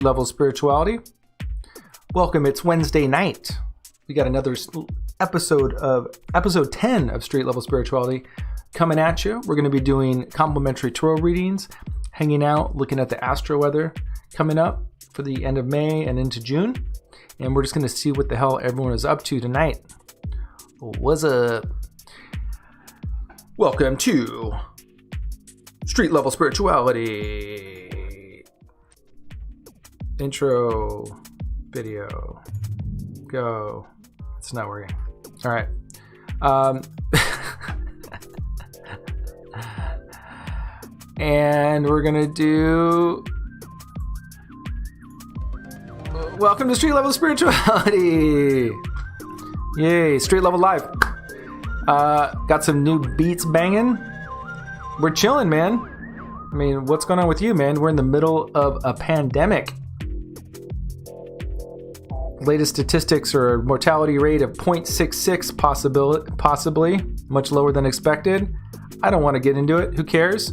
Level Spirituality. Welcome, it's Wednesday night. We got another episode 10 of Street Level Spirituality coming at you. We're going to be doing complimentary tarot readings, hanging out, looking at the astro weather coming up for the end of May and into June. And we're just going to see what the hell everyone is up to tonight. What's up? Welcome to Street Level Spirituality. Intro video. Go. It's not working. All right. And we're gonna do. Welcome to Street Level Spirituality. Yay! StreetLevel.Live. Got some new beats banging. We're chilling, man. I mean, what's going on with you, man? We're in the middle of a pandemic. Latest statistics are a mortality rate of 0.66, possibly much lower than expected. I don't want to get into it. Who cares?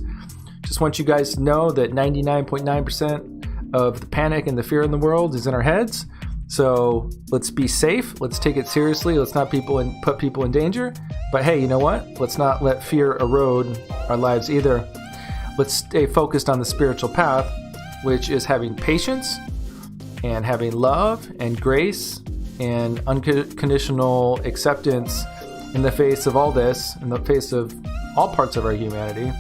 Just want you guys to know that 99.9% of the panic and the fear in the world is in our heads. So let's be safe. Let's take it seriously. Let's not put people in danger. But hey, you know what? Let's not let fear erode our lives either. Let's stay focused on the spiritual path, which is having patience and having love and grace and unconditional acceptance in the face of all this, in the face of all parts of our humanity.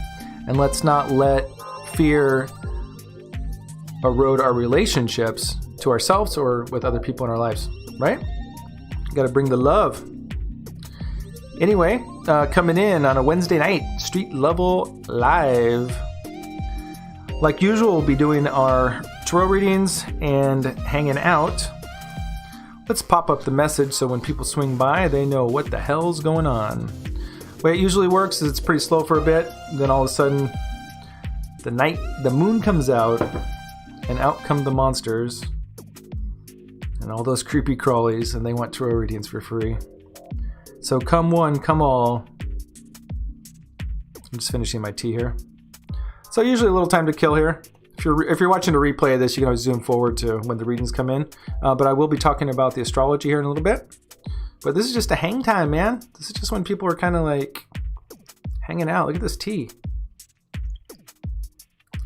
And let's not let fear erode our relationships to ourselves or with other people in our lives, right? Got to bring the love. Anyway, coming in on a Wednesday night, StreetLevel.Live. Like usual, we'll be doing our tarot readings and hanging out. Let's pop up the message so when people swing by, they know what the hell's going on. The way it usually works is it's pretty slow for a bit, then all of a sudden, the moon comes out, and out come the monsters, and all those creepy crawlies, and they want tarot readings for free. So come one, come all. I'm just finishing my tea here. So usually a little time to kill here. If you're watching a replay of this, you can always zoom forward to when the readings come in. But I will be talking about the astrology here in a little bit. But this is just a hang time, man. This is just when people are kind of like hanging out. Look at this tea.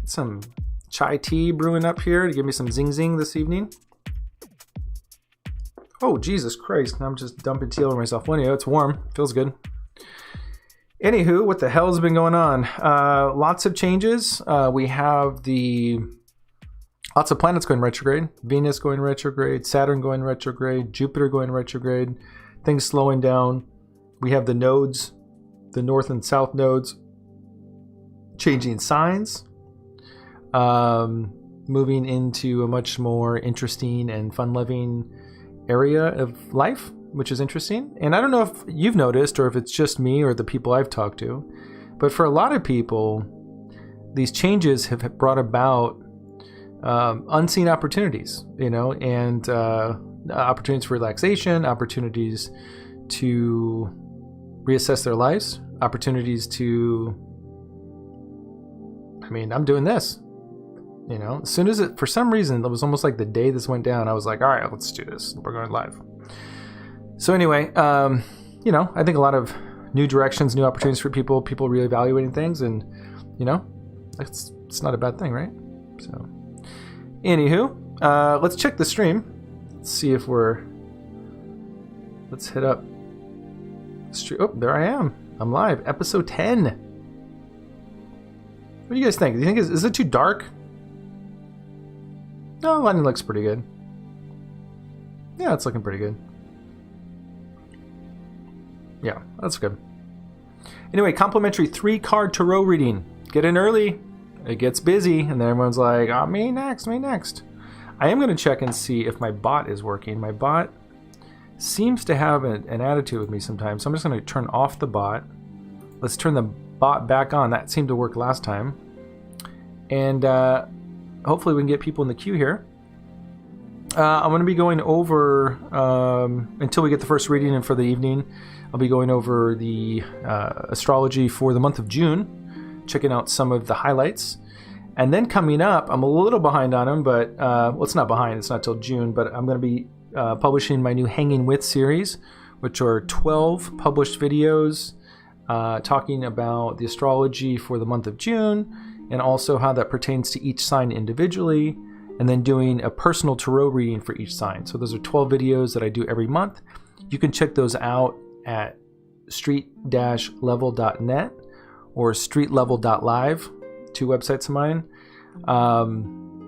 Some chai tea brewing up here to give me some zing this evening. Oh, Jesus Christ. I'm just dumping tea over myself. Well, yeah, it's warm. Feels good. Anywho, what the hell has been going on? Lots of changes. We have lots of planets going retrograde. Venus going retrograde. Saturn going retrograde. Jupiter going retrograde. Things slowing down. We have the nodes, the north and south nodes, changing signs. Moving into a much more interesting and fun-loving area of life, which is interesting. And I don't know if you've noticed or if it's just me or the people I've talked to, but for a lot of people, these changes have brought about unseen opportunities, and opportunities for relaxation, opportunities to reassess their lives, opportunities to, I'm doing this. As soon as for some reason, it was almost like the day this went down, I was like, all right, let's do this. We're going live. So anyway, I think a lot of new directions, new opportunities for people reevaluating things, and, it's not a bad thing, right? So, anywho, let's check the stream. Let's see if let's hit up stream. Oh, there I am. I'm live. Episode 10. What do you guys think? Do you think is it too dark? No, lighting looks pretty good. Yeah, it's looking pretty good. Yeah, that's good. Anyway, complimentary 3-card tarot reading. Get in early. It gets busy, and then everyone's like, oh, me next. I am going to check and see if my bot is working. My bot seems to have an attitude with me sometimes, so I'm just going to turn off the bot. Let's turn the bot back on. That seemed to work last time. And hopefully we can get people in the queue here. I'm going to be going over, until we get the first reading in for the evening, I'll be going over the astrology for the month of June, checking out some of the highlights. And then coming up, I'm a little behind on them, but well, it's not behind. It's not till June, but I'm going to be publishing my new Hanging With series, which are 12 published videos talking about the astrology for the month of June and also how that pertains to each sign individually, and then doing a personal tarot reading for each sign. So those are 12 videos that I do every month. You can check those out at Street-Level.net or StreetLevel.Live, 2 websites of mine.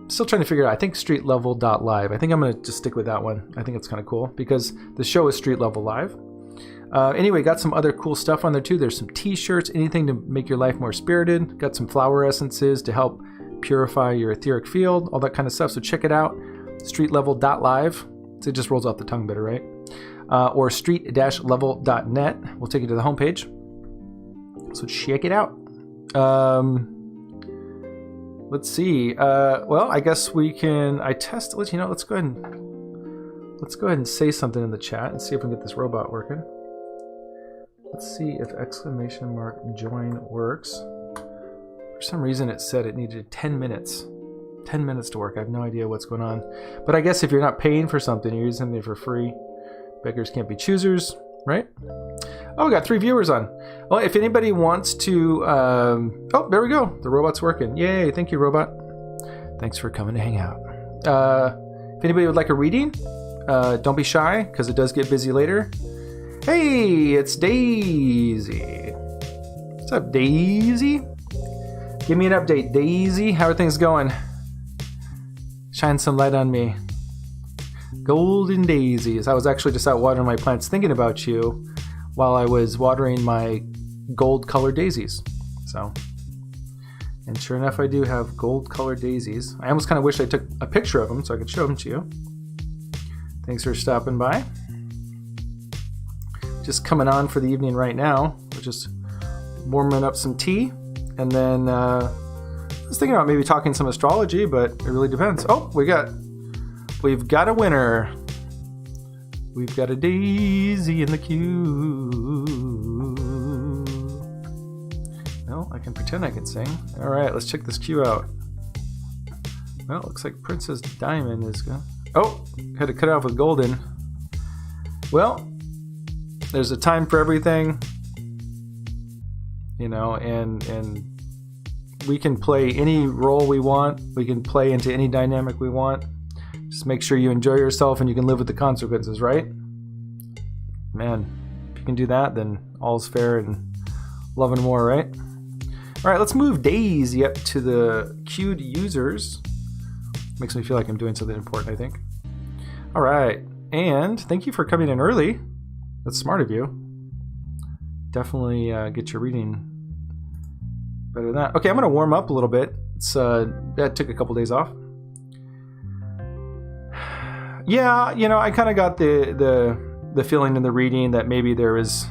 Still trying to figure out. I think StreetLevel.Live. I think I'm going to just stick with that one. I think it's kind of cool because the show is StreetLevel.Live. Anyway, got some other cool stuff on there too. There's some t-shirts, anything to make your life more spirited. Got some flower essences to help purify your etheric field, all that kind of stuff. So check it out. StreetLevel.Live. So it just rolls off the tongue better, right? Or Street-Level.net. We'll take you to the homepage. So check it out. Let's see. Well, I guess we can. Let's go ahead and say something in the chat and see if we can get this robot working. Let's see if !join works. For some reason, it said it needed 10 minutes. 10 minutes to work. I have no idea what's going on. But I guess if you're not paying for something, you're using it for free. Beggars can't be choosers, right? Oh, we got 3 viewers on. Well, if anybody wants to... oh, there we go. The robot's working. Yay. Thank you, robot. Thanks for coming to hang out. If anybody would like a reading, don't be shy, because it does get busy later. Hey, it's Daisy. What's up, Daisy? Give me an update, Daisy. How are things going? Shine some light on me. Golden daisies. I was actually just out watering my plants thinking about you while I was watering my gold colored daisies. So, and sure enough, I do have gold colored daisies. I almost kind of wish I took a picture of them so I could show them to you. Thanks for stopping by. Just coming on for the evening right now. We're just warming up some tea. And then I was thinking about maybe talking some astrology, but it really depends. Oh, we've got a winner. We've got a daisy in the queue. Well, I can pretend I can sing. All right, let's check this queue out. Well, it looks like Princess Diamond is going. Oh, had to cut it off with Golden. Well, there's a time for everything, you know, and we can play any role we want. We can play into any dynamic we want. Just make sure you enjoy yourself and you can live with the consequences, right? Man, if you can do that, then all's fair and love and more, right? All right, let's move Daisy up to the queued users. Makes me feel like I'm doing something important, I think. All right, and thank you for coming in early. That's smart of you. Definitely get your reading better than that. Okay, I'm going to warm up a little bit. That took a couple days off. Yeah, you know, I kind of got the feeling in the reading that maybe there is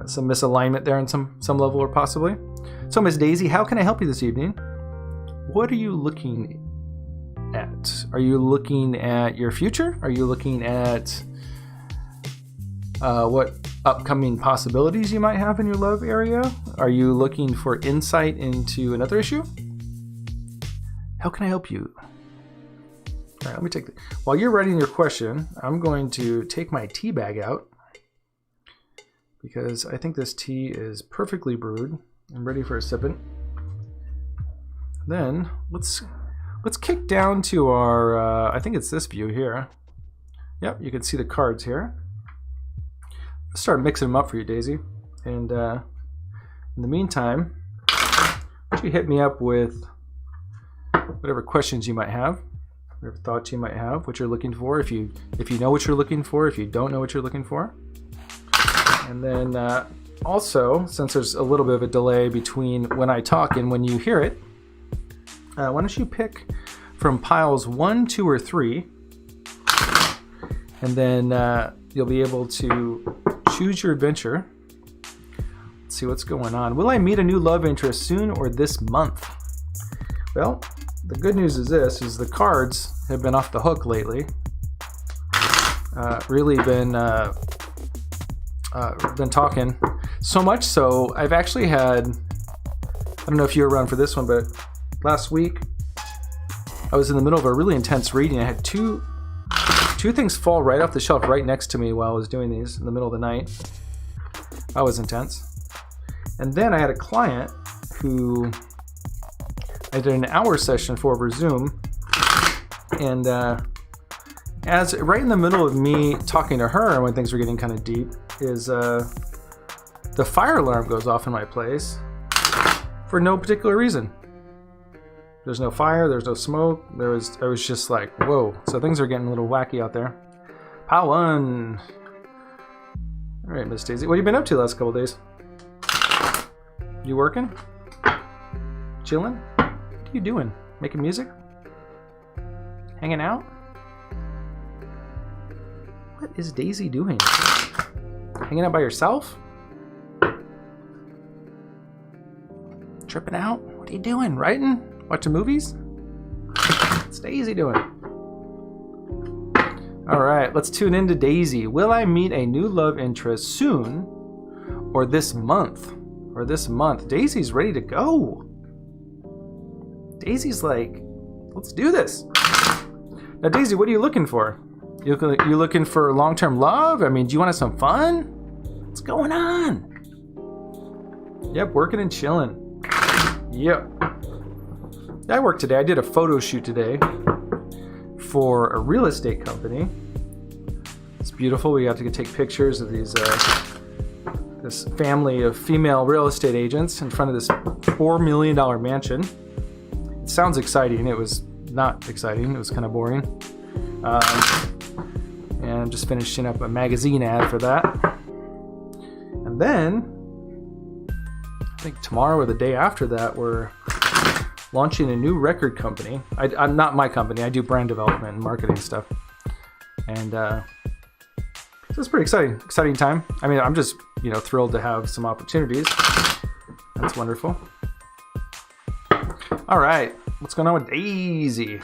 some misalignment there on some level, or possibly. So, Miss Daisy, how can I help you this evening? What are you looking at? Are you looking at your future? Are you looking at what upcoming possibilities you might have in your love area? Are you looking for insight into another issue? How can I help you? All right, let me take while you're writing your question, I'm going to take my tea bag out because I think this tea is perfectly brewed. I'm ready for a sipping. Then let's kick down to our I think it's this view here. Yep, you can see the cards here. Let's start mixing them up for you, Daisy. And in the meantime, why don't you hit me up with whatever questions you might have, whatever thoughts you might have, what you're looking for, if you know what you're looking for, if you don't know what you're looking for. And then also, since there's a little bit of a delay between when I talk and when you hear it, why don't you pick from piles 1, 2, or 3, and then you'll be able to choose your adventure. Let's see what's going on. Will I meet a new love interest soon or this month? Well, the good news is this, is the cards have been off the hook lately. Really been talking. So much so, I've actually had don't know if you were around for this one, but last week I was in the middle of a really intense reading. I had two things fall right off the shelf right next to me while I was doing these in the middle of the night. That was intense. And then I had a client who I did an hour session for over Zoom, and as right in the middle of me talking to her when things were getting kind of deep is the fire alarm goes off in my place for no particular reason. There's no fire, there's no smoke. I was just like, whoa. So things are getting a little wacky out there. Pile 1. All right, Miss Daisy. What have you been up to the last couple days? You working? Chilling? What are you doing? Making music? Hanging out? What is Daisy doing? Hanging out by yourself? Tripping out? What are you doing? Writing? Watching movies? What's Daisy doing? All right, let's tune into Daisy. Will I meet a new love interest soon or this month? Daisy's ready to go. Daisy's like, let's do this. Now, Daisy, what are you looking for? You looking for long-term love? I mean, do you want to have some fun? What's going on? Yep, working and chilling. Yep. I worked today. I did a photo shoot today for a real estate company. It's beautiful. We got to take pictures of these this family of female real estate agents in front of this $4 million mansion. It sounds exciting. It was not exciting. It was kind of boring. And I'm just finishing up a magazine ad for that. And then I think tomorrow or the day after that, we're launching a new record company. I'm not my company. I do brand development and marketing stuff. And so it's pretty exciting time. I mean, I'm just, thrilled to have some opportunities. That's wonderful. All right, what's going on with Daisy?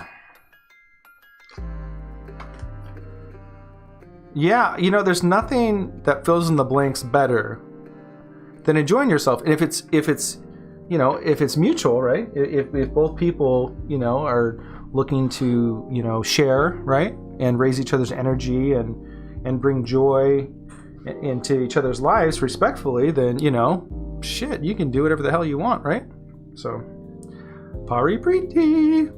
Yeah, there's nothing that fills in the blanks better than enjoying yourself. And if it's mutual, right? If both people, are looking to, share, right? And raise each other's energy and bring joy into each other's lives respectfully, then, you can do whatever the hell you want, right? So, Pari Preeti.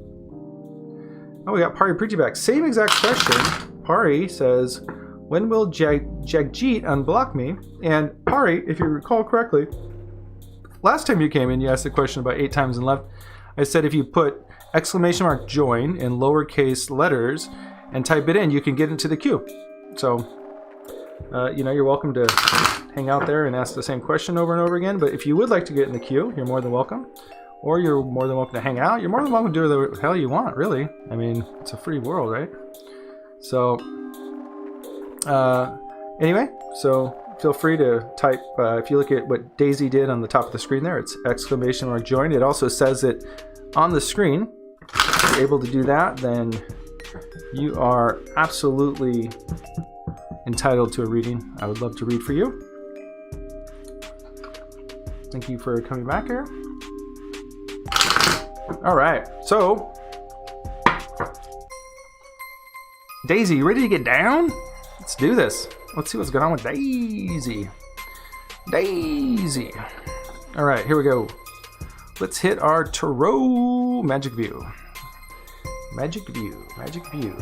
Oh, we got Pari Preeti back. Same exact question. Pari says, when will Jagjit unblock me? And Pari, if you recall correctly, last time you came in, you asked the question about 8 times and left. I said if you put !join in lowercase letters and type it in, you can get into the queue. So, you're welcome to hang out there and ask the same question over and over again. But if you would like to get in the queue, you're more than welcome. Or you're more than welcome to hang out. You're more than welcome to do the hell you want, really. I mean, it's a free world, right? So, anyway, so feel free to type, if you look at what Daisy did on the top of the screen there, it's !join. It also says it on the screen. If you're able to do that, then you are absolutely entitled to a reading. I would love to read for you. Thank you for coming back here. All right, so Daisy, you ready to get down? Let's do this. Let's see what's going on with Daisy. Daisy. All right, here we go. Let's hit our Tarot Magic View. Magic View. Magic View.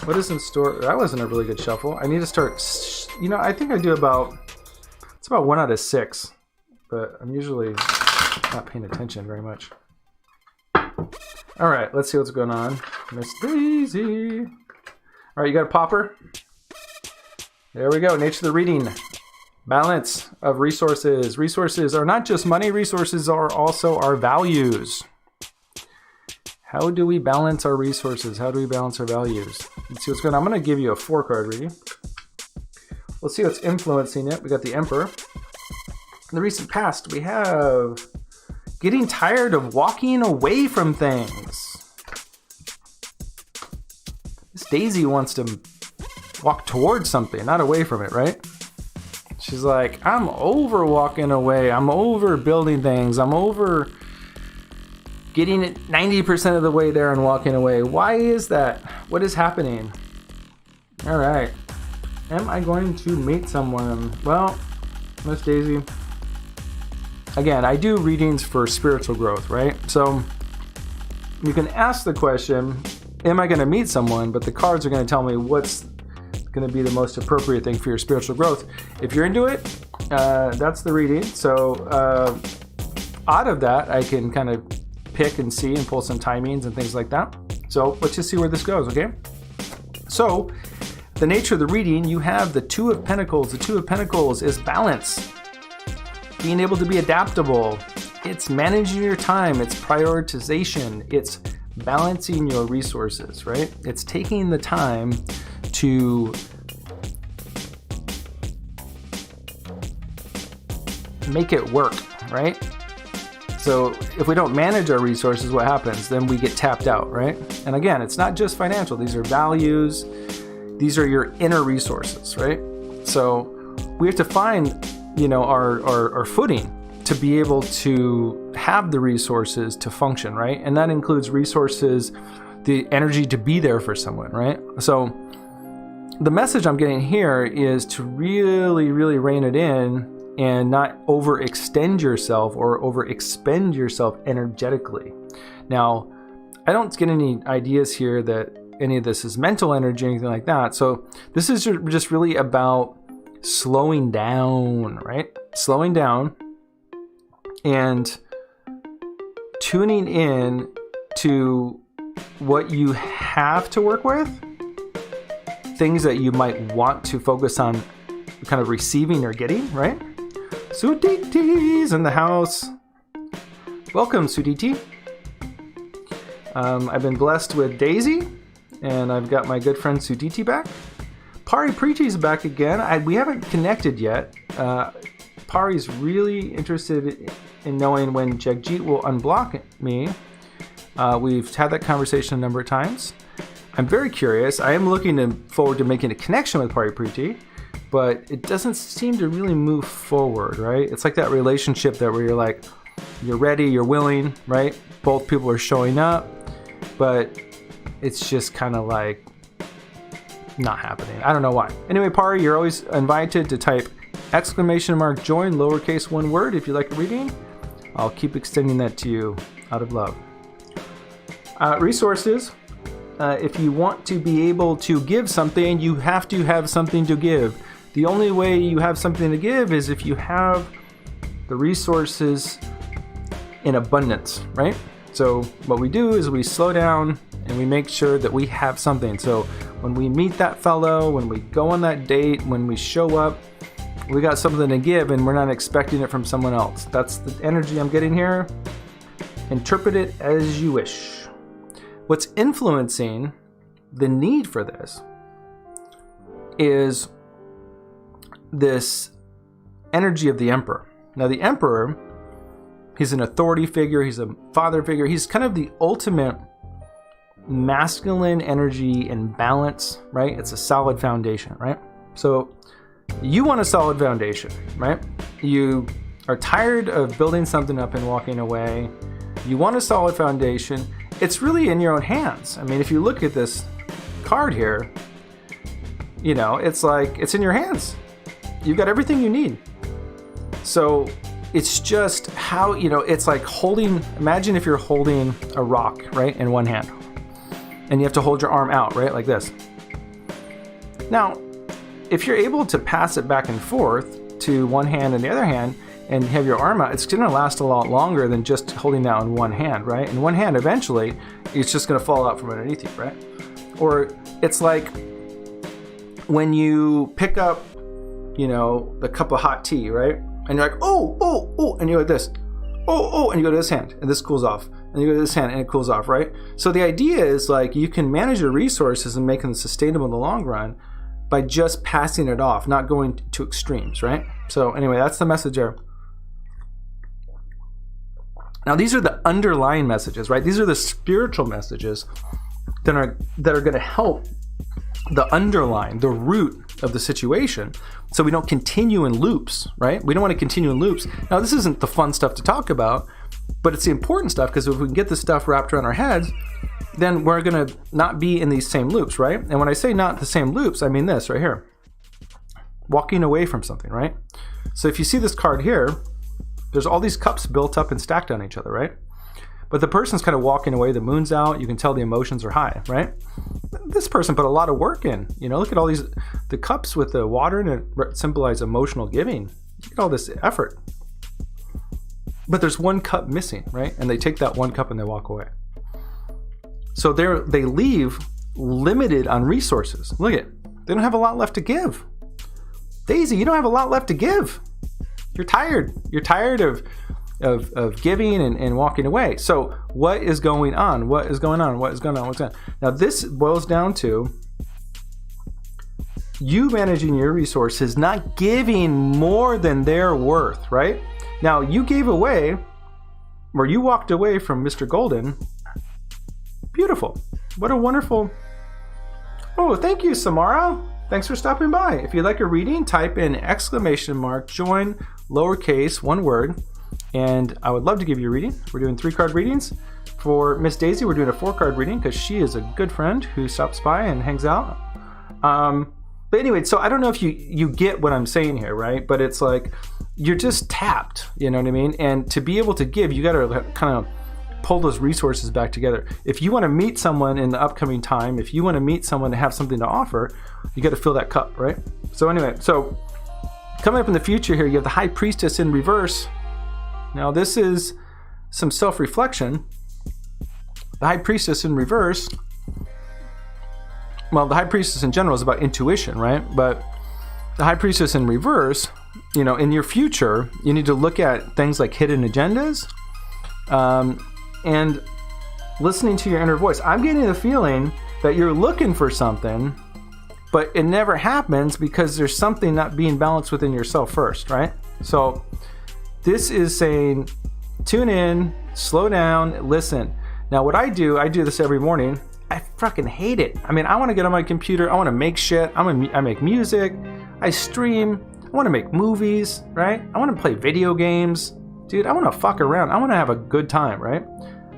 What is in store? That wasn't a really good shuffle. I need to start, I think I do about 1 out of 6, but I'm usually not paying attention very much. All right, let's see what's going on. Miss Daisy. All right, you got a popper? There we go. Nature of the reading. Balance of resources. Resources are not just money. Resources are also our values. How do we balance our resources? How do we balance our values? Let's see what's going on. I'm going to give you a 4-card reading. Let's see what's influencing it. We got the Emperor. In the recent past, we have getting tired of walking away from things. This Daisy wants to walk towards something, not away from it, right? She's like, I'm over walking away. I'm over building things. I'm over getting it 90% of the way there and walking away. Why is that? What is happening? All right. Am I going to meet someone? Well, Miss Daisy. Again, I do readings for spiritual growth, right? So you can ask the question, am I going to meet someone? But the cards are going to tell me what's going to be the most appropriate thing for your spiritual growth. If you're into it, that's the reading. So out of that, I can kind of pick and see and pull some timings and things like that. So let's just see where this goes, okay? So the nature of the reading, you have the Two of Pentacles. The Two of Pentacles is balance, being able to be adaptable. It's managing your time. It's prioritization. It's balancing your resources, right? It's taking the time to make it work, right? So if we don't manage our resources, what happens? Then we get tapped out, right? And again, it's not just financial. These are values. These are your inner resources, right? So we have to find, our footing to be able to have the resources to function, right? And that includes resources, the energy to be there for someone, right? So the message I'm getting here is to really, really rein it in and not overextend yourself or overexpend yourself energetically. Now, I don't get any ideas here that any of this is mental energy or anything like that. So this is just really about slowing down, right? Slowing down and tuning in to what you have to work with, things that you might want to focus on kind of receiving or getting, right? Suditi's in the house. Welcome, Suditi. I've been blessed with Daisy, and I've got my good friend Suditi back. Pari Preeti's back again. We haven't connected yet. Pari's really interested in knowing when Jagjit will unblock me. We've had that conversation a number of times. I'm very curious. I am looking forward to making a connection with Pari Preeti, but it doesn't seem to really move forward, right? It's like that relationship where you're like, you're ready, you're willing, right? Both people are showing up, but it's just kind of like not happening. I don't know why. Anyway, Pari, you're always invited to type !join, lowercase one word, if you like a reading. I'll keep extending that to you out of love. Resources. If you want to be able to give something, you have to have something to give. The only way you have something to give is if you have the resources in abundance, right? So what we do is we slow down and we make sure that we have something. So when we meet that fellow, when we go on that date, when we show up, we got something to give and we're not expecting it from someone else. That's the energy I'm getting here. Interpret it as you wish. What's influencing the need for this is this energy of the Emperor. Now, the Emperor, he's an authority figure, he's a father figure, he's kind of the ultimate masculine energy and balance, right? It's a solid foundation, right? So you want a solid foundation, right? You are tired of building something up and walking away. You want a solid foundation. It's really in your own hands. I mean, if you look at this card here, it's like it's in your hands. You've got everything you need. So it's just how, it's like imagine if you're holding a rock, right, in one hand, and you have to hold your arm out, right, like this. Now, if you're able to pass it back and forth to one hand and the other hand and have your arm out, it's going to last a lot longer than just holding that in one hand, right? In one hand, eventually, it's just going to fall out from underneath you, right? Or it's like when you pick up, the cup of hot tea, right? And you're like, oh, and you go like this, and you go to this hand, and this cools off, and you go to this hand, and it cools off, right? So the idea is like you can manage your resources and make them sustainable in the long run by just passing it off, not going to extremes, right? So anyway, that's the message there. Now, these are the underlying messages, right? These are the spiritual messages that are going to help the underlying, the root of the situation, so we don't continue in loops, right? We don't want to continue in loops. Now, this isn't the fun stuff to talk about, but it's the important stuff, because if we can get this stuff wrapped around our heads, then we're going to not be in these same loops, right? And when I say not the same loops, I mean this right here. Walking away from something, right? So if you see this card here, there's all these cups built up and stacked on each other, right? But the person's kind of walking away, the moon's out, you can tell the emotions are high, right? This person put a lot of work in, you know, look at all these, the cups with the water, and it symbolizes emotional giving. Look at all this effort. But there's one cup missing, right? And they take that one cup and they walk away. So they leave limited on resources. Look at, they don't have a lot left to give. Daisy, you don't have a lot left to give. You're tired. You're tired of giving and walking away. So what is going on? What is going on? What is going on? What's going on? Now this boils down to you managing your resources, not giving more than they're worth, right? Now you gave away, or you walked away from Mr. Golden. Beautiful. What a wonderful... Oh, thank you, Samara. Thanks for stopping by. If you'd like a reading, type in ! join lowercase, one word, and I would love to give you a reading. We're doing 3-card readings. For Miss Daisy, we're doing a 4-card reading because she is a good friend who stops by and hangs out. But anyway, so I don't know if you get what I'm saying here, right? But it's like you're just tapped, you know what I mean? And to be able to give, you got to kind of pull those resources back together. If you want to meet someone in the upcoming time, if you want to meet someone to have something to offer, you got to fill that cup, right? So anyway, so coming up in the future here, you have the High Priestess in reverse. Now this is some self-reflection. The High Priestess in reverse, well, the High Priestess in general is about intuition, right? But the High Priestess in reverse, you know, in your future, you need to look at things like hidden agendas, and listening to your inner voice. I'm getting the feeling that you're looking for something, but it never happens because there's something not being balanced within yourself first, right? So this is saying, tune in, slow down, listen. Now what I do this every morning. I fucking hate it. I mean, I want to get on my computer. I want to make shit. I make music. I stream. I want to make movies, right? I want to play video games. Dude, I want to fuck around. I want to have a good time, right?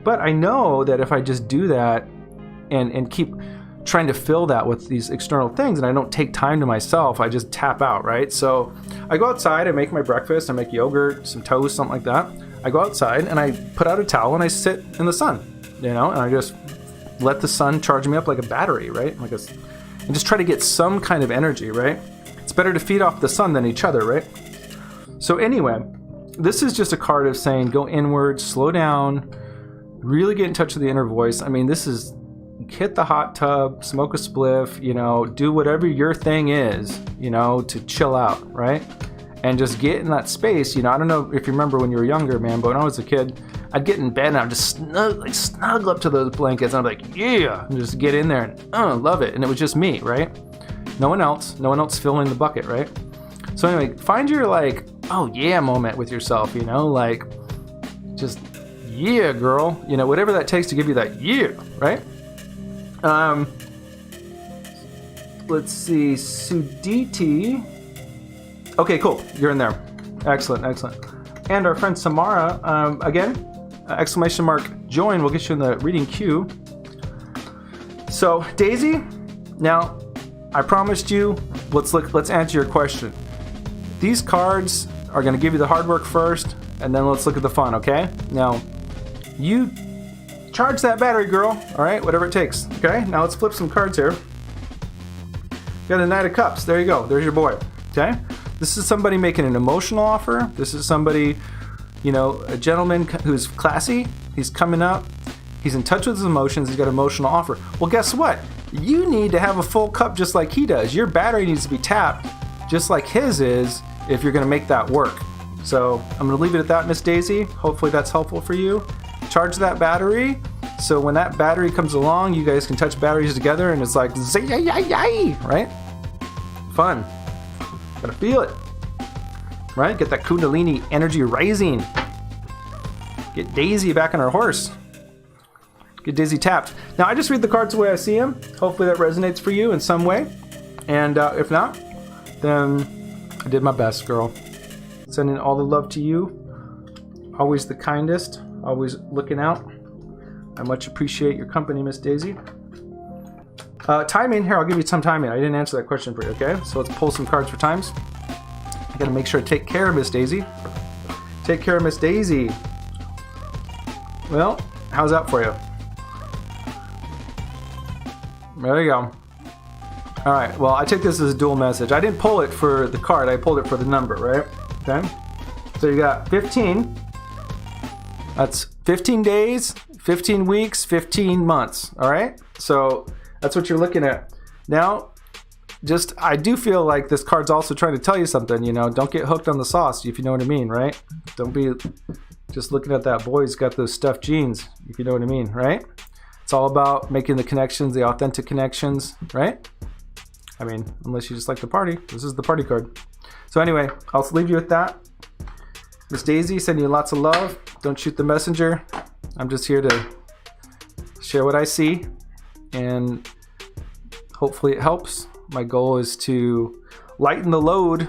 But I know that if I just do that and keep trying to fill that with these external things and I don't take time to myself, I just tap out, right? So I go outside, I make my breakfast, I make yogurt, some toast, something like that. I go outside and I put out a towel and I sit in the sun, you know, and I just let the sun charge me up like a battery, right? And just try to get some kind of energy, right? It's better to feed off the sun than each other, right? So anyway, this is just a card of saying go inward, slow down, really get in touch with the inner voice. I mean, this is hit the hot tub, smoke a spliff, you know, do whatever your thing is, you know, to chill out, right? And just get in that space. You know, I don't know if you remember when you were younger, man, but when I was a kid, I'd get in bed and I'd just snuggle up to those blankets and I'm like, yeah, and just get in there and love it. And it was just me, right? No one else filling the bucket, right? So anyway, find your like, oh yeah moment with yourself, you know, like just yeah, girl, you know, whatever that takes to give you that yeah, right? Let's see, Suditi. Okay, cool, you're in there. Excellent. And our friend Samara, again, ! join, we'll get you in the reading queue. So Daisy, now I promised you, let's answer your question. These cards are going to give you the hard work first, and then let's look at the fun, okay? Now, you charge that battery, girl, all right? Whatever it takes, okay? Now let's flip some cards here. Got a Knight of Cups. There you go. There's your boy, okay? This is somebody making an emotional offer. This is somebody, you know, a gentleman who's classy. He's coming up. He's in touch with his emotions. He's got an emotional offer. Well, guess what? You need to have a full cup just like he does. Your battery needs to be tapped just like his is if you're going to make that work. So I'm going to leave it at that, Miss Daisy. Hopefully that's helpful for you. Charge that battery. So when that battery comes along, you guys can touch batteries together and it's like, zay-yay-yay, right? Fun. Gotta feel it, right? Get that Kundalini energy rising. Get Daisy back on her horse. Get Daisy tapped. Now I just read the cards the way I see them. Hopefully that resonates for you in some way. And if not, then I did my best, girl. Sending all the love to you. Always the kindest. Always looking out. I much appreciate your company, Miss Daisy. Timing. Here, I'll give you some timing. I didn't answer that question for you, okay? So let's pull some cards for times. I gotta make sure to take care of Miss Daisy. Take care of Miss Daisy. Well, how's that for you? There you go. All right, well, I take this as a dual message. I didn't pull it for the card, I pulled it for the number, right? Okay. So you got 15. That's 15 days, 15 weeks, 15 months, all right? So that's what you're looking at. Now, I do feel like this card's also trying to tell you something, you know, don't get hooked on the sauce, if you know what I mean, right? Don't be just looking at that boy who's got those stuffed jeans, if you know what I mean, right? It's all about making the connections, the authentic connections, right? I mean, unless you just like to party. This is the party card. So anyway, I'll leave you with that. Miss Daisy, sending you lots of love. Don't shoot the messenger. I'm just here to share what I see, and hopefully it helps. My goal is to lighten the load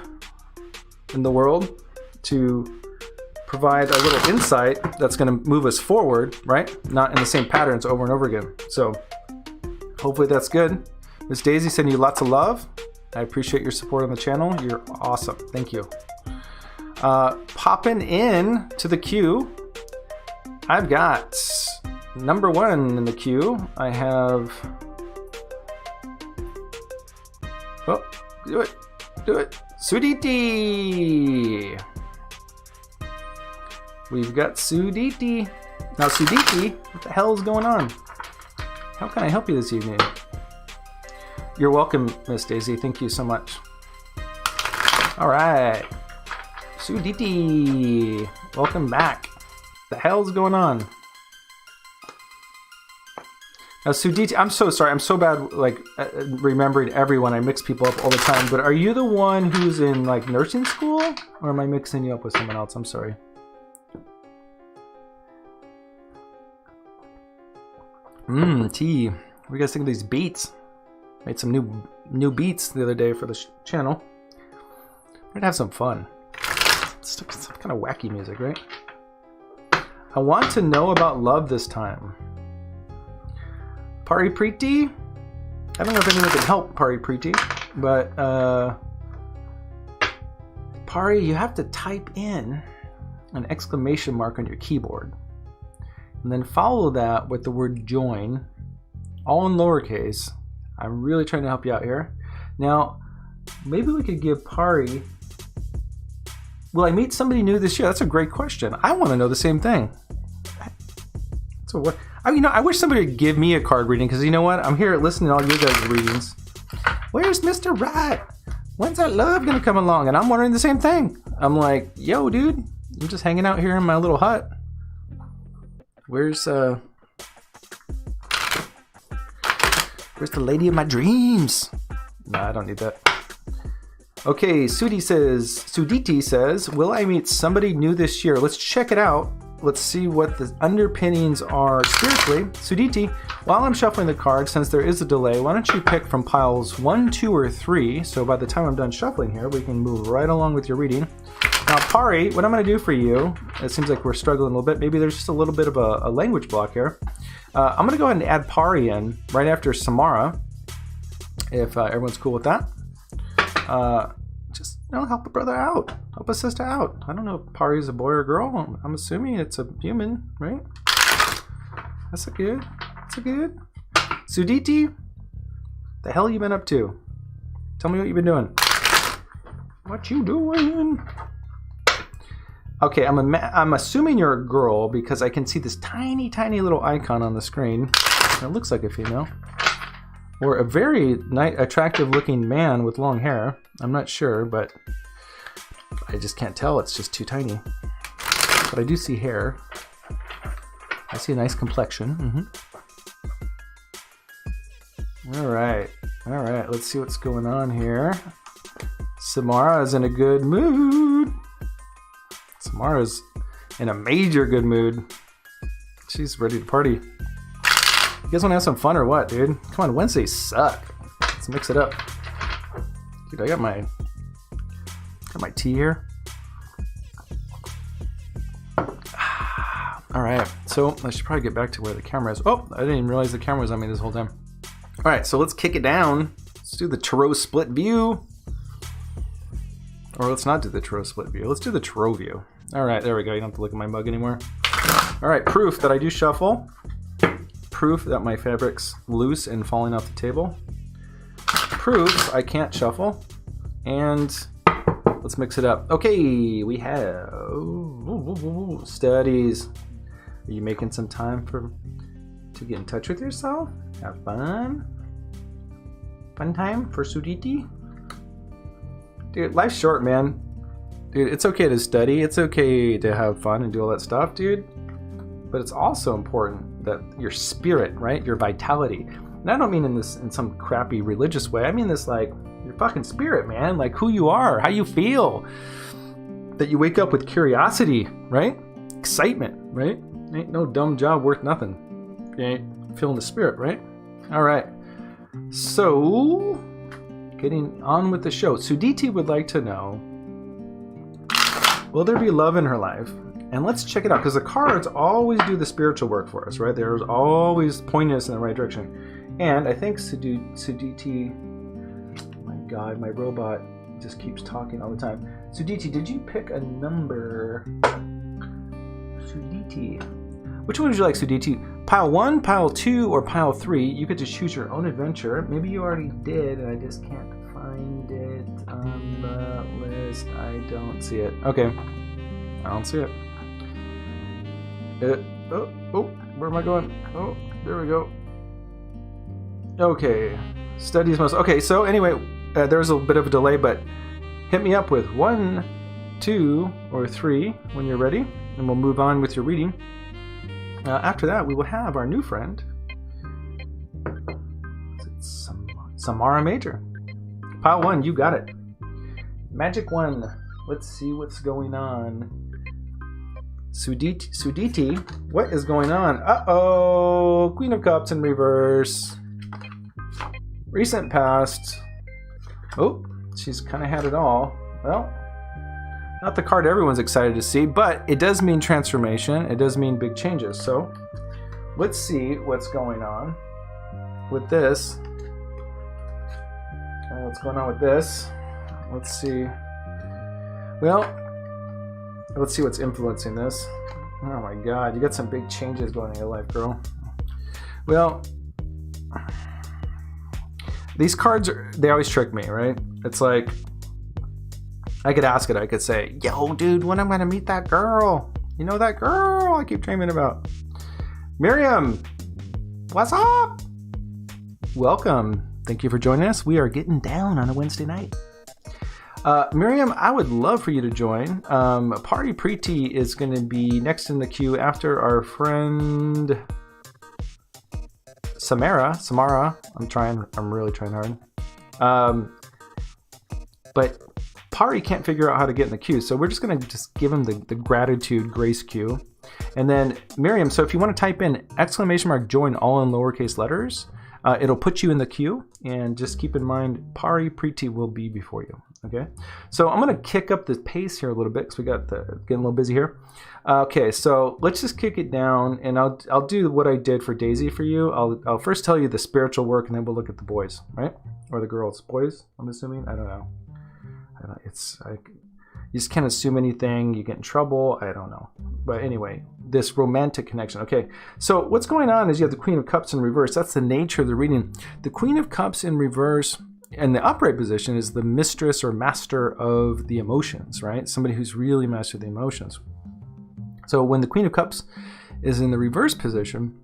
in the world, to provide a little insight that's going to move us forward, right? Not in the same patterns over and over again. So hopefully that's good. Miss Daisy, sending you lots of love. I appreciate your support on the channel. You're awesome. Thank you. Popping in to the queue, I've got number 1 in the queue. I have... Oh, do it. Do it. Suditi. We've got Suditi. Now, Suditi, what the hell is going on? How can I help you this evening? You're welcome, Miss Daisy. Thank you so much. All right. Suditi, welcome back. What the hell's going on? Now, Suditi, I'm so sorry. I'm so bad, like, remembering everyone. I mix people up all the time. But are you the one who's in, like, nursing school? Or am I mixing you up with someone else? I'm sorry. Tea. What do you guys think of these beats? Made some new beats the other day for the channel. We're gonna have some fun. Some kind of wacky music, right? I want to know about love this time. Pari Preeti? I don't know if anyone can help Pari Preeti, but Pari, you have to type in an exclamation mark on your keyboard. And then follow that with the word join, all in lowercase. I'm really trying to help you out here. Now, maybe we could give Pari... Will I meet somebody new this year? That's a great question. I want to know the same thing. So what? I mean, I wish somebody would give me a card reading, because you know what? I'm here listening to all your guys' readings. Where's Mr. Right? When's that love gonna come along? And I'm wondering the same thing. I'm like, yo, dude, I'm just hanging out here in my little hut. Where's the lady of my dreams? No, I don't need that. Okay, Suditi says, will I meet somebody new this year? Let's check it out. Let's see what the underpinnings are spiritually. Suditi, while I'm shuffling the cards, since there is a delay, why don't you pick from piles 1, 2, or 3? So by the time I'm done shuffling here, we can move right along with your reading. Now, Pari, what I'm going to do for you, it seems like we're struggling a little bit. Maybe there's just a little bit of a language block here. I'm going to go ahead and add Pari in right after Samara, if everyone's cool with that. Just, you know, help a brother out. Help a sister out. I don't know if Pari is a boy or a girl. I'm assuming it's a human, right? That's a good. That's a good. Suditi, the hell you been up to? Tell me what you've been doing. What you doing? Okay, I'm assuming you're a girl because I can see this tiny, tiny little icon on the screen. It looks like a female. Or a very attractive looking man with long hair. I'm not sure, but I just can't tell. It's just too tiny. But I do see hair. I see a nice complexion. All right. All right, let's see what's going on here. Samara's in a good mood. Samara's in a major good mood. She's ready to party. You guys want to have some fun or what, dude? Come on, Wednesdays suck. Let's mix it up. Dude, I got my my tea here. All right, so I should probably get back to where the camera is. Oh, I didn't even realize the camera was on me this whole time. All right, so let's kick it down. Let's do the Tarot split view. Or let's not do the Tarot split view. Let's do the Tarot view. All right, there we go. You don't have to look at my mug anymore. All right, proof that I do shuffle. Proof that my fabric's loose and falling off the table. Proof I can't shuffle. And let's mix it up. Okay, we have studies. Are you making some time to get in touch with yourself? Have fun? Fun time for Suditi? Dude, life's short, man. Dude, it's okay to study. It's okay to have fun and do all that stuff, dude. But it's also important that your spirit, right? Your vitality. And I don't mean in some crappy religious way. I mean this like your fucking spirit, man. Like who you are, how you feel. That you wake up with curiosity, right? Excitement, right? Ain't no dumb job worth nothing. You ain't feeling the spirit, right? All right. So, getting on with the show. Suditi would like to know, will there be love in her life? And let's check it out, because the cards always do the spiritual work for us, right? There's always pointing us in the right direction. And I think Suditi, my God, my robot just keeps talking all the time. Suditi, did you pick a number? Suditi. Which one would you like, Suditi? Pile 1, pile 2, or pile 3? You get to choose your own adventure. Maybe you already did, and I just can't find it on the list. I don't see it. Okay. I don't see it. Where am I going? Oh, there we go. Okay. Studies most. Okay, so anyway, there's a bit of a delay, but hit me up with 1, 2, or 3 when you're ready, and we'll move on with your reading. After that, we will have our new friend, Samara Major. Pile 1, you got it. Magic 1, let's see what's going on. Suditi, what is going on? Uh-oh, Queen of Cups in reverse. Recent past. Oh, she's kind of had it all. Well, not the card everyone's excited to see, but it does mean transformation. It does mean big changes. So let's see what's going on with this. What's going on with this? Let's see. Well, let's see what's influencing this. Oh my God, you got some big changes going in your life, girl. Well, these cards, they always trick me, right? It's like, I could ask it. I could say, yo, dude, when am I going to meet that girl? You know that girl I keep dreaming about? Miriam, what's up? Welcome. Thank you for joining us. We are getting down on a Wednesday night. Miriam, I would love for you to join. Party Preeti is going to be next in the queue after our friend Samara. I'm really trying hard. But Pari can't figure out how to get in the queue, so we're just going to just give him the gratitude grace queue. And then Miriam, so if you want to type in !join all in lowercase letters, it'll put you in the queue, and just keep in mind Pari Preeti will be before you. Okay, so I'm going to kick up the pace here a little bit because we got getting a little busy here. Okay, so let's just kick it down, and I'll do what I did for Daisy for you. I'll first tell you the spiritual work, and then we'll look at the boys, right? Or the girls. Boys, I'm assuming. I don't know. It's like you just can't assume anything. You get in trouble. I don't know. But anyway, this romantic connection. Okay, so what's going on is you have the Queen of Cups in reverse. That's the nature of the reading. The Queen of Cups in reverse and the upright position is the mistress or master of the emotions, right? Somebody who's really mastered the emotions. So when the Queen of Cups is in the reverse position,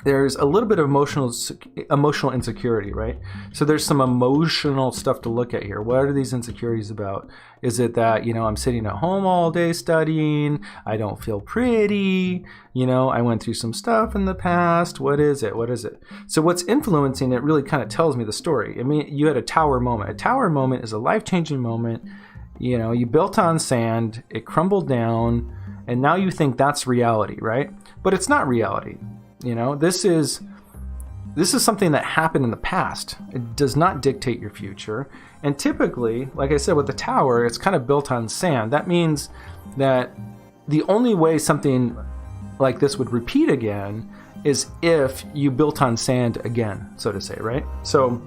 there's a little bit of emotional insecurity, right? So there's some emotional stuff to look at here. What are these insecurities about? Is it that, I'm sitting at home all day studying, I don't feel pretty, I went through some stuff in the past, what is it? So what's influencing it really kind of tells me the story. I mean, you had a tower moment. A tower moment is a life-changing moment. You built on sand, it crumbled down, and now you think that's reality, right? But it's not reality. This this is something that happened in the past. It does not dictate your future. And typically, like I said, with the Tower, it's kind of built on sand. That means that the only way something like this would repeat again is if you built on sand again, so to say, right? So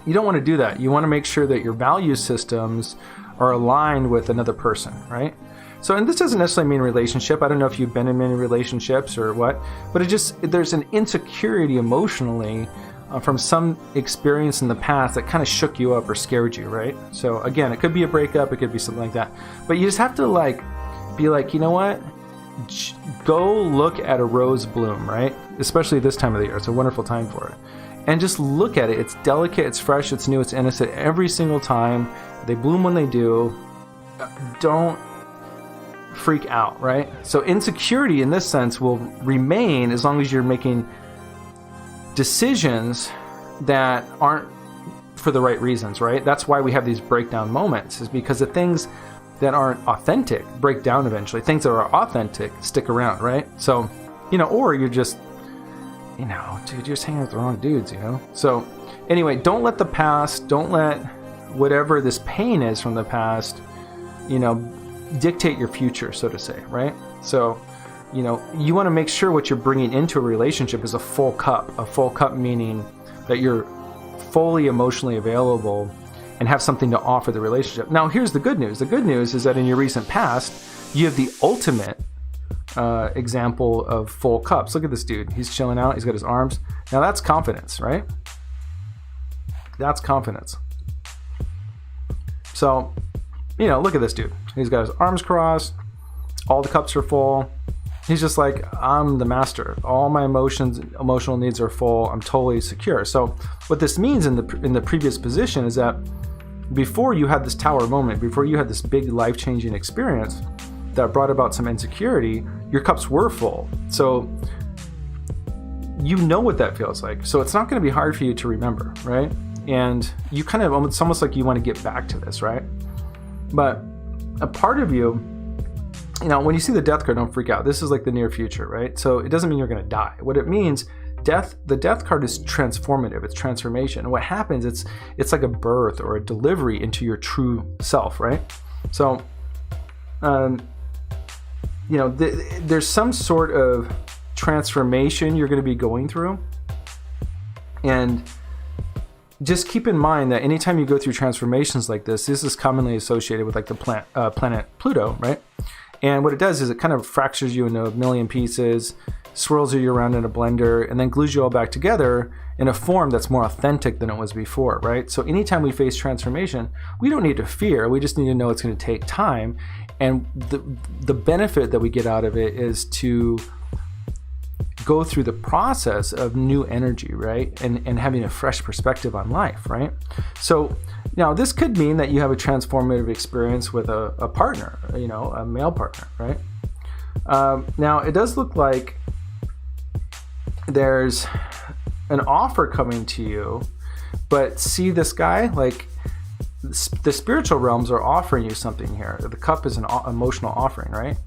you don't want to do that. You want to make sure that your value systems are aligned with another person, right? So, and this doesn't necessarily mean relationship. I don't know if you've been in many relationships or what, but there's an insecurity emotionally from some experience in the past that kind of shook you up or scared you, right? So again, it could be a breakup, it could be something like that. But you just have to be like, you know what? Go look at a rose bloom, right? Especially this time of the year. It's a wonderful time for it. And just look at it. It's delicate, it's fresh, it's new, it's innocent every single time. They bloom when they do. Don't freak out, right? So insecurity in this sense will remain as long as you're making decisions that aren't for the right reasons, right? That's why we have these breakdown moments, is because the things that aren't authentic break down eventually. Things that are authentic stick around, right? So, or you're just, dude, you're just hanging with the wrong dudes, So anyway, don't let the past, don't let whatever this pain is from the past, dictate your future, so to say, right? So, you want to make sure what you're bringing into a relationship is a full cup meaning that you're fully emotionally available and have something to offer the relationship. Now, here's the good news. The good news is that in your recent past, you have the ultimate example of full cups. Look at this dude. He's chilling out. He's got his arms. Now, that's confidence, right? That's confidence. So, look at this dude. He's got his arms crossed. All the cups are full. He's just like, I'm the master. All my emotional needs are full. I'm totally secure. So what this means in the previous position is that before you had this Tower moment, before you had this big life-changing experience that brought about some insecurity, your cups were full. So you know what that feels like. So it's not going to be hard for you to remember, right? And you kind of, it's almost like you want to get back to this, right? But a part of you, when you see the death card, don't freak out. This is like the near future, right? So it doesn't mean you're going to die. What it means, the death card is transformative. It's transformation. And what happens, it's like a birth or a delivery into your true self, right? So, there's some sort of transformation you're going to be going through. And just keep in mind that anytime you go through transformations like this is commonly associated with like the planet Pluto, right? And what it does is it kind of fractures you into a million pieces, swirls you around in a blender, and then glues you all back together in a form that's more authentic than it was before, right? So anytime we face transformation, we don't need to fear. We just need to know it's going to take time. And the benefit that we get out of it is to go through the process of new energy, right? And having a fresh perspective on life, right? So now this could mean that you have a transformative experience with a partner, a male partner, right? Now it does look like there's an offer coming to you, but see this guy, like the spiritual realms are offering you something here. The cup is an emotional offering, right?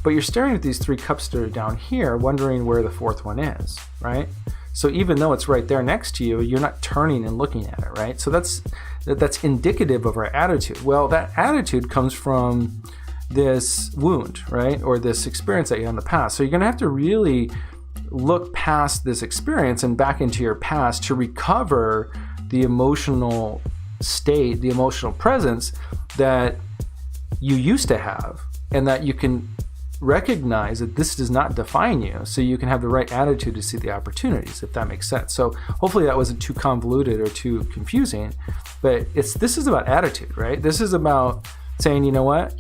But you're staring at these three cups that are down here, wondering where the fourth one is, right? So even though it's right there next to you, you're not turning and looking at it, right? So that's indicative of our attitude. Well, that attitude comes from this wound, right? Or this experience that you had in the past. So you're going to have to really look past this experience and back into your past to recover the emotional state, the emotional presence that you used to have, and that you can recognize that this does not define you, so you can have the right attitude to see the opportunities, if that makes sense. So hopefully that wasn't too convoluted or too confusing, but this is about attitude, right? This is about saying, you know what,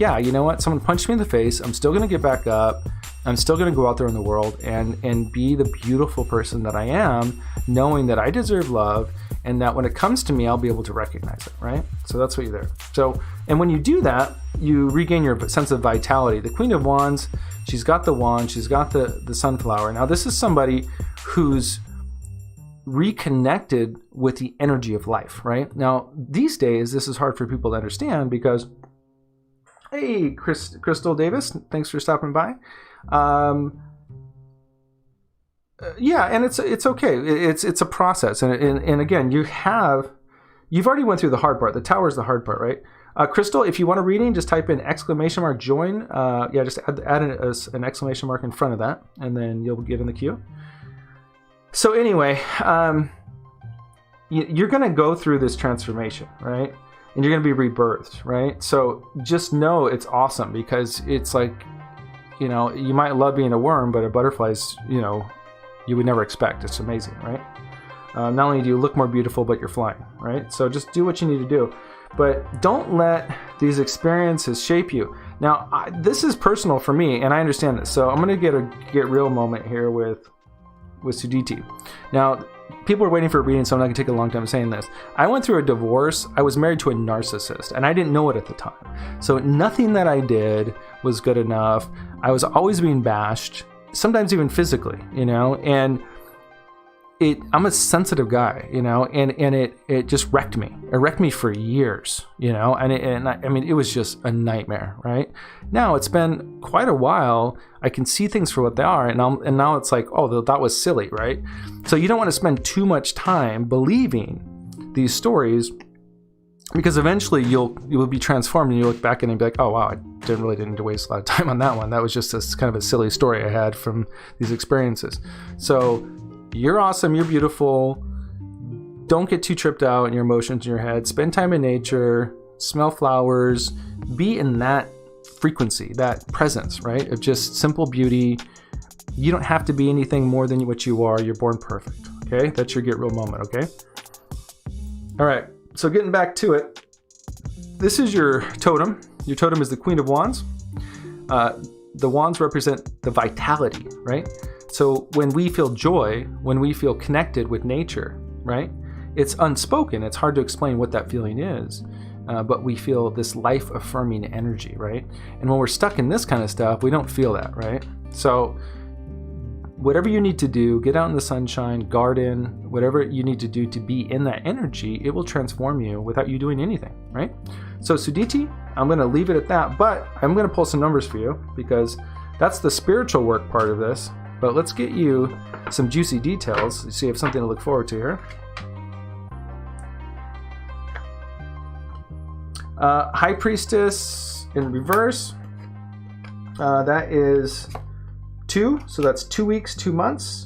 someone punched me in the face, I'm still going to get back up, I'm still going to go out there in the world and be the beautiful person that I am, knowing that I deserve love, and that when it comes to me, I'll be able to recognize it, right? So that's what you're there. So, and when you do that, you regain your sense of vitality. The Queen of Wands, she's got the wand, she's got the sunflower. Now, this is somebody who's reconnected with the energy of life, right? Now, these days, this is hard for people to understand because, hey, Crystal Davis, thanks for stopping by. Yeah, and it's okay. It's a process, and again, you've already went through the hard part. The tower is the hard part, right? Crystal, if you want a reading, just type in !join. Just add an exclamation mark in front of that, and then you'll get in the queue. So anyway, you're going to go through this transformation, right? And you're going to be rebirthed, right? So just know it's awesome, because it's like, you might love being a worm, but a butterfly's, you would never expect. It's amazing, right? Not only do you look more beautiful, but you're flying, right? So just do what you need to do. But don't let these experiences shape you. Now, this is personal for me, and I understand this. So I'm going to get real moment here with Sudhiti. Now, people are waiting for a reading, so I'm not going to take a long time saying this. I went through a divorce. I was married to a narcissist, and I didn't know it at the time. So nothing that I did was good enough. I was always being bashed, sometimes even physically, and I'm a sensitive guy, and it just wrecked me. It wrecked me for years, it was just a nightmare, right? Now it's been quite a while. I can see things for what they are, and now it's like, oh, that was silly, right? So you don't want to spend too much time believing these stories, because eventually you'll be transformed, and you look back and you'll be like, oh wow, I didn't need to waste a lot of time on that one. That was just this kind of a silly story I had from these experiences. So you're awesome. You're beautiful. Don't get too tripped out in your emotions in your head. Spend time in nature. Smell flowers. Be in that frequency, that presence, right? Of just simple beauty. You don't have to be anything more than what you are. You're born perfect. Okay? That's your get real moment. Okay? All right. So getting back to it. This is your totem. Your totem is the Queen of Wands. The wands represent the vitality, right? So when we feel joy, when we feel connected with nature, right? It's unspoken. It's hard to explain what that feeling is, but we feel this life-affirming energy, right? And when we're stuck in this kind of stuff, we don't feel that, right? So whatever you need to do, get out in the sunshine, garden, whatever you need to do to be in that energy, it will transform you without you doing anything, right? So Sudhiti, I'm going to leave it at that, but I'm going to pull some numbers for you, because that's the spiritual work part of this. But let's get you some juicy details so you have something to look forward to here. High Priestess in reverse. That is 2. So that's 2 weeks, 2 months.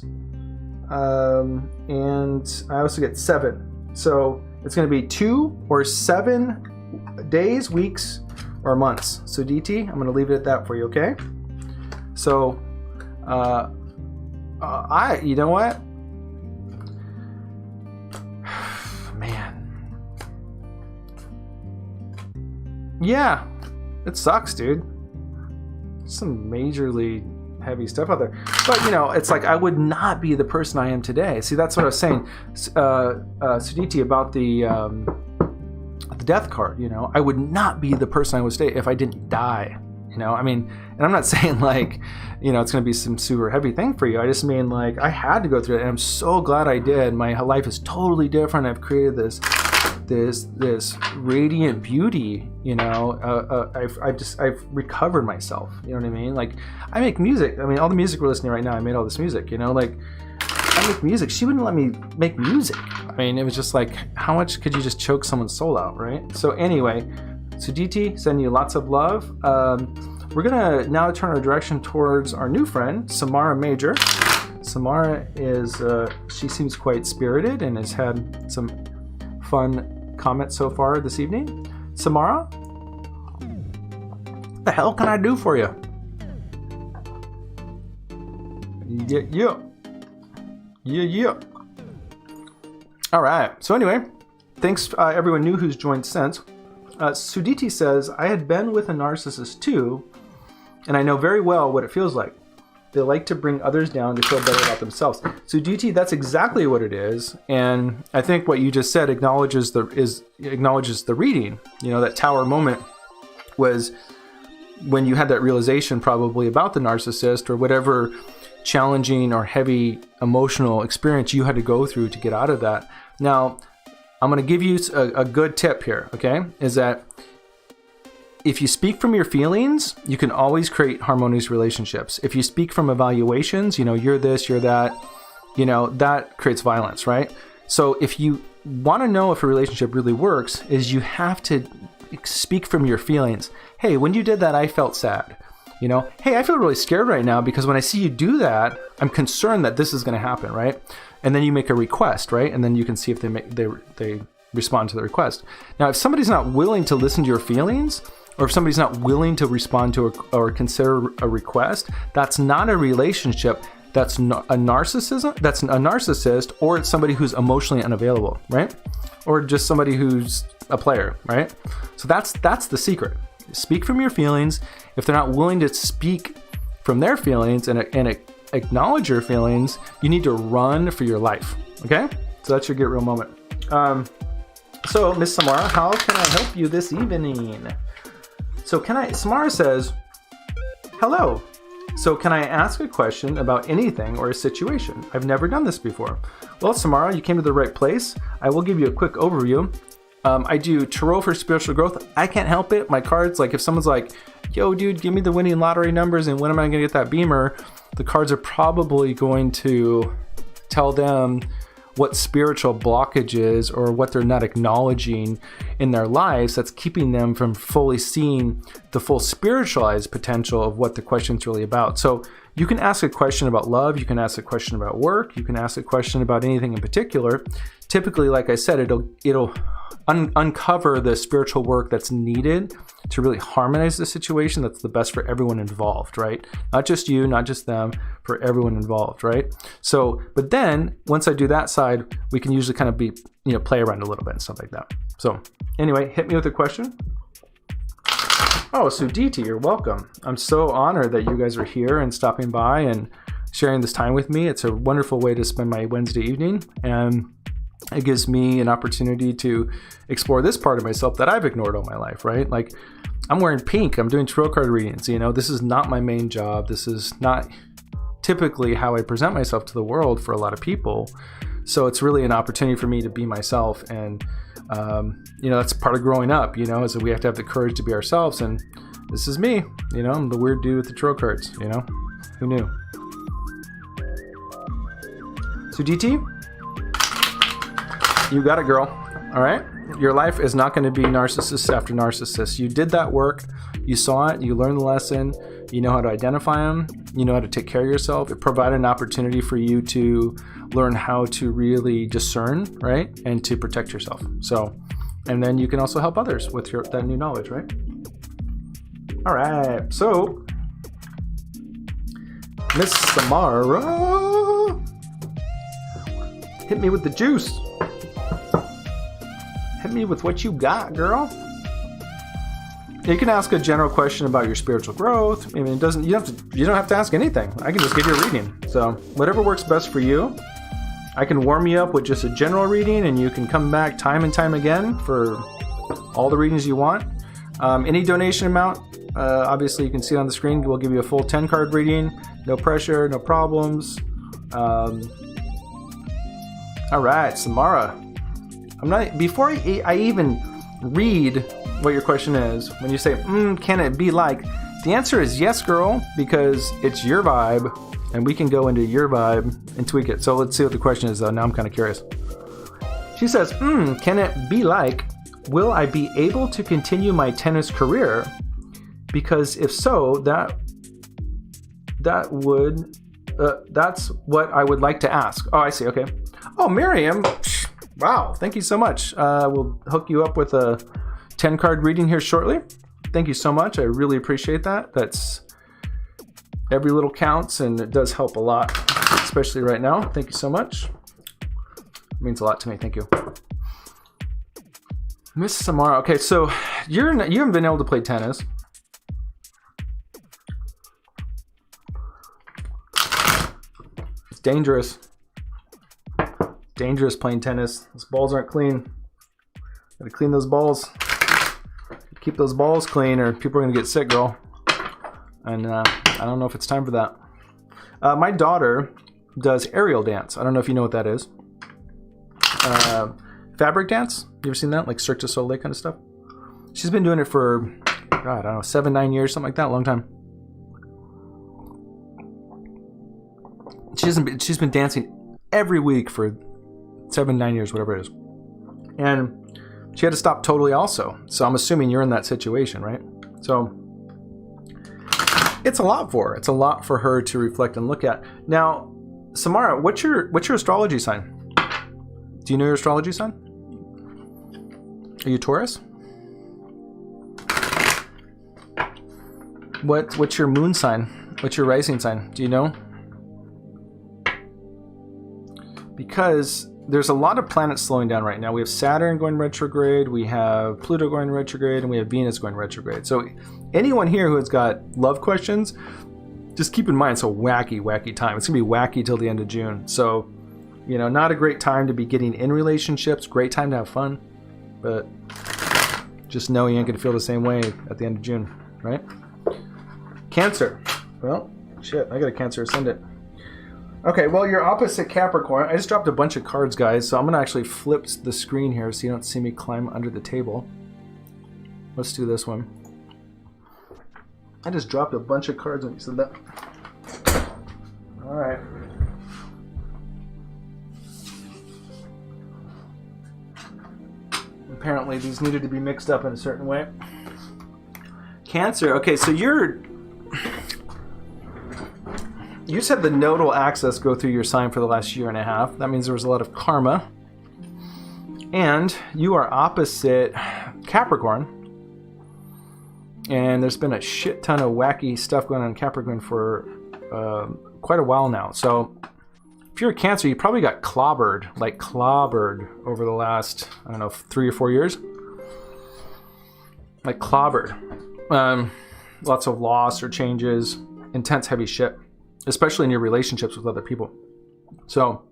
And I also get 7. So it's going to be 2 or 7 days, weeks, or months. So DT, I'm going to leave it at that for you, okay? So, you know what? Man. Yeah, it sucks, dude. Some majorly heavy stuff out there. But, it's like I would not be the person I am today. See, that's what I was saying, Sudhiti, about the death card, I would not be the person I would stay if I didn't die. And I'm not saying like, it's going to be some super heavy thing for you. I just mean like I had to go through it, and I'm so glad I did. My life is totally different. I've created this radiant beauty. I've recovered myself. You know what I mean? Like I make music. All the music we're listening right now, I made all this music. Like I make music. She wouldn't let me make music. It was just like, how much could you just choke someone's soul out, right? So anyway. Sudhiti, send you lots of love. We're going to now turn our direction towards our new friend, Samara Major. Samara she seems quite spirited and has had some fun comments so far this evening. Samara, what the hell can I do for you? Yeah. All right. So anyway, thanks everyone new who's joined since. Sudhiti says, I had been with a narcissist too, and I know very well what it feels like. They like to bring others down to feel better about themselves. Sudhiti, that's exactly what it is. And I think what you just said acknowledges the reading. That tower moment was when you had that realization probably about the narcissist or whatever challenging or heavy emotional experience you had to go through to get out of that. Now, I'm going to give you a good tip here, okay? Is that if you speak from your feelings, you can always create harmonious relationships. If you speak from evaluations, you're this, you're that, you know, that creates violence, right? So if you want to know if a relationship really works, is you have to speak from your feelings. Hey, when you did that, I felt sad. You know, hey, I feel really scared right now because when I see you do that, I'm concerned that this is going to happen, right? And then you make a request, right? And then you can see if they respond to the request. Now, if somebody's not willing to listen to your feelings, or if somebody's not willing to respond to or consider a request, that's not a relationship. That's a narcissism. That's a narcissist, or it's somebody who's emotionally unavailable, right? Or just somebody who's a player, right? So that's the secret. Speak from your feelings. If they're not willing to speak from their feelings and acknowledge your feelings, you need to run for your life. Okay? So that's your get real moment. So Miss Samara, how can I help you this evening? So Samara says, hello. So can I ask a question about anything or a situation? I've never done this before. Well, Samara, you came to the right place. I will give you a quick overview. I do tarot for spiritual growth. I can't help it. My cards, like if someone's like, yo, dude, give me the winning lottery numbers and when am I going to get that Beamer? The cards are probably going to tell them what spiritual blockages or what they're not acknowledging in their lives that's keeping them from fully seeing the full spiritualized potential of what the question's really about. So you can ask a question about love, you can ask a question about work, you can ask a question about anything in particular. Typically, like I said, it'll uncover the spiritual work that's needed to really harmonize the situation that's the best for everyone involved, right? Not just you, not just them, for everyone involved, right? So, but then once I do that side, we can usually kind of play around a little bit and stuff like that. So anyway, hit me with a question. Oh, Suditi, you're welcome. I'm so honored that you guys are here and stopping by and sharing this time with me. It's a wonderful way to spend my Wednesday evening, and it gives me an opportunity to explore this part of myself that I've ignored all my life, right? Like, I'm wearing pink, I'm doing tarot card readings, this is not my main job. This is not typically how I present myself to the world for a lot of people. So it's really an opportunity for me to be myself. And, that's part of growing up, is that we have to have the courage to be ourselves. And this is me, I'm the weird dude with the tarot cards, who knew? Suditi? You got it, girl. All right? Your life is not going to be narcissist after narcissist. You did that work. You saw it. You learned the lesson. You know how to identify them. You know how to take care of yourself. It provided an opportunity for you to learn how to really discern, right? And to protect yourself. So, and then you can also help others with that new knowledge, right? All right. So, Miss Samara, hit me with the juice. Hit me with what you got, girl. You can ask a general question about your spiritual growth. I mean, you don't have to ask anything. I can just give you a reading. So whatever works best for you. I can warm you up with just a general reading, and you can come back time and time again for all the readings you want. Any donation amount, obviously you can see on the screen. We'll give you a full 10 card reading. No pressure, no problems. All right, Samara. Before I even read what your question is, when you say, can it be like? The answer is yes, girl, because it's your vibe, and we can go into your vibe and tweak it. So let's see what the question is, though. Now I'm kind of curious. She says, can it be like, will I be able to continue my tennis career? Because if so, that's what I would like to ask. Oh, I see. Okay. Oh, Miriam. Wow, thank you so much. We'll hook you up with a 10 card reading here shortly. Thank you so much. I really appreciate that. That's every little counts, and it does help a lot, especially right now. Thank you so much. It means a lot to me. Thank you. Miss Samara. Okay, so you haven't been able to play tennis. It's dangerous. Dangerous playing tennis. Those balls aren't clean. Gotta clean those balls. Keep those balls clean, or people are gonna get sick, girl. And I don't know if it's time for that. My daughter does aerial dance. I don't know if you know what that is. Fabric dance. You ever seen that? Like Cirque du Soleil kind of stuff. She's been doing it for, God, I don't know, 7-9 years, something like that. A long time. She's been dancing every week for 7-9 years, whatever it is. And she had to stop totally also. So I'm assuming you're in that situation, right? So it's a lot for her. It's a lot for her to reflect and look at. Now, Samara, what's your astrology sign? Do you know your astrology sign? Are you Taurus? What's your moon sign? What's your rising sign? Do you know? Because there's a lot of planets slowing down right now. We have Saturn going retrograde, we have Pluto going retrograde, and we have Venus going retrograde. So anyone here who has got love questions, just keep in mind it's a wacky, wacky time. It's going to be wacky till the end of June. So, you know, not a great time to be getting in relationships. Great time to have fun. But just know you ain't going to feel the same way at the end of June, right? Cancer. Well, shit, I got a Cancer ascendant. Okay, well, you're opposite Capricorn. I just dropped a bunch of cards, guys, so I'm going to actually flip the screen here so you don't see me climb under the table. Let's do this one. I just dropped a bunch of cards when you said that. All right. Apparently, these needed to be mixed up in a certain way. Cancer. Okay, so you said the nodal axis go through your sign for the last year and a half. That means there was a lot of karma. And you are opposite Capricorn. And there's been a shit ton of wacky stuff going on in Capricorn for quite a while now. So if you're a Cancer, you probably got clobbered over the last, I don't know, 3 or 4 years. Like clobbered. Lots of loss or changes. Intense heavy shit. Especially in your relationships with other people. So,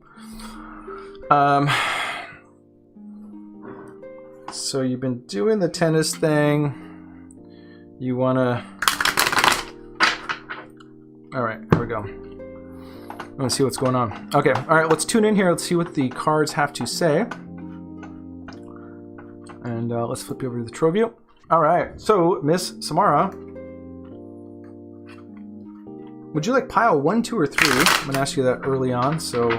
so you've been doing the tennis thing. You want to... All right, here we go. I want to see what's going on. Okay, all right, let's tune in here. Let's see what the cards have to say. And let's flip you over to the Tarot view. All right, so Miss Samara, would you like pile 1, 2, or 3? I'm going to ask you that early on, so...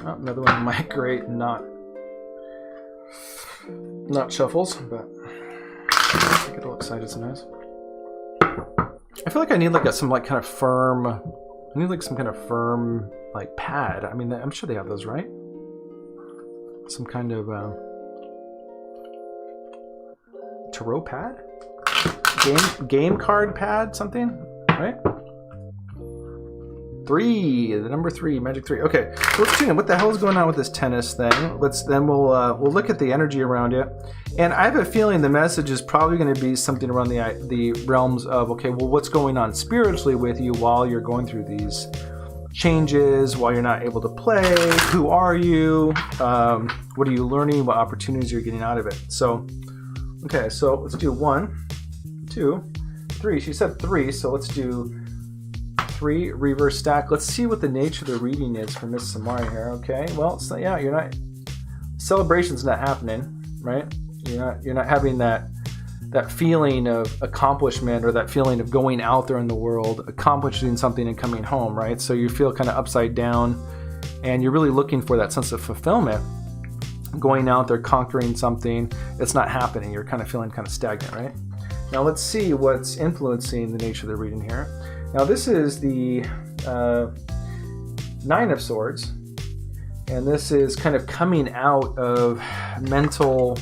Oh, another one of my great not shuffles, but I get a little excited sometimes. I feel like I need like some kind of firm... I need like some kind of firm like pad. I mean, I'm sure they have those, right? Some kind of... Tarot pad? Game card pad, something? Right? 3, the number 3, magic 3. Okay, let's tune in. What the hell is going on with this tennis thing? We'll look at the energy around it. And I have a feeling the message is probably going to be something around the realms of, okay, well, what's going on spiritually with you while you're going through these changes, while you're not able to play? Who are you? What are you learning? What opportunities you're getting out of it? So, okay, so let's do 1, 2, 3. She said 3, so let's do 3 reverse stack. Let's see what the nature of the reading is for Miss Samara here. Okay, well, so yeah, you're not, celebration's not happening, right? You're not having that feeling of accomplishment or that feeling of going out there in the world, accomplishing something and coming home, right? So you feel kind of upside down, and you're really looking for that sense of fulfillment. Going out there, conquering something, it's not happening. You're kind of feeling kind of stagnant, right? Now let's see what's influencing the nature of the reading here. Now this is the 9 of Swords, and this is kind of coming out of mental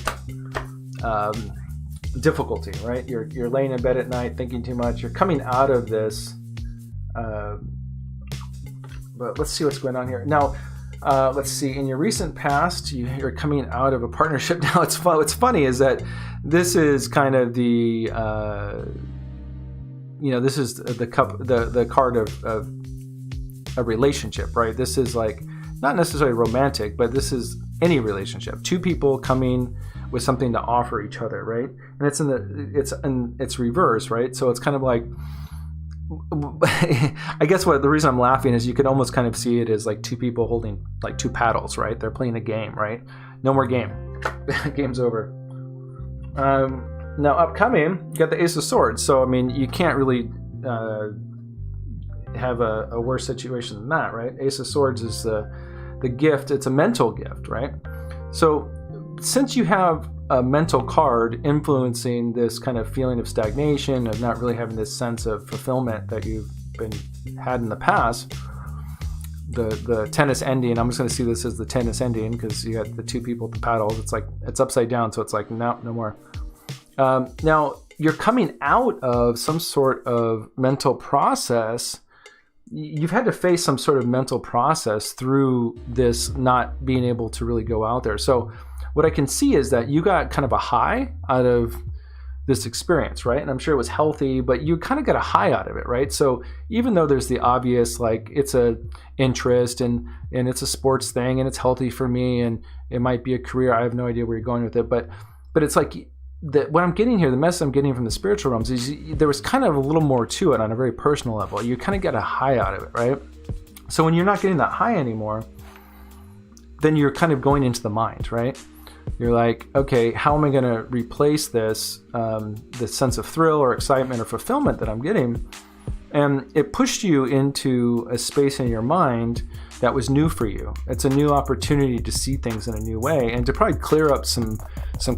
difficulty, right? You're laying in bed at night thinking too much. You're coming out of this, but let's see what's going on here. Now, let's see, in your recent past, you're coming out of a partnership. Now, what's funny is that this is kind of the, this is the card of a relationship, right? This is like, not necessarily romantic, but this is any relationship. 2 people coming with something to offer each other, right? And it's reverse, right? So it's kind of like, I guess the reason I'm laughing is you could almost kind of see it as like 2 people holding like 2 paddles, right? They're playing a game, right? No more game. Game's over. Now upcoming, you got the Ace of Swords. So I mean, you can't really have a worse situation than that, right? Ace of Swords is the gift. It's a mental gift, right? So since you have a mental card influencing this kind of feeling of stagnation, of not really having this sense of fulfillment that you've had in the past, the tennis ending, I'm just going to see this as the tennis ending because you got the two people with the paddles. It's like it's upside down, so it's like no more. Now you're coming out of some sort of mental process. You've had to face some sort of mental process through this not being able to really go out there. So what I can see is that you got kind of a high out of this experience, right? And I'm sure it was healthy, but you kind of got a high out of it, right? So even though there's the obvious, like it's a interest and it's a sports thing and it's healthy for me and it might be a career, I have no idea where you're going with it, but it's like what I'm getting here, the message I'm getting from the spiritual realms is there was kind of a little more to it on a very personal level. You kind of get a high out of it, right? So when you're not getting that high anymore, then you're kind of going into the mind, right? You're like, okay, how am I going to replace this sense of thrill or excitement or fulfillment that I'm getting? And it pushed you into a space in your mind that was new for you. It's a new opportunity to see things in a new way and to probably clear up some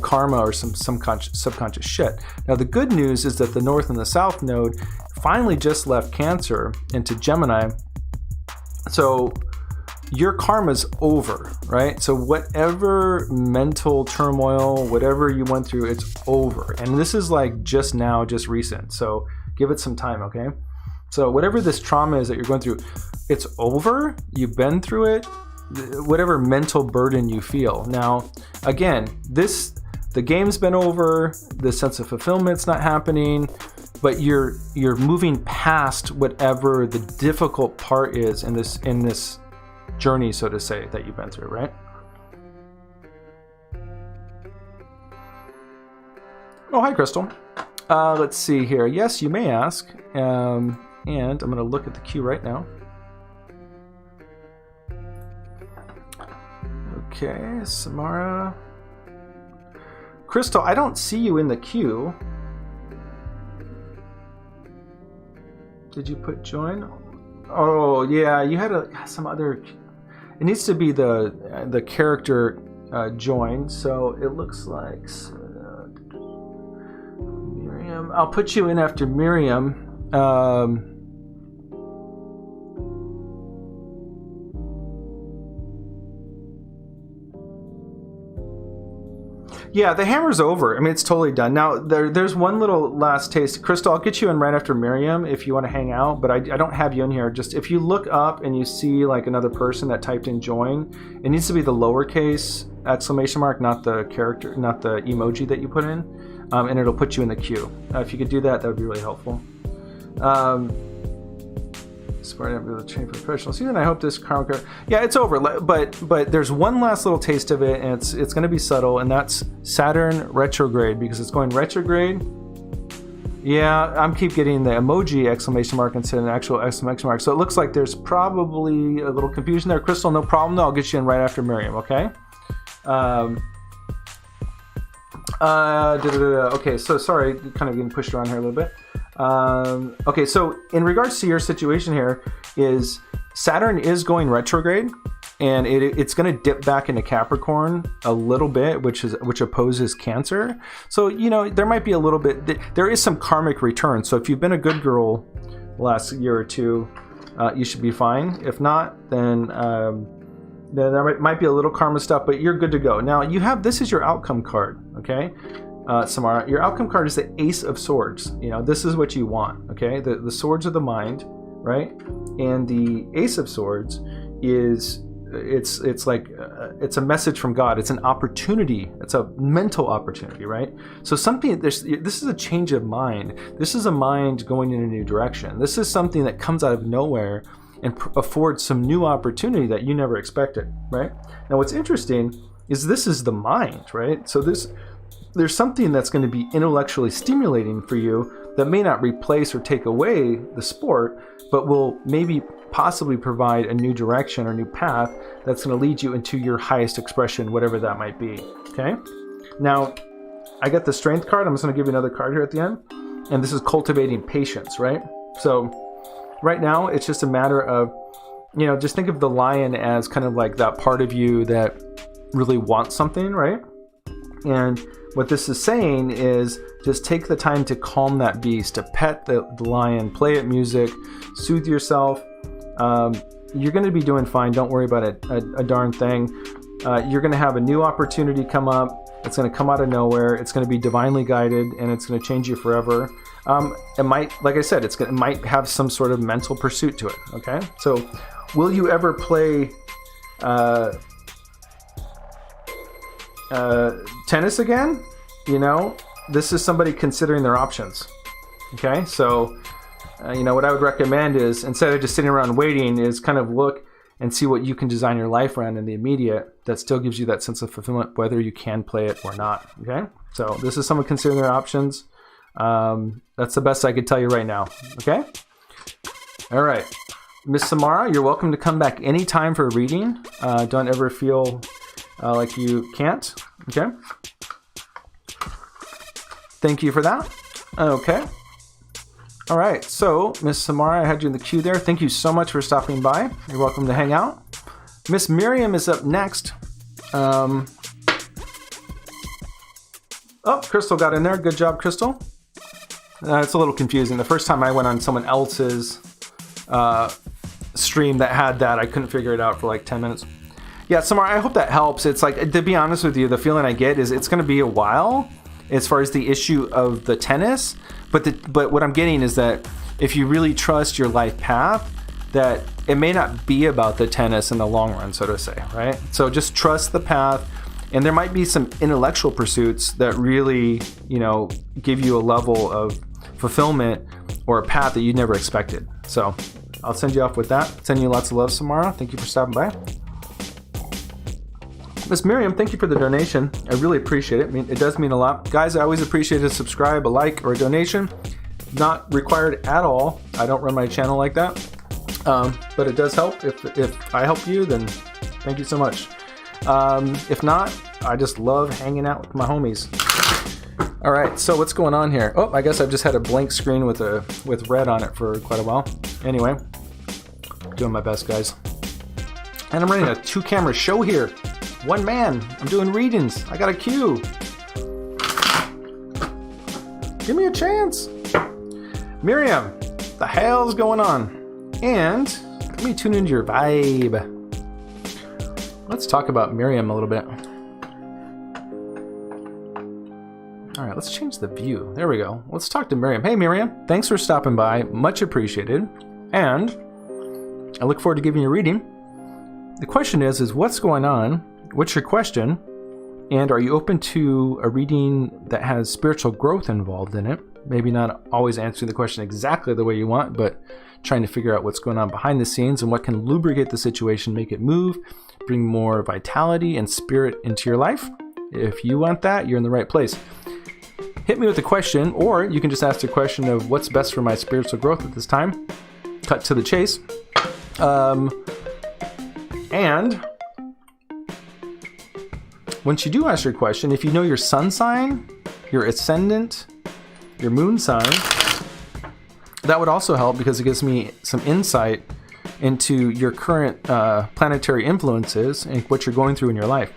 karma or some subconscious shit. Now, the good news is that the North and the South node finally just left Cancer into Gemini. So your karma's over, right? So whatever mental turmoil, whatever you went through, it's over. And this is like just now, just recent. So give it some time, okay? So whatever this trauma is that you're going through, it's over. You've been through it. Whatever mental burden you feel. Now, again, the game's been over. The sense of fulfillment's not happening. But you're moving past whatever the difficult part is in this journey, so to say, that you've been through, right? Oh, hi, Crystal. Let's see here. Yes, you may ask. And I'm going to look at the queue right now. Okay, Samara. Crystal, I don't see you in the queue. Did you put join? Oh, yeah, you had some other... It needs to be the character join, so it looks like... Miriam. I'll put you in after Miriam. Yeah, the hammer's over. I mean, it's totally done. Now, there's one little last taste. Crystal, I'll get you in right after Miriam if you want to hang out, but I don't have you in here. Just if you look up and you see like another person that typed in join, it needs to be the lowercase exclamation mark, not the character, not the emoji that you put in, and it'll put you in the queue. If you could do that, that would be really helpful. Spartan with a train for professional season. I hope this karma card. Yeah, it's over. But there's one last little taste of it, and it's going to be subtle, and that's Saturn retrograde because it's going retrograde. Yeah, I'm keep getting the emoji exclamation mark instead of an actual exclamation mark. So it looks like there's probably a little confusion there. Crystal, no problem. I'll get you in right after Miriam. Okay. Okay, so sorry, kind of getting pushed around here a little bit. Okay, so in regards to your situation here, is Saturn is going retrograde, and it's going to dip back into Capricorn a little bit, which opposes Cancer. So there might be a little bit. There is some karmic return. So if you've been a good girl the last year or two, you should be fine. If not, then there might be a little karma stuff, but you're good to go. Now this is your outcome card, okay? Samara, your outcome card is the Ace of Swords. This is what you want, okay? The swords of the mind, right? And the Ace of Swords is it's like it's a message from God. It's an opportunity. It's a mental opportunity, right? So this is a change of mind. This is a mind going in a new direction. This is something that comes out of nowhere and affords some new opportunity that you never expected, right? Now, what's interesting is this is the mind, right? So there's something that's going to be intellectually stimulating for you that may not replace or take away the sport, but will maybe possibly provide a new direction or new path that's going to lead you into your highest expression, whatever that might be, okay? Now, I got the Strength card. I'm just going to give you another card here at the end. And this is cultivating patience, right? So right now, it's just a matter of, you know, just think of the lion as kind of like that part of you that really wants something, right? And what this is saying is just take the time to calm that beast, to pet the lion, play it music, soothe yourself. You're going to be doing fine. Don't worry about it, a darn thing. You're going to have a new opportunity come up. It's going to come out of nowhere. It's going to be divinely guided, and it's going to change you forever. It might, like I said, it might have some sort of mental pursuit to it. Okay, so will you ever play tennis again? You know, this is somebody considering their options. Okay, so you know what I would recommend is, instead of just sitting around waiting, is kind of look and see what you can design your life around in the immediate that still gives you that sense of fulfillment, whether you can play it or not. Okay, so this is someone considering their options. That's the best I could tell you right now. Okay, all right, Miss Samara, you're welcome to come back anytime for a reading. Don't ever feel like you can't. Okay, thank you for that. Okay. All right, so Miss Samara, I had you in the queue there. Thank you so much for stopping by. You're welcome to hang out. Miss Miriam is up next. Oh, Crystal got in there. Good job, Crystal. It's a little confusing. The first time I went on someone else's stream that had that, I couldn't figure it out for like 10 minutes. Yeah, Samara, I hope that helps. It's like, to be honest with you, the feeling I get is it's going to be a while as far as the issue of the tennis. But what I'm getting is that if you really trust your life path, that it may not be about the tennis in the long run, so to say, right? So just trust the path, and there might be some intellectual pursuits that really, you know, give you a level of fulfillment or a path that you never expected. So I'll send you off with that. Send you lots of love, Samara. Thank you for stopping by. Miss Miriam, thank you for the donation. I really appreciate it. I mean, it does mean a lot. Guys, I always appreciate a subscribe, a like, or a donation. Not required at all. I don't run my channel like that. But it does help. If I help you, then thank you so much. If not, I just love hanging out with my homies. All right, so what's going on here? Oh, I guess I've just had a blank screen with red on it for quite a while. Anyway, doing my best, guys. And I'm running a 2-camera show here. One man. I'm doing readings. I got a queue. Give me a chance. Miriam, the hell's going on? And let me tune into your vibe. Let's talk about Miriam a little bit. All right, let's change the view. There we go. Let's talk to Miriam. Hey, Miriam. Thanks for stopping by. Much appreciated. And I look forward to giving you a reading. The question is what's going on? What's your question? And are you open to a reading that has spiritual growth involved in it? Maybe not always answering the question exactly the way you want, but trying to figure out what's going on behind the scenes and what can lubricate the situation, make it move, bring more vitality and spirit into your life. If you want that, you're in the right place. Hit me with a question, or you can just ask the question of what's best for my spiritual growth at this time. Cut to the chase. And once you do ask your question, if you know your sun sign, your ascendant, your moon sign, that would also help because it gives me some insight into your current planetary influences and what you're going through in your life.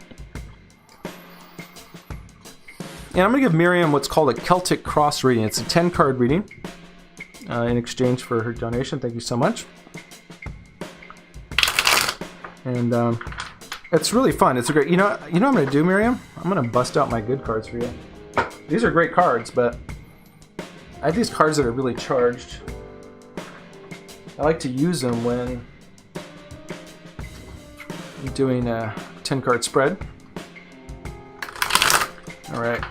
And I'm going to give Miriam what's called a Celtic cross reading. It's a 10-card reading in exchange for her donation. Thank you so much. And it's really fun. It's a great, you know what I'm going to do, Miriam? I'm going to bust out my good cards for you. These are great cards, but I have these cards that are really charged. I like to use them when I'm doing a 10-card spread. All right.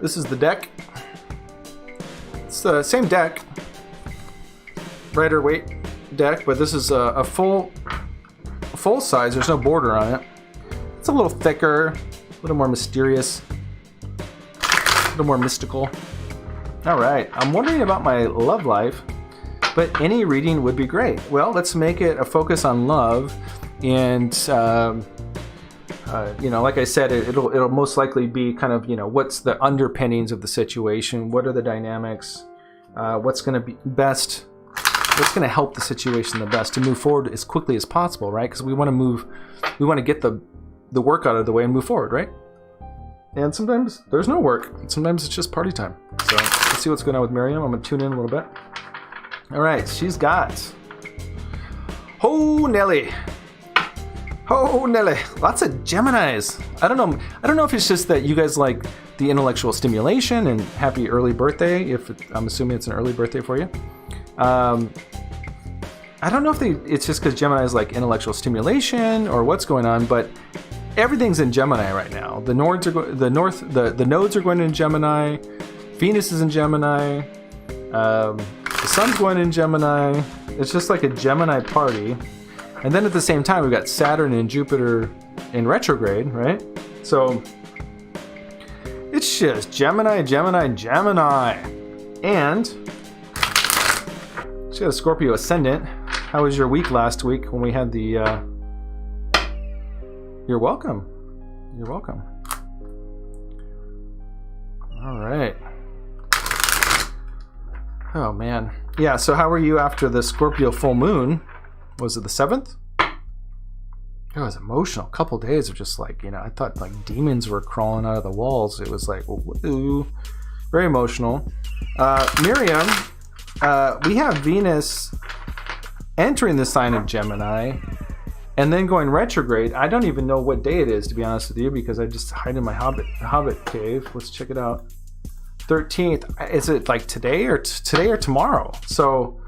This is the deck. It's the same deck, Rider Waite deck, but this is a full size. There's no border on it. It's a little thicker, a little more mysterious, a little more mystical. All right, I'm wondering about my love life, but any reading would be great. Well, let's make it a focus on love, and like I said, it'll most likely be kind of, what's the underpinnings of the situation, what are the dynamics, what's going to be best, what's going to help the situation the best to move forward as quickly as possible, right? Because we want to get the work out of the way and move forward, right? And sometimes there's no work. Sometimes it's just party time. So let's see what's going on with Miriam. I'm going to tune in a little bit. All right, she's got... Oh, Nelly. Oh, Nelly. Lots of Geminis. I don't know if it's just that you guys like the intellectual stimulation, and happy early birthday, I'm assuming it's an early birthday for you. I don't know if it's just because Geminis like intellectual stimulation or what's going on, but everything's in Gemini right now. The nodes are going in Gemini. Venus is in Gemini. The sun's going in Gemini. It's just like a Gemini party. And then at the same time, we've got Saturn and Jupiter in retrograde, right? So it's just Gemini, Gemini, Gemini. And she got a Scorpio ascendant. How was your week last week when we had the... You're welcome. You're welcome. All right. Oh, man. Yeah, so how were you after the Scorpio full moon? Was it the 7th? It was emotional. A couple days of just like, I thought like demons were crawling out of the walls. It was like, ooh, very emotional. Miriam, we have Venus entering the sign of Gemini and then going retrograde. I don't even know what day it is, to be honest with you, because I just hide in my Hobbit cave. Let's check it out. 13th. Is it like today or tomorrow? So,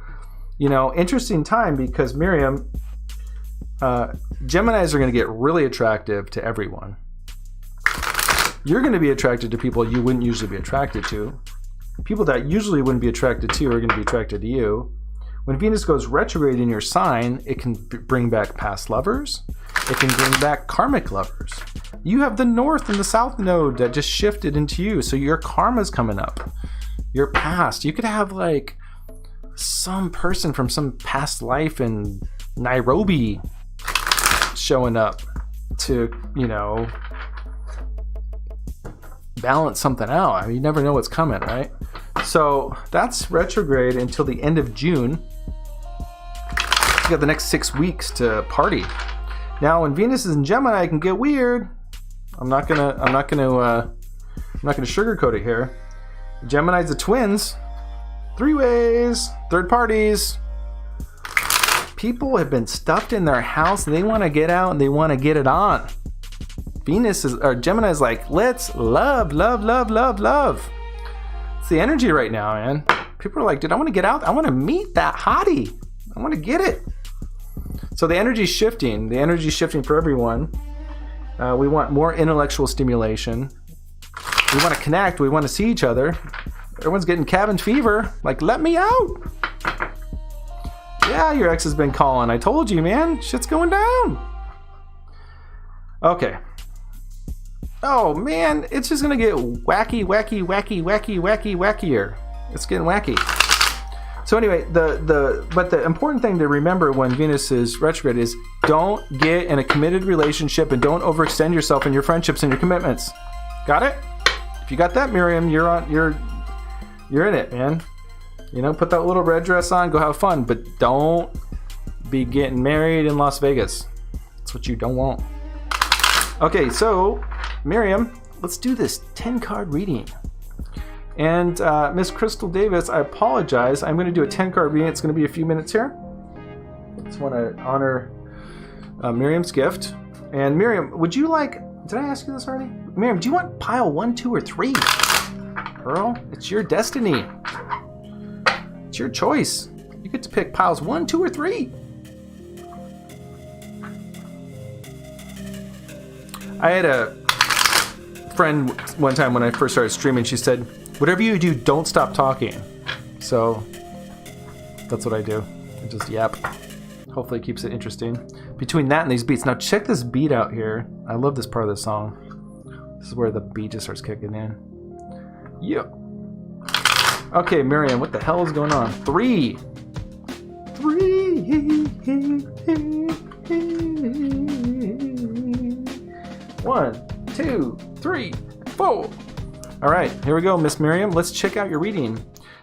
interesting time, because Miriam, Geminis are going to get really attractive to everyone. You're going to be attracted to people you wouldn't usually be attracted to. People that usually wouldn't be attracted to you are going to be attracted to you. When Venus goes retrograde in your sign, it can bring back past lovers. It can bring back karmic lovers. You have the North and the South node that just shifted into you, so your karma's coming up. Your past. You could have like some person from some past life in Nairobi showing up to, balance something out. I mean, you never know what's coming, right? So that's retrograde until the end of June. You got the next 6 weeks to party. Now, when Venus is in Gemini, it can get weird. I'm not gonna sugarcoat it here. Gemini's the twins. 3-ways, third parties. People have been stuffed in their house and they want to get out and they want to get it on. Gemini's like, let's love. It's the energy right now, man. People are like, dude, I want to get out. I want to meet that hottie. I want to get it. So the energy's shifting. The energy's shifting for everyone. We want more intellectual stimulation. We want to connect. We want to see each other. Everyone's getting cabin fever. Like, let me out. Yeah, your ex has been calling. I told you, man. Shit's going down. Okay. Oh, man. It's just going to get wackier. It's getting wacky. So anyway, but the important thing to remember when Venus is retrograde is don't get in a committed relationship and don't overextend yourself in your friendships and your commitments. Got it? If you got that, Miriam, you're in it, man. Put that little red dress on, go have fun, but don't be getting married in Las Vegas. That's what you don't want. Okay, so Miriam, let's do this 10-card reading. And Miss Crystal Davis, I apologize. I'm going to do a 10-card reading. It's going to be a few minutes here. Just want to honor Miriam's gift. And Miriam, would you like... Did I ask you this already? Miriam, do you want pile 1, 2, or 3? Girl, it's your destiny. It's your choice. You get to pick piles 1, 2, or 3. I had a friend one time when I first started streaming. She said, whatever you do, don't stop talking. So that's what I do. I just yap. Hopefully it keeps it interesting. Between that and these beats. Now check this beat out here. I love this part of the song. This is where the beat just starts kicking in. Yeah. Okay, Miriam, what the hell is going on? 3. 1, 2, 3, 4. All right, here we go, Miss Miriam. Let's check out your reading.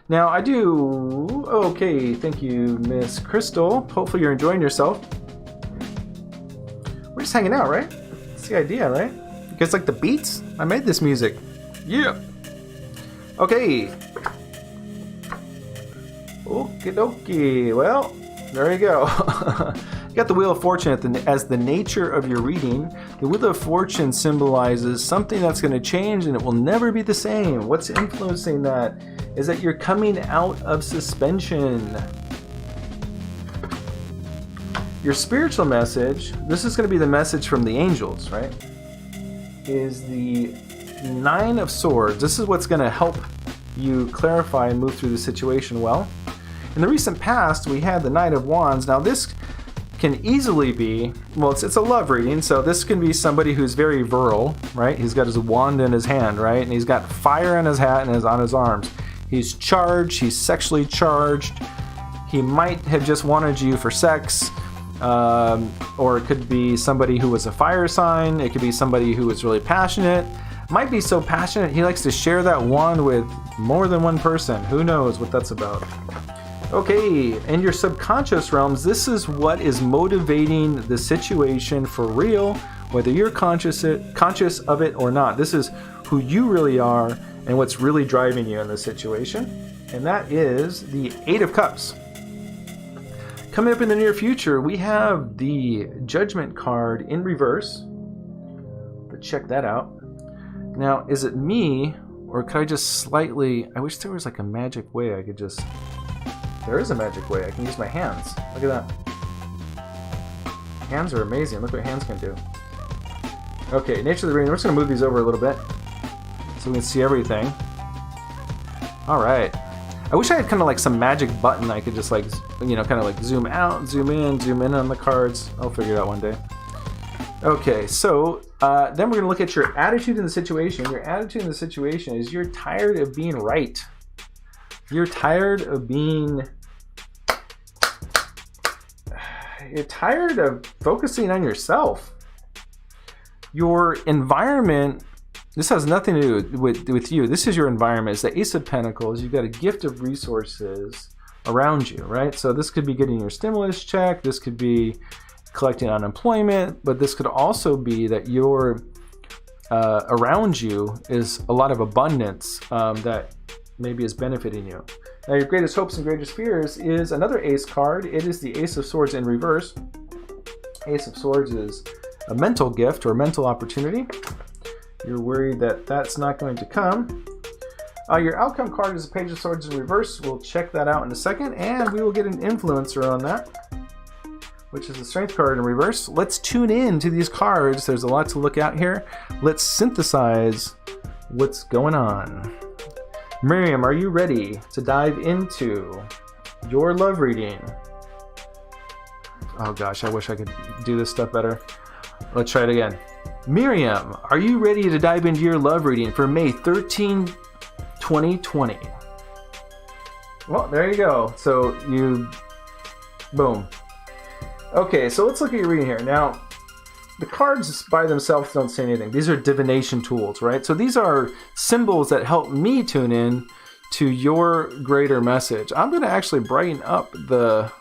Now, I do... Okay, thank you, Miss Crystal. Hopefully you're enjoying yourself. We're just hanging out, right? That's the idea, right? You guys like the beats? I made this music. Yeah. Okay. Okie dokie. Well, there you go. You got the Wheel of Fortune as the nature of your reading. The Wheel of Fortune symbolizes something that's going to change and it will never be the same. What's influencing that is that you're coming out of suspension. Your spiritual message, this is going to be the message from the angels, right? Is the Nine of Swords. This is what's going to help you clarify and move through the situation well. In the recent past, we had the Knight of Wands. Now this can easily be, well, it's a love reading, so this can be somebody who's very virile, right? He's got his wand in his hand, right? And he's got fire in his hat and on his arms. He's charged, he's sexually charged. He might have just wanted you for sex, or it could be somebody who was a fire sign. It could be somebody who was really passionate. Might be so passionate he likes to share that wand with more than one person. Who knows what that's about? Okay, in your subconscious realms, this is what is motivating the situation for real, whether you're conscious of it or not. This is who you really are and what's really driving you in this situation. And that is the Eight of Cups. Coming up in the near future, we have the Judgment card in reverse. Let's check that out. Now, is it me, or could I just slightly... I wish there was like a magic way I could just... There is a magic way. I can use my hands. Look at that. Hands are amazing. Look what hands can do. Okay, nature of the reading. We're just going to move these over a little bit so we can see everything. All right. I wish I had kind of like some magic button I could just like, you know, kind of like zoom out, zoom in on the cards. I'll figure it out one day. Okay, so then we're going to look at your attitude in the situation. Your attitude in the situation is you're tired of being right. You're tired of being... You're tired of focusing on yourself. Your environment, this has nothing to do with you. This is your environment. It's the Ace of Pentacles. You've got a gift of resources around you, right? So this could be getting your stimulus check. This could be collecting unemployment. But this could also be that your around you is a lot of abundance that maybe is benefiting you. Now, your greatest hopes and greatest fears is another Ace card. It is the Ace of Swords in reverse. Ace of Swords is a mental gift or mental opportunity. You're worried that that's not going to come. Your outcome card is a Page of Swords in reverse. We'll check that out in a second, and we will get an influencer on that, which is the Strength card in reverse. Let's tune in to these cards. There's a lot to look at here. Let's synthesize what's going on. Miriam, are you ready to dive into your love reading? Oh gosh, I wish I could do this stuff better. Let's try it again. Miriam, are you ready to dive into your love reading for May 13, 2020? Well, there you go. So boom. Okay, so let's look at your reading here. Now, the cards by themselves don't say anything. These are divination tools, right? So these are symbols that help me tune in to your greater message. I'm going to actually brighten up the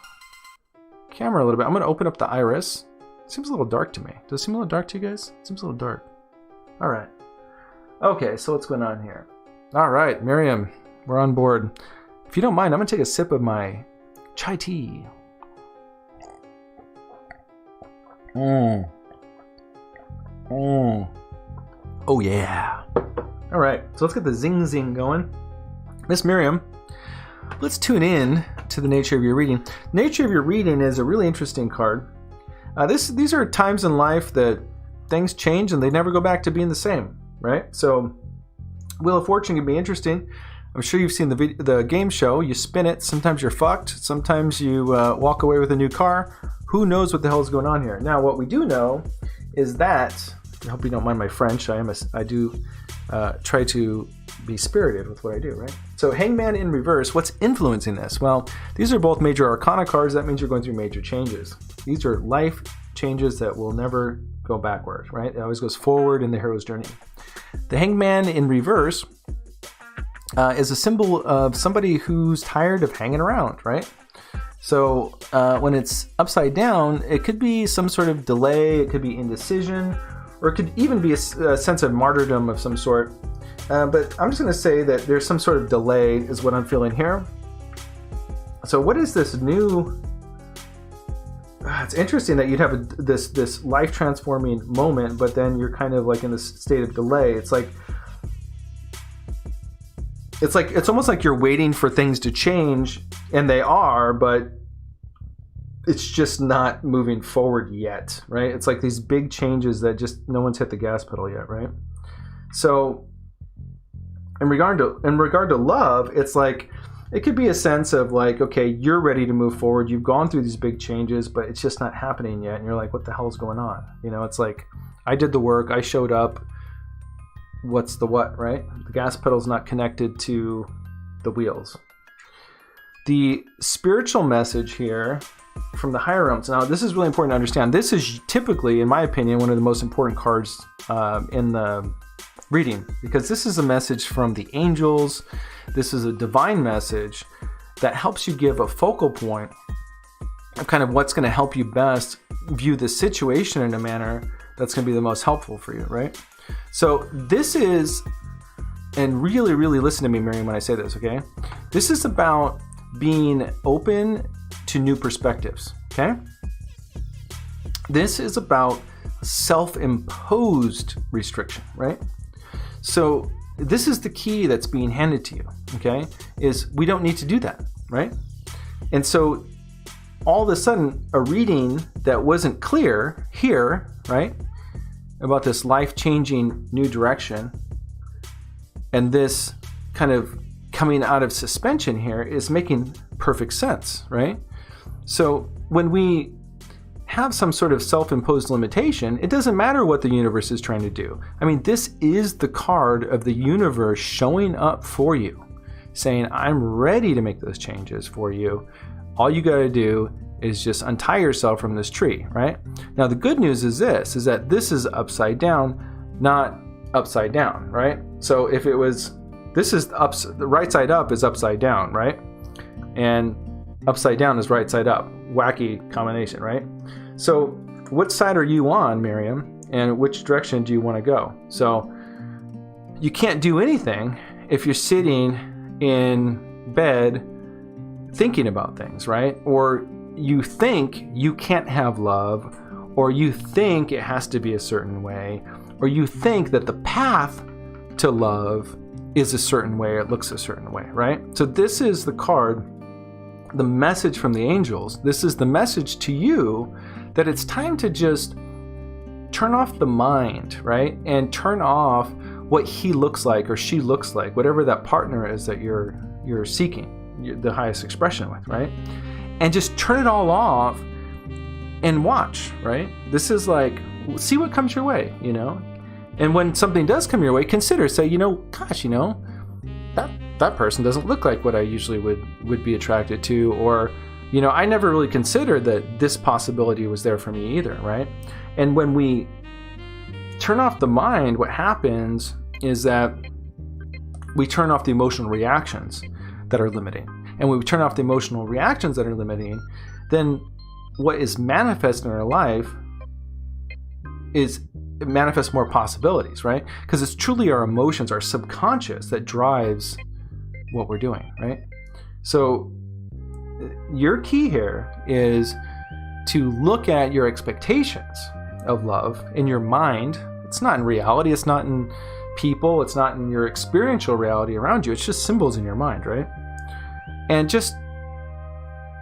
camera a little bit. I'm going to open up the iris. It seems a little dark to me. Does it seem a little dark to you guys? It seems a little dark. All right. Okay, so what's going on here? All right, Miriam, we're on board. If you don't mind, I'm going to take a sip of my chai tea. Oh yeah. All right, so let's get the zing going. Miss Miriam, let's tune in to the nature of your reading. Nature of your reading is a really interesting card. These are times in life that things change and they never go back to being the same, right? So Wheel of Fortune can be interesting. I'm sure you've seen the game show. You spin it. Sometimes you're fucked. Sometimes you walk away with a new car. Who knows what the hell is going on here? Now, what we do know is that, I hope you don't mind my French, I do try to be spirited with what I do, right? So Hangman in reverse, what's influencing this? Well, these are both major arcana cards. That means you're going through major changes. These are life changes that will never go backward, right? It always goes forward in the hero's journey. The Hangman in reverse is a symbol of somebody who's tired of hanging around, right? So when it's upside down, it could be some sort of delay, it could be indecision, or it could even be a sense of martyrdom of some sort. But I'm just going to say that there's some sort of delay is what I'm feeling here. So what is this new... It's interesting that you'd have this life-transforming moment, but then you're kind of like in this state of delay. It's almost like you're waiting for things to change, and they are, but it's just not moving forward yet, right? It's like these big changes that just no one's hit the gas pedal yet, right? So in regard to love, it's like it could be a sense of like, okay, you're ready to move forward. You've gone through these big changes, but it's just not happening yet. And you're like, what the hell is going on? You know, it's like, I did the work, I showed up. What's the what, right? The gas pedal's not connected to the wheels. The spiritual message here from the higher realms. Now, this is really important to understand. This is typically, in my opinion, one of the most important cards in the reading, because this is a message from the angels. This is a divine message that helps you give a focal point of kind of what's going to help you best view the situation in a manner that's going to be the most helpful for you, right? So this is, and really, really listen to me, Miriam, when I say this, okay? This is about being open to new perspectives, okay? This is about self-imposed restriction, right? So this is the key that's being handed to you, okay? Is we don't need to do that, right? And so all of a sudden, a reading that wasn't clear here, right? About this life-changing new direction, and this kind of coming out of suspension here is making perfect sense, right? So when we have some sort of self-imposed limitation, it doesn't matter what the universe is trying to do. I mean, this is the card of the universe showing up for you, saying, I'm ready to make those changes for you. All you got to do is just untie yourself from this tree, right? Now, the good news is this, is that this is upside down, not upside down, right? So if it was, this is the right side up is upside down, right? And upside down is right side up. Wacky combination, right? So what side are you on, Miriam? And which direction do you want to go? So you can't do anything if you're sitting in bed thinking about things, right? Or you think you can't have love, or you think it has to be a certain way, or you think that the path to love is a certain way, or it looks a certain way, right? So this is the card, the message from the angels. This is the message to you that it's time to just turn off the mind, right? And turn off what he looks like or she looks like, whatever that partner is that you're seeking the highest expression with, right? And just turn it all off and watch, right? This is like, see what comes your way, you know? And when something does come your way, consider, say, you know, gosh, you know, that person doesn't look like what I usually would be attracted to, or, you know, I never really considered that this possibility was there for me either, right? And when we turn off the mind, what happens is that we turn off the emotional reactions that are limiting. And when we turn off the emotional reactions that are limiting, then what is manifest in our life is it manifests more possibilities, right? Because it's truly our emotions, our subconscious, that drives what we're doing, right? So your key here is to look at your expectations of love in your mind. It's not in reality, it's not in people, it's not in your experiential reality around you, it's just symbols in your mind, right? And just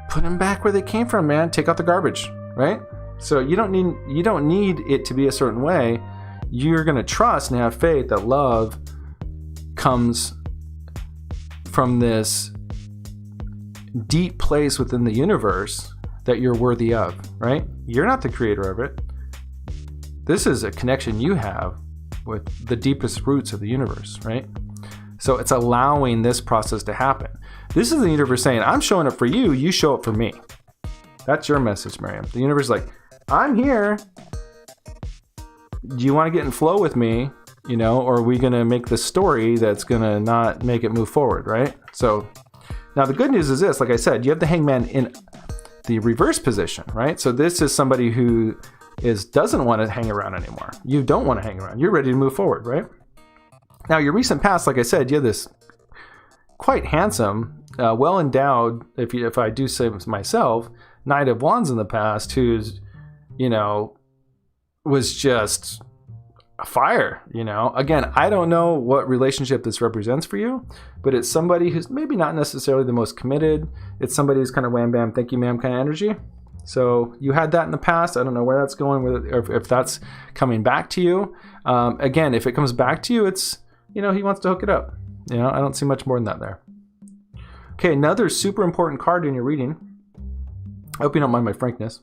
put them back where they came from, man. Take out the garbage, right? So you don't need it to be a certain way. You're going to trust and have faith that love comes from this deep place within the universe that you're worthy of, right? You're not the creator of it. This is a connection you have with the deepest roots of the universe, right? So it's allowing this process to happen. This is the universe saying, I'm showing up for you, you show up for me. That's your message, Miriam. The universe is like, I'm here. Do you want to get in flow with me? you know, or are we going to make the story that's going to not make it move forward, right? So now the good news is this, like I said, you have the Hangman in the reverse position, right? So this is somebody who doesn't want to hang around anymore. You don't want to hang around. You're ready to move forward, right? Now your recent past, like I said, you have this quite handsome, well endowed, if I do say myself, Knight of Wands in the past, who's, you know, was just a fire, you know. Again, I don't know what relationship this represents for you, but it's somebody who's maybe not necessarily the most committed. It's somebody who's kind of wham bam, thank you ma'am kind of energy. So you had that in the past. I don't know where that's going with it, or if that's coming back to you. Again, if it comes back to you, it's, you know, he wants to hook it up. You know, I don't see much more than that there. Okay, another super important card in your reading. I hope you don't mind my frankness.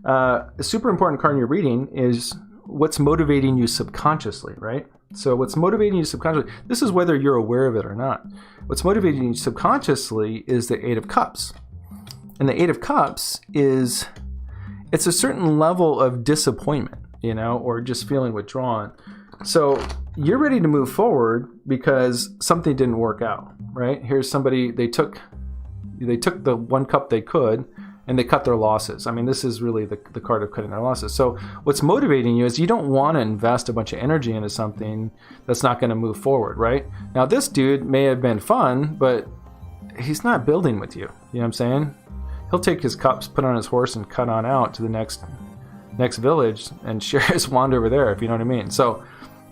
A super important card in your reading is what's motivating you subconsciously, right? So what's motivating you subconsciously, this is whether you're aware of it or not. What's motivating you subconsciously is the Eight of Cups. And the Eight of Cups it's a certain level of disappointment, you know, or just feeling withdrawn. So you're ready to move forward because something didn't work out, right? Here's somebody, they took the one cup they could, and they cut their losses. I mean, this is really the card of cutting their losses. So what's motivating you is you don't want to invest a bunch of energy into something that's not going to move forward, right? Now, this dude may have been fun, but he's not building with you. You know what I'm saying? He'll take his cups, put on his horse, and cut on out to the next village and share his wand over there, if you know what I mean. So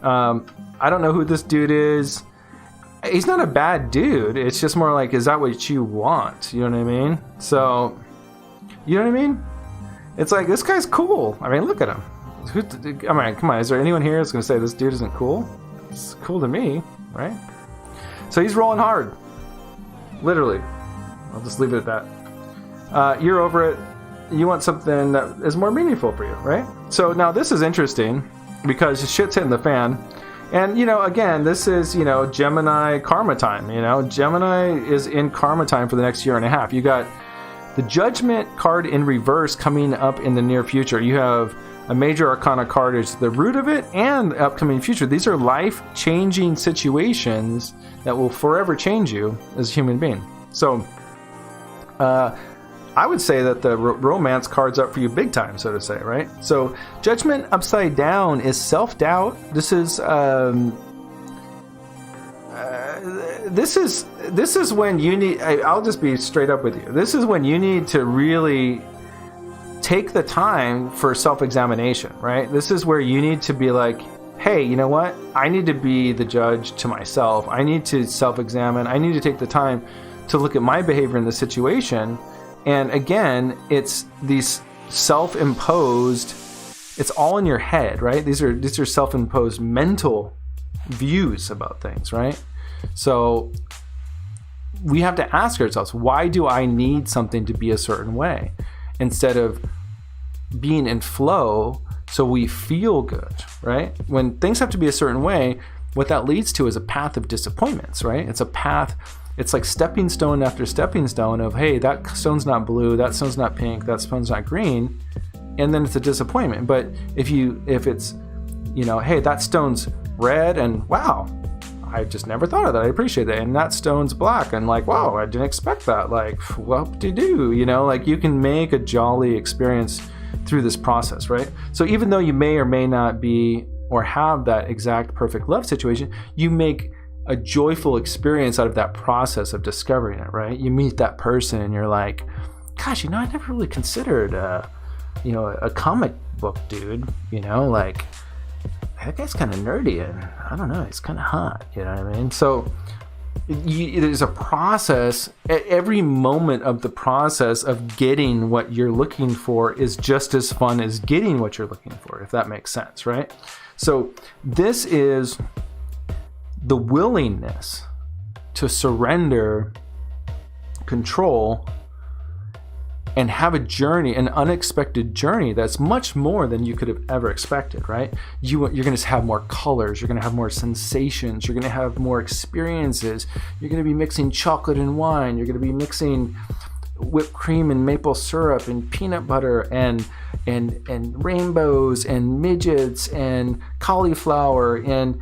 I don't know who this dude is. He's not a bad dude. It's just more like, is that what you want? You know what I mean? So... you know what I mean? It's like, this guy's cool. I mean, look at him. I mean, come on. Is there anyone here that's going to say this dude isn't cool? It's cool to me, right? So he's rolling hard. Literally. I'll just leave it at that. You're over it. You want something that is more meaningful for you, right? So now this is interesting because shit's hitting the fan. And, you know, again, this is, you know, Gemini karma time. You know, Gemini is in karma time for the next year and a half. You got the Judgment card in reverse coming up in the near future. You have a major arcana card is the root of it and the upcoming future. These are life-changing situations that will forever change you as a human being. So I would say that the romance card's up for you big time, so to say, right? So Judgment upside down is self-doubt. This is when you need, I'll just be straight up with you. This is when you need to really take the time for self-examination, right? This is where you need to be like, hey, you know what? I need to be the judge to myself. I need to self-examine. I need to take the time to look at my behavior in the situation. And again, it's these self-imposed, it's all in your head, right? These are self-imposed mental views about things, right? So we have to ask ourselves, why do I need something to be a certain way? Instead of being in flow so we feel good, right? When things have to be a certain way, what that leads to is a path of disappointments, right? It's a path, it's like stepping stone after stepping stone of, hey, that stone's not blue, that stone's not pink, that stone's not green, and then it's a disappointment. But if it's, you know, hey, that stone's red and wow, I just never thought of that. I appreciate that. And that stone's black. And like, wow, I didn't expect that. Like, whoop-de-doo, you know, like you can make a jolly experience through this process, right? So even though you may or may not be or have that exact perfect love situation, you make a joyful experience out of that process of discovering it, right? You meet that person and you're like, gosh, you know, I never really considered, you know, a comic book dude, you know, like, that guy's kind of nerdy and I don't know, he's kind of hot, you know what I mean? So there's a process. At every moment of the process of getting what you're looking for is just as fun as getting what you're looking for, if that makes sense, right? So this is the willingness to surrender control and have a journey, an unexpected journey that's much more than you could have ever expected, right? You're going to have more colors, you're going to have more sensations, you're going to have more experiences, you're going to be mixing chocolate and wine, you're going to be mixing whipped cream and maple syrup and peanut butter, and and rainbows and midgets and cauliflower and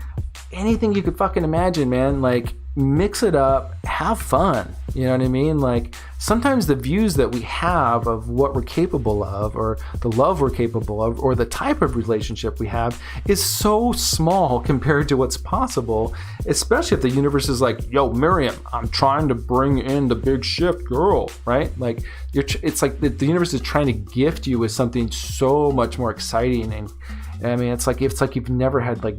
anything you could fucking imagine, man. Like, mix it up, have fun. You know what I mean? Like, sometimes the views that we have of what we're capable of, or the love we're capable of, or the type of relationship we have is so small compared to what's possible, especially if the universe is like, yo, Miriam, I'm trying to bring in the big shift, girl, right? Like, it's like the universe is trying to gift you with something so much more exciting. And I mean, it's like you've never had like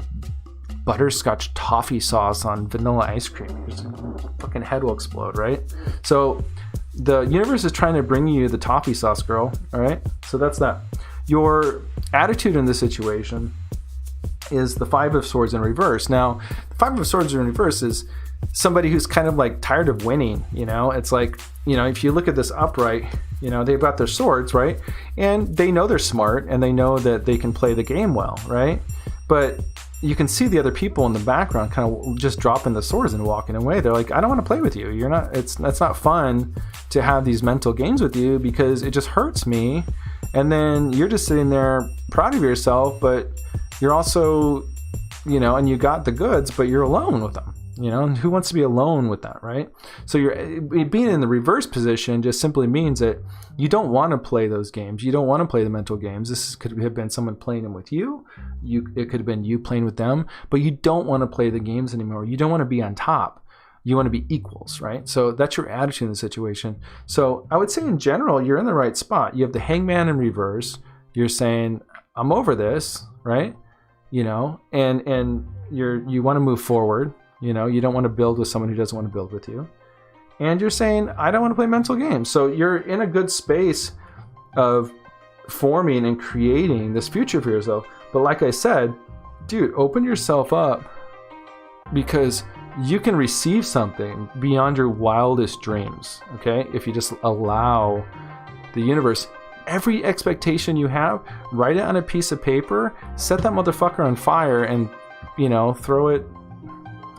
butterscotch toffee sauce on vanilla ice cream. Your fucking head will explode, right? So the universe is trying to bring you the toffee sauce, girl. All right. So that's that. Your attitude in this situation is the Five of Swords in reverse. Now, the Five of Swords in reverse is somebody who's kind of like tired of winning. You know, it's like, you know, if you look at this upright, you know, they've got their swords, right? And they know they're smart and they know that they can play the game well, right? But you can see the other people in the background kind of just dropping the swords and walking away. They're like, I don't want to play with you. You're not, it's not fun to have these mental games with you because it just hurts me. And then you're just sitting there proud of yourself, but you're also, you know, and you got the goods, but you're alone with them. You know, and who wants to be alone with that, right? So you're being in the reverse position just simply means that you don't want to play those games. You don't want to play the mental games. This could have been someone playing them with you. It could have been you playing with them, but you don't want to play the games anymore. You don't want to be on top. You want to be equals, right? So that's your attitude in the situation. So I would say in general, you're in the right spot. You have the Hangman in reverse. You're saying, I'm over this, right? You know, and you want to move forward. You know, you don't want to build with someone who doesn't want to build with you. And you're saying, I don't want to play mental games. So you're in a good space of forming and creating this future for yourself. But like I said, dude, open yourself up because you can receive something beyond your wildest dreams, okay? If you just allow the universe, every expectation you have, write it on a piece of paper, set that motherfucker on fire and, you know, throw it,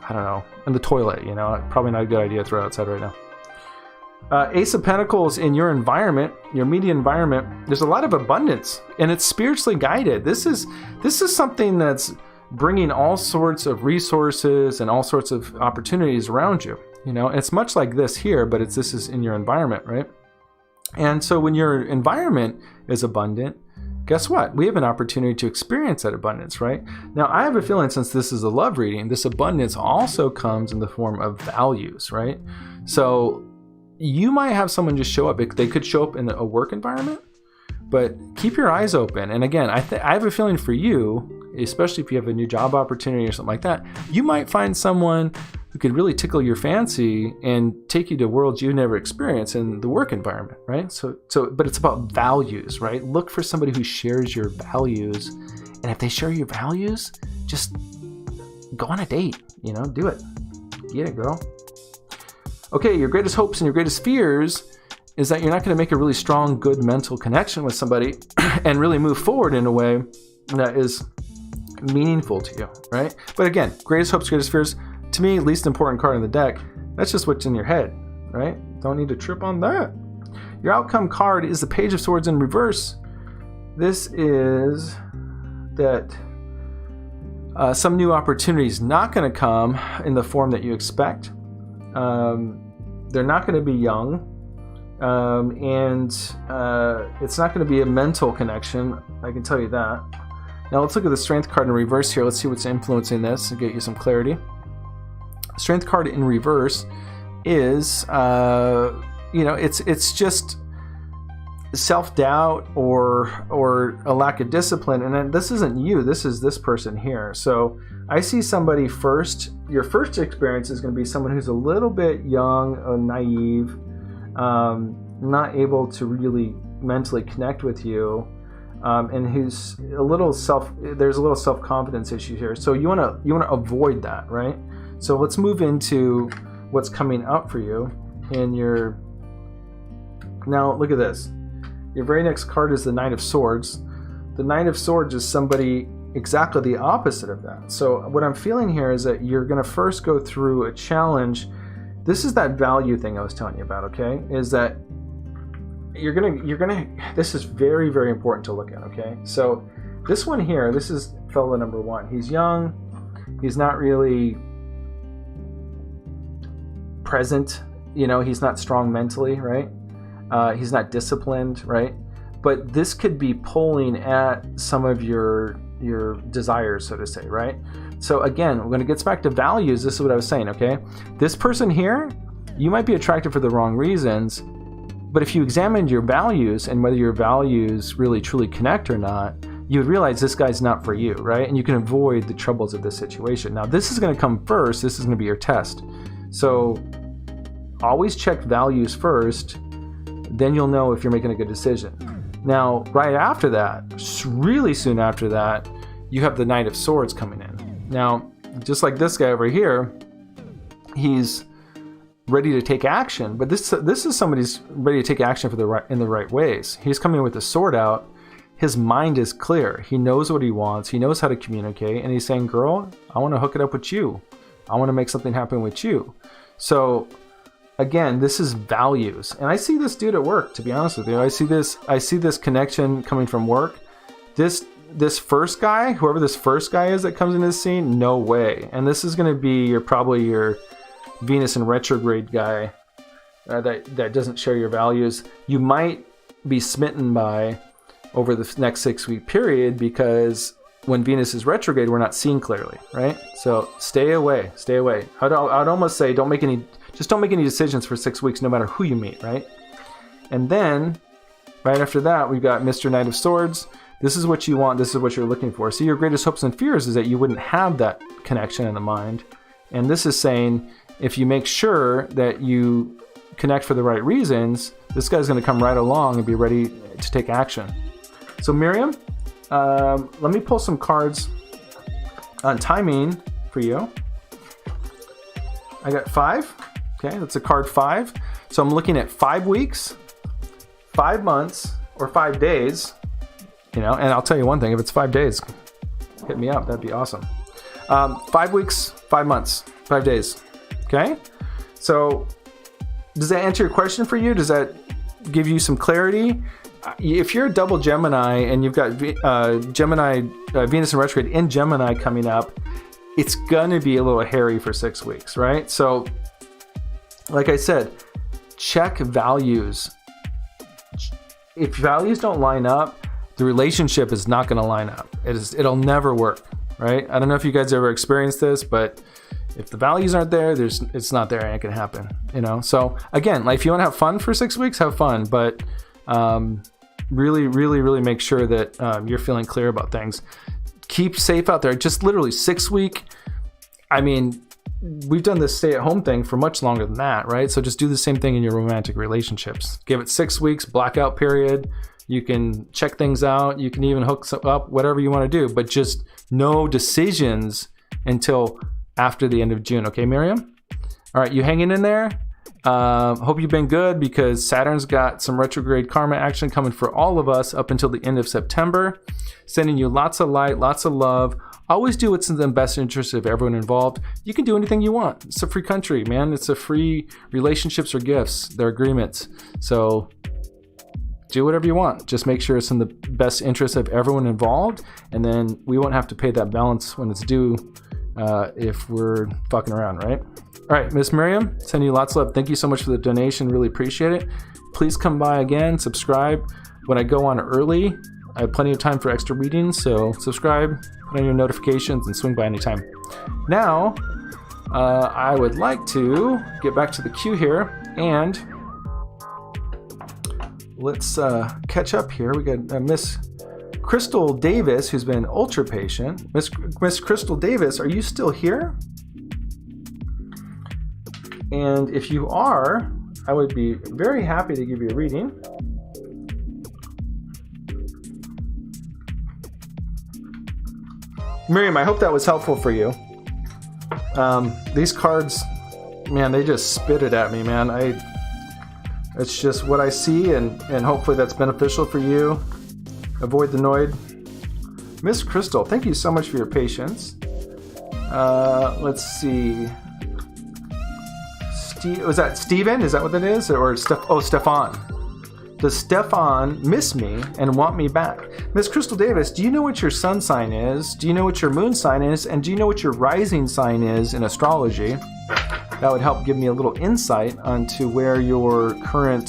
I don't know, in the toilet, you know, probably not a good idea to throw it outside right now. Ace of Pentacles in your environment, your media environment, there's a lot of abundance and it's spiritually guided. This is something that's bringing all sorts of resources and all sorts of opportunities around you. You know, it's much like this here, but this is in your environment, right? And so when your environment is abundant, guess what? We have an opportunity to experience that abundance, right? Now, I have a feeling since this is a love reading, this abundance also comes in the form of values, right? So you might have someone just show up. They could show up in a work environment, but keep your eyes open. And again, I have a feeling for you, especially if you have a new job opportunity or something like that, you might find someone who could really tickle your fancy and take you to worlds you've never experienced in the work environment, right? So, but it's about values, right? Look for somebody who shares your values. And if they share your values, just go on a date, you know, do it. Get it, girl. Okay, your greatest hopes and your greatest fears is that you're not going to make a really strong, good mental connection with somebody and really move forward in a way that is meaningful to you, right? But again, greatest hopes, greatest fears, to me, least important card in the deck, that's just what's in your head, right? Don't need to trip on that. Your outcome card is the Page of Swords in reverse. This is that some new opportunity is not going to come in the form that you expect. They're not going to be young. And it's not going to be a mental connection, I can tell you that. Now let's look at the Strength card in reverse here. Let's see what's influencing this and get you some clarity. Strength card in reverse is, you know, it's just self-doubt or a lack of discipline. And then this isn't you, this is this person here. So I see somebody first, your first experience is going to be someone who's a little bit young or naive, not able to really mentally connect with you, and who's there's a little self-confidence issue here. So you want to avoid that, right? So let's move into what's coming up for you in your. Now look at this. Your very next card is the Knight of Swords. The Knight of Swords is somebody exactly the opposite of that. So what I'm feeling here is that you're going to first go through a challenge. This is that value thing I was telling you about, okay? Is that you're gonna. This is very, very important to look at. Okay, so this one here, this is fellow number 1. He's young. He's not really present. You know, he's not strong mentally, right? He's not disciplined, right? But this could be pulling at some of your desires, so to say, right? So again, when it gets back to values, this is what I was saying, okay? This person here, you might be attracted for the wrong reasons, but if you examined your values and whether your values really truly connect or not, you would realize this guy's not for you, right? And you can avoid the troubles of this situation. Now, this is going to come first. This is going to be your test. So always check values first, then you'll know if you're making a good decision. Now, right after that, really soon after that, you have the Knight of Swords coming in. Now, just like this guy over here, he's ready to take action, but this is somebody who's ready to take action in the right ways. He's coming with the sword out. His mind is clear. He knows what he wants. He knows how to communicate, and he's saying, "Girl, I want to hook it up with you. I want to make something happen with you." So, again, this is values, and I see this dude at work. To be honest with you, I see this connection coming from work. This first guy, whoever this first guy is that comes into the scene, no way. And this is going to be probably your Venus in retrograde guy that doesn't share your values. You might be smitten by over the next 6-week period because when Venus is retrograde, we're not seeing clearly, right? So stay away. I'd almost say don't make any decisions for 6 weeks, no matter who you meet, right? And then right after that, we've got Mr. Knight of Swords. This is what you want. This is what you're looking for. See, your greatest hopes and fears is that you wouldn't have that connection in the mind. And this is saying, if you make sure that you connect for the right reasons, this guy's going to come right along and be ready to take action. So Miriam, let me pull some cards on timing for you. I got 5. Okay, that's a card 5. So I'm looking at 5 weeks, 5 months, or 5 days. You know, and I'll tell you one thing: if it's 5 days, hit me up. That'd be awesome. 5 weeks, 5 months, 5 days. Okay. So, does that answer your question for you? Does that give you some clarity? If you're a double Gemini and you've got Venus in retrograde in Gemini coming up, it's gonna be a little hairy for 6 weeks, right? So, like I said, check values. If values don't line up, the relationship is not going to line up. It'll never work, right? I don't know if you guys ever experienced this, but if the values aren't there, it's not there. It ain't going to happen, you know? So again, like if you want to have fun for 6 weeks, have fun, but really, really, really make sure that you're feeling clear about things. Keep safe out there. Just literally 6 week. I mean, we've done this stay-at-home thing for much longer than that, right? So just do the same thing in your romantic relationships. Give it 6 weeks, blackout period. You can check things out. You can even hook up, whatever you want to do, but just no decisions until after the end of June. Okay, Miriam? All right, you hanging in there? Hope you've been good because Saturn's got some retrograde karma action coming for all of us up until the end of September. Sending you lots of light, lots of love. Always do what's in the best interest of everyone involved. You can do anything you want. It's a free country, man. It's a free relationships or gifts. They're agreements. So do whatever you want. Just make sure it's in the best interest of everyone involved, and then we won't have to pay that balance when it's due if we're fucking around, right? All right, Miss Miriam, send you lots of love. Thank you so much for the donation. Really appreciate it. Please come by again, subscribe. When I go on early, I have plenty of time for extra readings, so subscribe, put on your notifications, and swing by anytime. Now, I would like to get back to the queue here, and let's catch up here. We got Miss Crystal Davis, who's been ultra patient. Miss Crystal Davis, are you still here? And if you are, I would be very happy to give you a reading. Miriam, I hope that was helpful for you. These cards, man, they just spit it at me, man. It's just what I see, and hopefully that's beneficial for you. Avoid the Noid. Miss Crystal, thank you so much for your patience. Let's see. Was that Steven? Is that what that is? Or Stefan? Does Stefan miss me and want me back? Miss Crystal Davis, do you know what your sun sign is? Do you know what your moon sign is? And do you know what your rising sign is in astrology? That would help give me a little insight onto where your current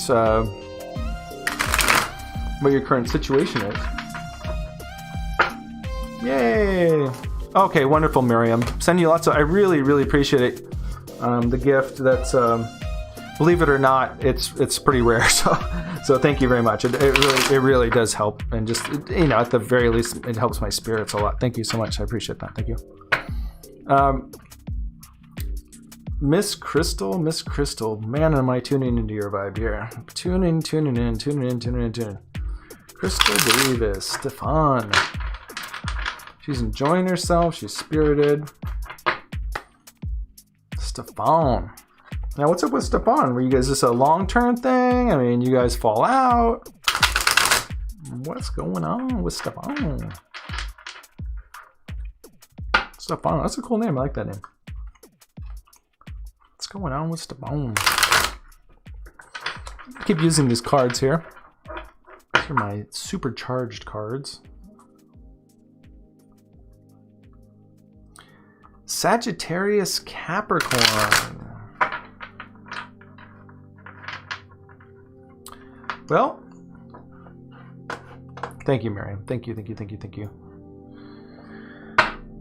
situation is. Yay! Okay, wonderful, Miriam. Send you lots of. I really, really appreciate it. The gift. That's believe it or not, it's pretty rare. So thank you very much. It really does help, and just at the very least, it helps my spirits a lot. Thank you so much. I appreciate that. Thank you. Miss Crystal, man, am I tuning into your vibe here? Tuning in. Crystal Davis, Stefan. She's enjoying herself. She's spirited. Stefan. Now, what's up with Stefan? Were you guys just a long-term thing? I mean, you guys fall out. What's going on with Stefan? Stefan, that's a cool name. I like that name. What's going on with Stefan? I keep using these cards here. These are my supercharged cards. Sagittarius Capricorn. Well, thank you, Miriam. Thank you.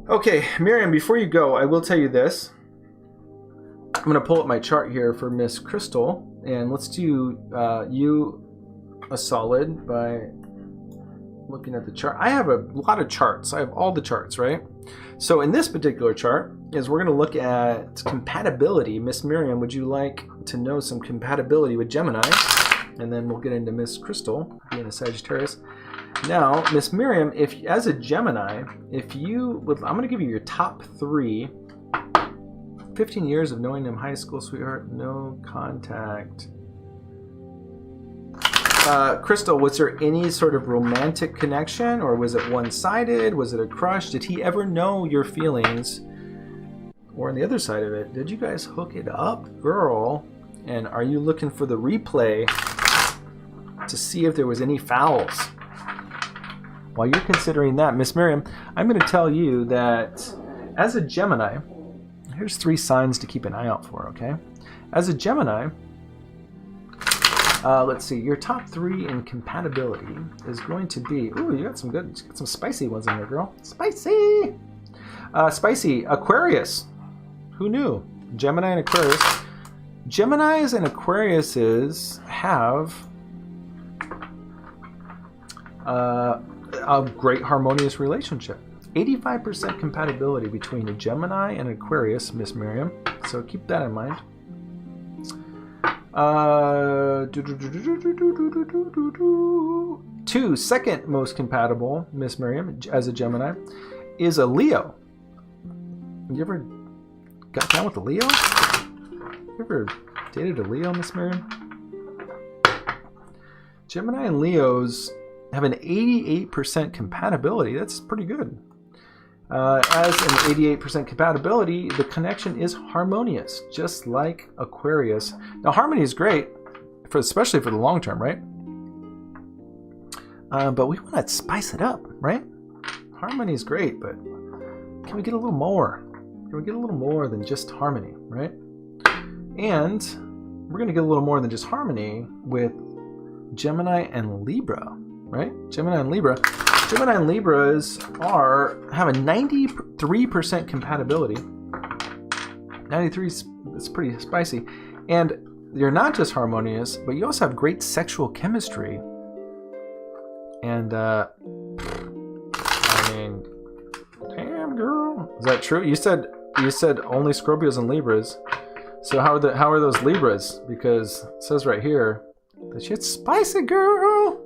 Okay, Miriam, before you go, I will tell you this. I'm going to pull up my chart here for Miss Crystal, and let's do you a solid by looking at the chart. I have a lot of charts. I have all the charts, right? So in this particular chart is we're going to look at compatibility. Miss Miriam, would you like to know some compatibility with Gemini? And then we'll get into Miss Crystal being a Sagittarius. Now, Miss Miriam, if as a Gemini, if you would, I'm going to give you your top 3. 15 years of knowing him, high school sweetheart, no contact. Crystal, was there any sort of romantic connection, or was it one-sided? Was it a crush? Did he ever know your feelings? Or on the other side of it, did you guys hook it up, girl? And are you looking for the replay to see if there was any fouls? While you're considering that, Miss Miriam, I'm going to tell you that as a Gemini, here's 3 signs to keep an eye out for, okay? As a Gemini, let's see, your top 3 in compatibility is going to be, ooh, you got some spicy ones in there, girl. Spicy! Spicy, Aquarius. Who knew? Gemini and Aquarius. Geminis and Aquariuses have a great harmonious relationship. 85% compatibility between a Gemini and Aquarius, Miss Miriam. So keep that in mind. Second most compatible, Miss Miriam, as a Gemini, is a Leo. You ever got down with a Leo? You ever dated a Leo, Miss Miriam? Gemini and Leos have an 88% compatibility. That's pretty good. As an 88% compatibility, the connection is harmonious, just like Aquarius. Now, harmony is great, especially for the long term, right? But we want to spice it up, right? Harmony is great, but can we get a little more? Can we get a little more than just harmony, right? And we're going to get a little more than just harmony with Gemini and Libra, right? Gemini and Libra. Gemini and Libras have a 93% compatibility. 93 is pretty spicy. And you're not just harmonious, but you also have great sexual chemistry. And, I mean, damn, girl. Is that true? You said only Scorpios and Libras. So how are those Libras? Because it says right here, that shit's spicy, girl.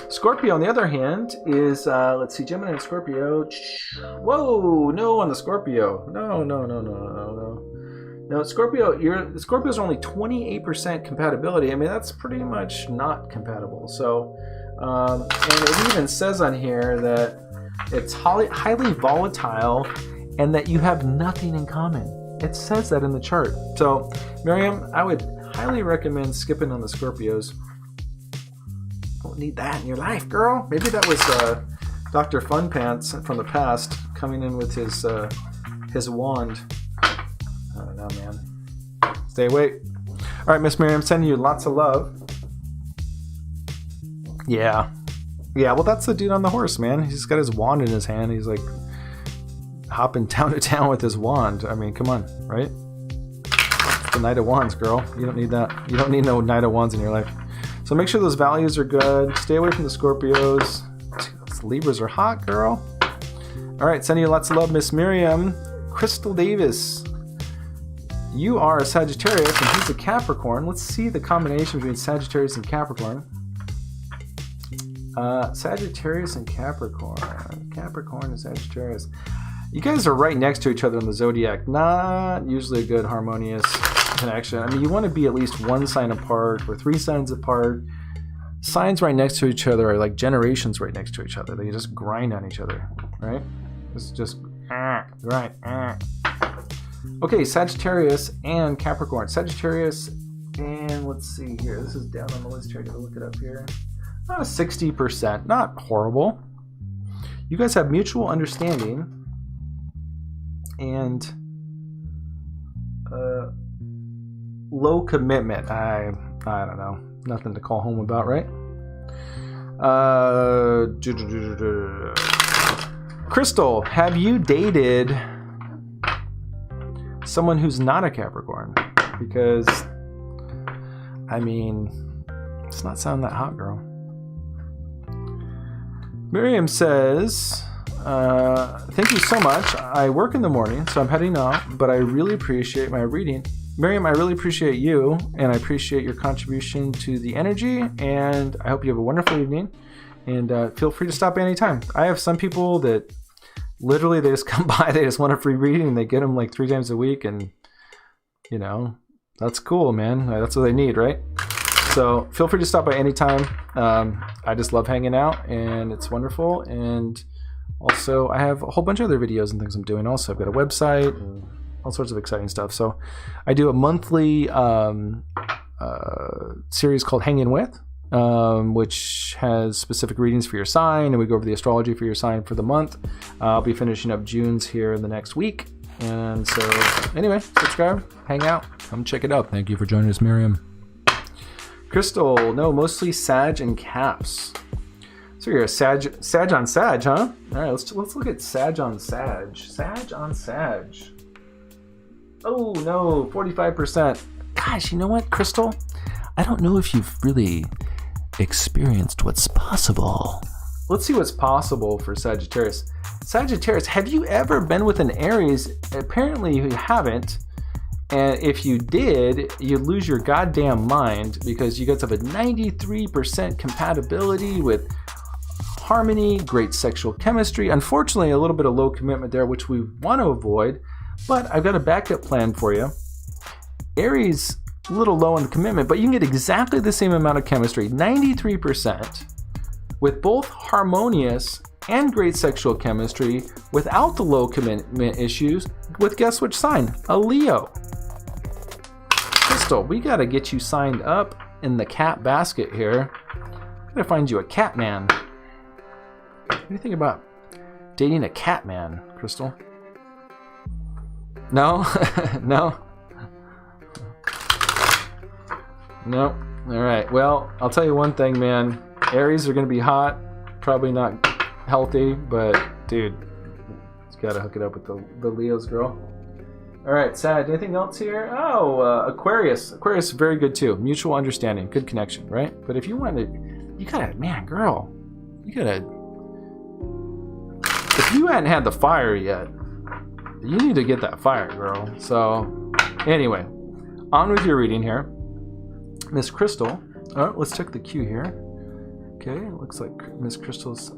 Scorpio, on the other hand, is, let's see, Gemini and Scorpio. Whoa, no on the Scorpio. No. No, Scorpio's are only 28% compatibility. I mean, that's pretty much not compatible. So, and it even says on here that it's highly volatile and that you have nothing in common. It says that in the chart. So, Miriam, I would highly recommend skipping on the Scorpios. Don't need that in your life, girl. Maybe that was Dr. Fun Pants from the past coming in with his wand. I don't know, man. Stay awake. All right, Miss Miriam, sending you lots of love. Yeah. Well, that's the dude on the horse, man. He's got his wand in his hand. He's like hopping town to town with his wand. I mean, come on, right? It's the Knight of Wands, girl. You don't need that. You don't need no Knight of Wands in your life. So make sure those values are good. Stay away from the Scorpios. Those Libras are hot, girl. All right, sending you lots of love, Miss Miriam. Crystal Davis. You are a Sagittarius and he's a Capricorn. Let's see the combination between Sagittarius and Capricorn. Sagittarius and Capricorn. Capricorn and Sagittarius. You guys are right next to each other in the zodiac. Not usually a good harmonious connection. I mean, you want to be at least one sign apart or 3 signs apart. Signs right next to each other are like generations right next to each other. They just grind on each other, right? It's just right. Okay, Sagittarius and Capricorn. Sagittarius and let's see here. This is down on the list here. I gotta look it up here. 60%. Not horrible. You guys have mutual understanding and low commitment. I don't know. Nothing to call home about, right? Crystal, have you dated someone who's not a Capricorn? Because, I mean, it's not sounding that hot, girl. Miriam says, thank you so much. I work in the morning, so I'm heading off, but I really appreciate my reading. Miriam, I really appreciate you, and I appreciate your contribution to the energy, and I hope you have a wonderful evening, and feel free to stop anytime. I have some people that literally they just come by, they just want a free reading, and they get them like 3 times a week, and, you know, that's cool, man. That's what they need, right? So feel free to stop by anytime. I just love hanging out, and it's wonderful, and also I have a whole bunch of other videos and things I'm doing also. I've got a website and all sorts of exciting stuff. So I do a monthly series called Hanging With, which has specific readings for your sign, and we go over the astrology for your sign for the month. I'll be finishing up June's here in the next week. And so anyway, subscribe, hang out, come check it out. Thank you for joining us, Miriam. Crystal, no, mostly Sag and Caps. So you're a Sag on Sag, huh? All right, let's look at Sag on Sag. Sag on Sag. Oh no, 45%. Gosh, you know what, Crystal? I don't know if you've really experienced what's possible. Let's see what's possible for Sagittarius. Sagittarius, have you ever been with an Aries? Apparently you haven't. And if you did, you'd lose your goddamn mind because you guys have a 93% compatibility with harmony, great sexual chemistry. Unfortunately, a little bit of low commitment there, which we want to avoid. But I've got a backup plan for you. Aries, a little low on the commitment, but you can get exactly the same amount of chemistry, 93%, with both harmonious and great sexual chemistry without the low commitment issues with guess which sign? A Leo. Crystal, we gotta get you signed up in the cat basket here. Gotta find you a cat man. What do you think about dating a cat man, Crystal? No? No? No? Alright, well, I'll tell you one thing, man. Aries are gonna be hot, probably not healthy, but dude, it's gotta hook it up with the Leos, girl. Alright, Sag, anything else here? Oh, Aquarius. Aquarius, very good too. Mutual understanding, good connection, right? But if you want to, you gotta, man, girl, you gotta, if you hadn't had the fire yet, you need to get that fire, girl. So, anyway, on with your reading here. Miss Crystal, oh, let's check the queue here. Okay, looks like Miss Crystal's,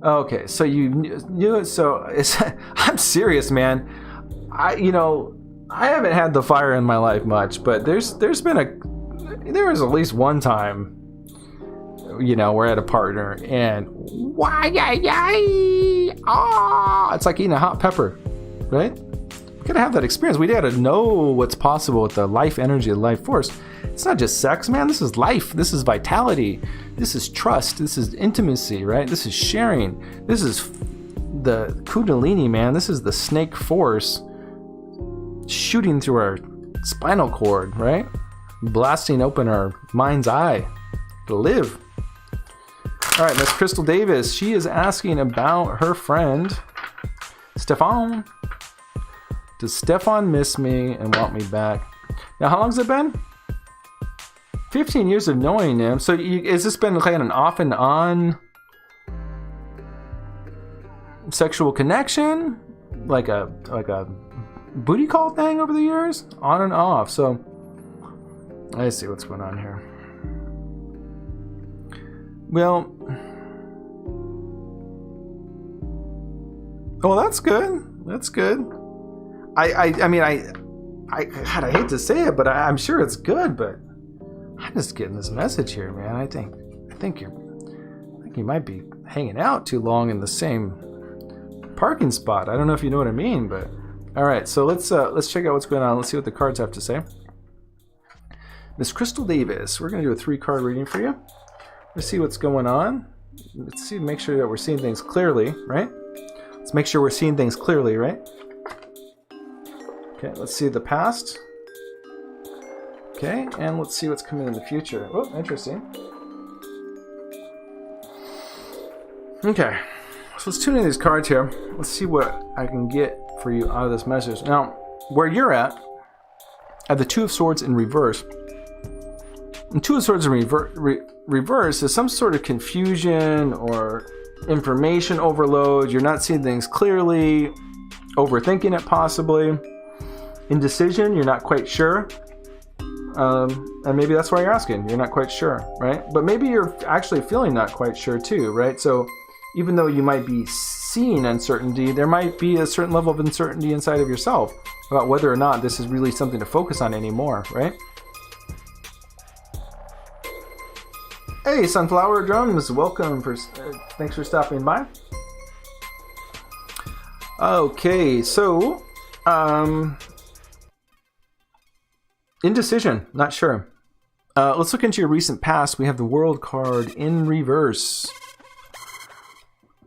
okay, so you knew it, so it's, I'm serious, man. I haven't had the fire in my life much, but there was at least one time, where I had a partner and it's like eating a hot pepper, right? gotta have that experience. We gotta know what's possible with the life energy, the life force. It's not just sex, man. This is life. This is vitality. This is trust. This is intimacy, right? This is sharing. This is the Kundalini, man. This is the snake force shooting through our spinal cord, right? Blasting open our mind's eye to live. All right, Miss Crystal Davis. She is asking about her friend, Stefan. Does Stefan miss me and want me back? Now, how long's it been? 15 years of knowing him. So has this been like an off and on sexual connection? Like a booty call thing over the years? On and off. So let's see what's going on here. Well, that's good. That's good. I mean, God, I hate to say it, but I'm sure it's good. But I'm just getting this message here, man. I think you might be hanging out too long in the same parking spot. I don't know if you know what I mean, but all right. So let's check out what's going on. Let's see what the cards have to say. Miss Crystal Davis, we're gonna do a 3-card reading for you. Let's see what's going on. Let's see, make sure that we're seeing things clearly, right? Let's make sure we're seeing things clearly, right? Okay, let's see the past. Okay, and let's see what's coming in the future. Oh, interesting. Okay, so let's tune in these cards here. Let's see what I can get for you out of this message. Now, where you're at the Two of Swords in reverse. And Two of Swords in reverse is some sort of confusion or information overload. You're not seeing things clearly, overthinking it possibly. Indecision, you're not quite sure. And maybe that's why you're asking. You're not quite sure, right? But maybe you're actually feeling not quite sure too, right? So even though you might be seeing uncertainty, there might be a certain level of uncertainty inside of yourself about whether or not this is really something to focus on anymore, right? Hey, Sunflower Drums, welcome. Thanks for stopping by. Okay, so indecision, not sure. Let's look into your recent past. We have the World card in reverse.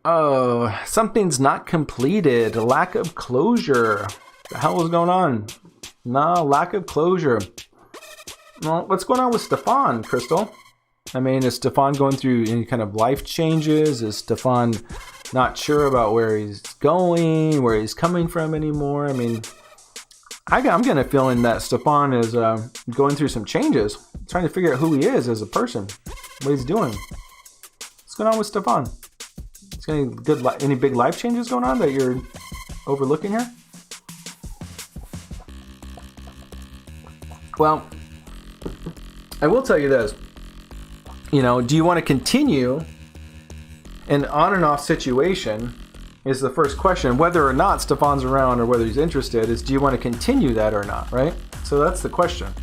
Oh, something's not completed. A lack of closure. The hell is going on? No, lack of closure. Well, what's going on with Stefan, Crystal? I mean, is Stefan going through any kind of life changes? Is Stefan not sure about where he's going, where he's coming from anymore? I mean, I'm getting a feeling that Stefan is going through some changes, trying to figure out who he is as a person, what he's doing. What's going on with Stefan? Is there any big life changes going on that you're overlooking here? Well, I will tell you this. You know, do you want to continue an on and off situation is the first question. Whether or not Stefan's around or whether he's interested is, do you want to continue that or not, right? So that's the question.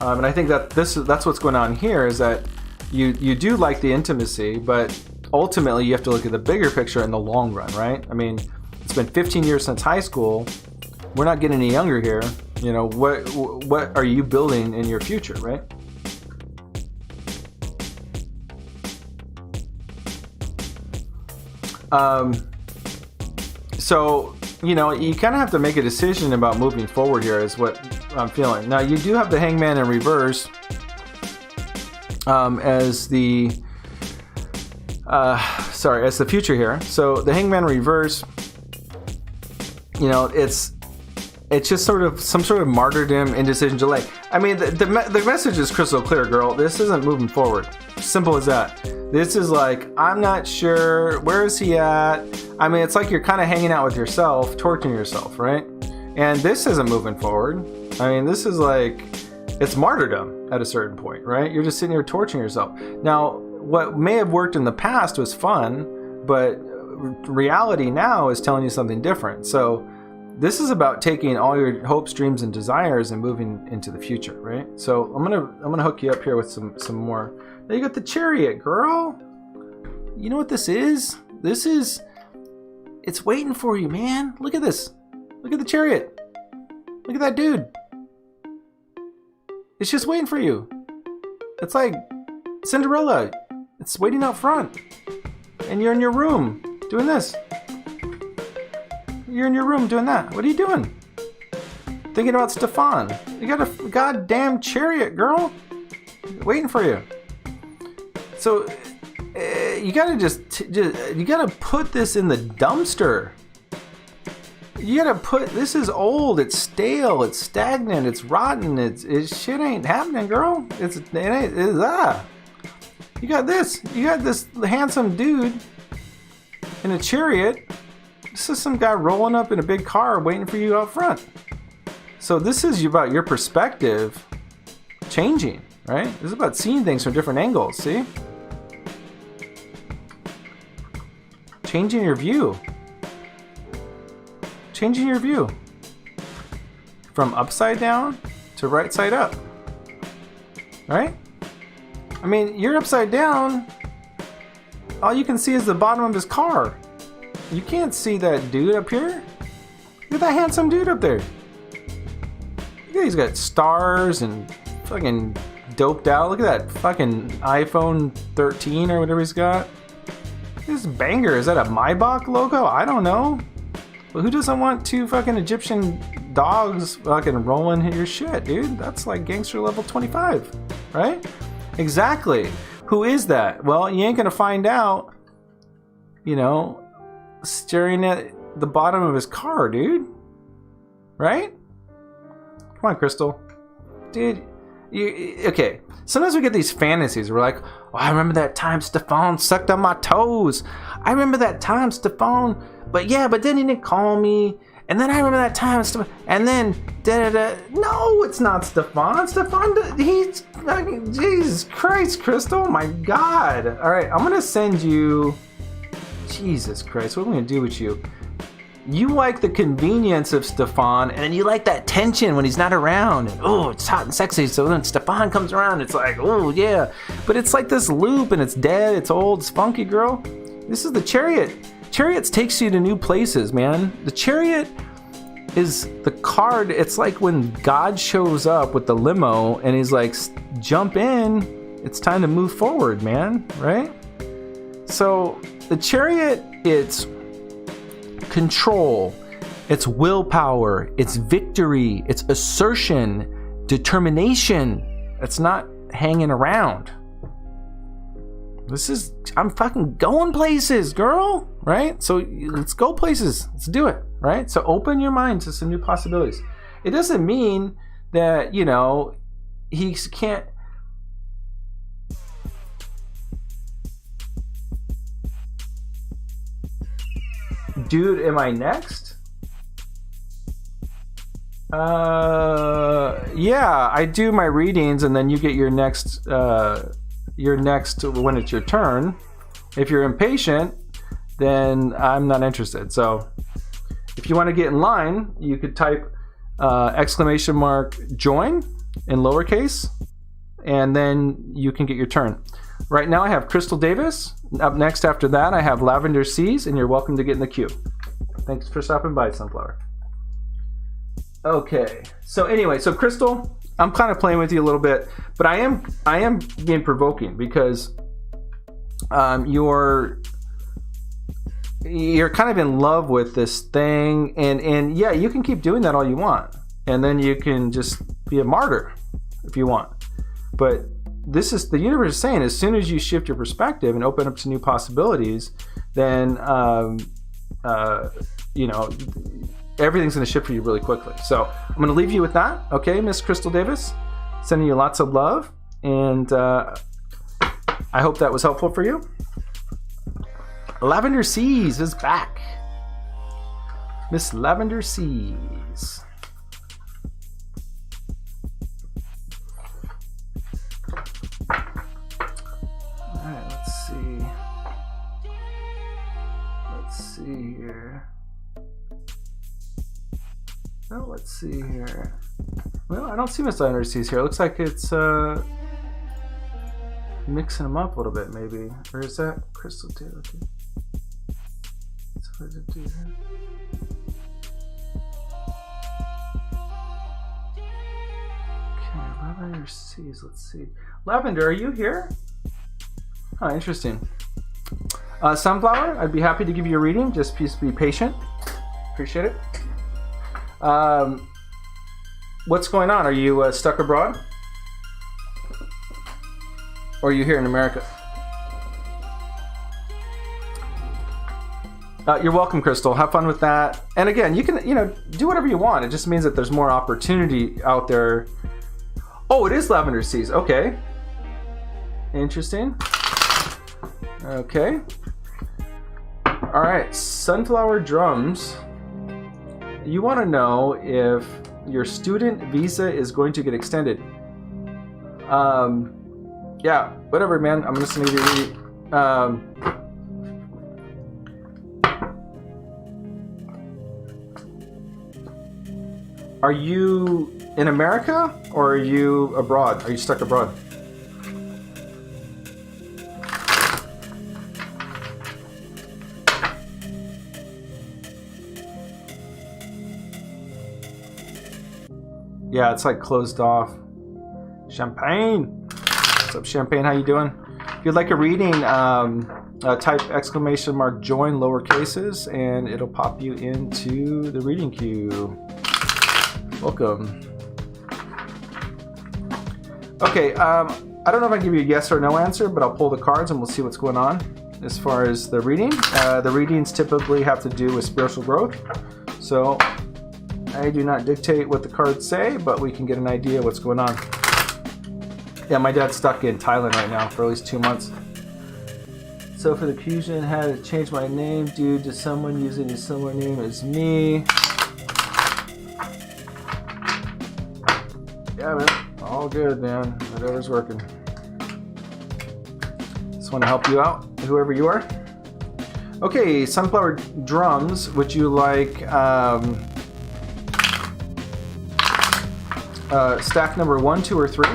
And I think that that's what's going on here is that you do like the intimacy, but ultimately you have to look at the bigger picture in the long run, right? I mean, it's been 15 years since high school. We're not getting any younger here. You know, what are you building in your future, right? So, you know, you kind of have to make a decision about moving forward here is what I'm feeling. Now, you do have the Hangman in reverse as the future here. So the Hangman in reverse, you know, it's just sort of some sort of martyrdom, indecision, delay. I mean, the message is crystal clear, girl. This isn't moving forward. Simple as that. This is like, I'm not sure. Where is he at? I mean, it's like you're kind of hanging out with yourself, torturing yourself, right? And this isn't moving forward. I mean, this is like, it's martyrdom at a certain point, right? You're just sitting here torturing yourself. Now, what may have worked in the past was fun, but reality now is telling you something different. So this is about taking all your hopes, dreams, and desires and moving into the future, right? So I'm gonna hook you up here with some more. Now you got the Chariot, girl. You know what this is? It's waiting for you, man. Look at this. Look at the chariot. Look at that dude. It's just waiting for you. It's like Cinderella. It's waiting out front. And you're in your room doing this. You're in your room doing that. What are you doing? Thinking about Stefan. You got a goddamn chariot, girl. Waiting for you. So you gotta you gotta put this in the dumpster. You gotta this is old, it's stale, it's stagnant, it's rotten, it's shit ain't happening, girl. It's You got this handsome dude in a chariot. This is some guy rolling up in a big car waiting for you out front. So this is about your perspective changing, right? This is about seeing things from different angles, see? Changing your view. Changing your view. From upside down to right side up. Right? I mean, you're upside down. All you can see is the bottom of his car. You can't see that dude up here. Look at that handsome dude up there. Look at, he's got stars and fucking doped out. Look at that fucking iPhone 13 or whatever he's got. This banger. Is that a Maybach logo? I don't know. But who doesn't want two fucking Egyptian dogs fucking rolling your shit, dude? That's like gangster level 25, right? Exactly. Who is that? Well, you ain't gonna find out, you know, staring at the bottom of his car, dude. Right? Come on, Crystal. Dude, okay. Sometimes we get these fantasies. We're like, oh, I remember that time Stefan sucked on my toes. I remember that time Stefan, but then he didn't call me. And then I remember that time, and then no, it's not Stefan. Stefan, he's Jesus Christ, Crystal. My God. All right, I'm gonna send you. Jesus Christ, what am I gonna do with you? You like the convenience of Stefan, and then you like that tension when he's not around. And, oh, it's hot and sexy. So then Stefan comes around, it's like, oh yeah. But it's like this loop, and it's dead, it's old, it's funky, girl. This is the chariot. Chariots takes you to new places, man. The chariot is the card. It's like when God shows up with the limo, and he's like, jump in. It's time to move forward, man. Right? So the chariot, it's control, it's willpower, it's victory, it's assertion, determination. It's not hanging around. I'm fucking going places, girl, right? So let's go places. Let's do it, right? So open your mind to some new possibilities. It doesn't mean that, you know, he can't. Dude, am I next? Yeah, I do my readings, and then you get your next when it's your turn. If you're impatient, then I'm not interested. So if you want to get in line, you could type !join in lowercase, and then you can get your turn. Right now I have Crystal Davis. Up next after that I have Lavender Seas, and you're welcome to get in the queue. Thanks for stopping by, Sunflower. Okay, so anyway, so Crystal, I'm kind of playing with you a little bit, but I am being provoking because you're kind of in love with this thing, and yeah, you can keep doing that all you want, and then you can just be a martyr if you want. But this is the universe is saying, as soon as you shift your perspective and open up to new possibilities, then you know, everything's going to shift for you really quickly. So I'm going to leave you with that. Okay, Miss Crystal Davis, sending you lots of love, and I hope that was helpful for you. Lavender Seas is back. Miss Lavender Seas. Alright, let's see. Let's see here. Oh, let's see here. Well, I don't see Miss Lavender Seas here. It looks like it's mixing them up a little bit, maybe. Or is that Crystal too? Okay. So what does it do here? Lavender seeds, let's see. Lavender, are you here? Oh, interesting. Sunflower, I'd be happy to give you a reading. Just please be patient. Appreciate it. What's going on? Are you stuck abroad? Or are you here in America? You're welcome, Crystal. Have fun with that. And again, you can, do whatever you want. It just means that there's more opportunity out there. Oh, it is lavender seeds. Okay. Interesting. Okay. All right. Sunflower drums. You want to know if your student visa is going to get extended. Yeah, whatever, man. I'm just gonna give you Are you in America or are you abroad? Are you stuck abroad? Yeah, it's like closed off. Champagne. What's up, Champagne? How you doing? If you'd like a reading, type ! join lower cases and it'll pop you into the reading queue. Welcome. Okay, I don't know if I can give you a yes or no answer, but I'll pull the cards and we'll see what's going on as far as the reading. The readings typically have to do with spiritual growth. So I do not dictate what the cards say, but we can get an idea of what's going on. Yeah, my dad's stuck in Thailand right now for at least 2 months. So for the fusion, had to change my name due to someone using a similar name as me. Yeah, man, all good, man. Whatever's working. Just want to help you out, whoever you are. Okay, sunflower drums. Would you like stack number 1, 2, or 3?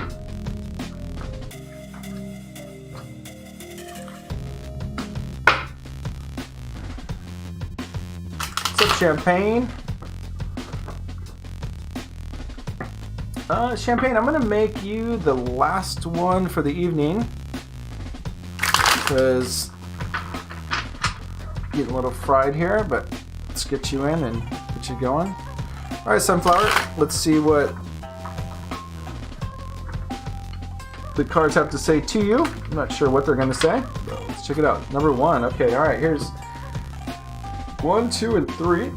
What's up, Champagne? Champagne, I'm going to make you the last one for the evening because getting a little fried here, but let's get you in and get you going. All right, Sunflower, let's see what the cards have to say to you. I'm not sure what they're going to say, but let's check it out. Number 1. Okay, all right, here's 1, 2, and 3.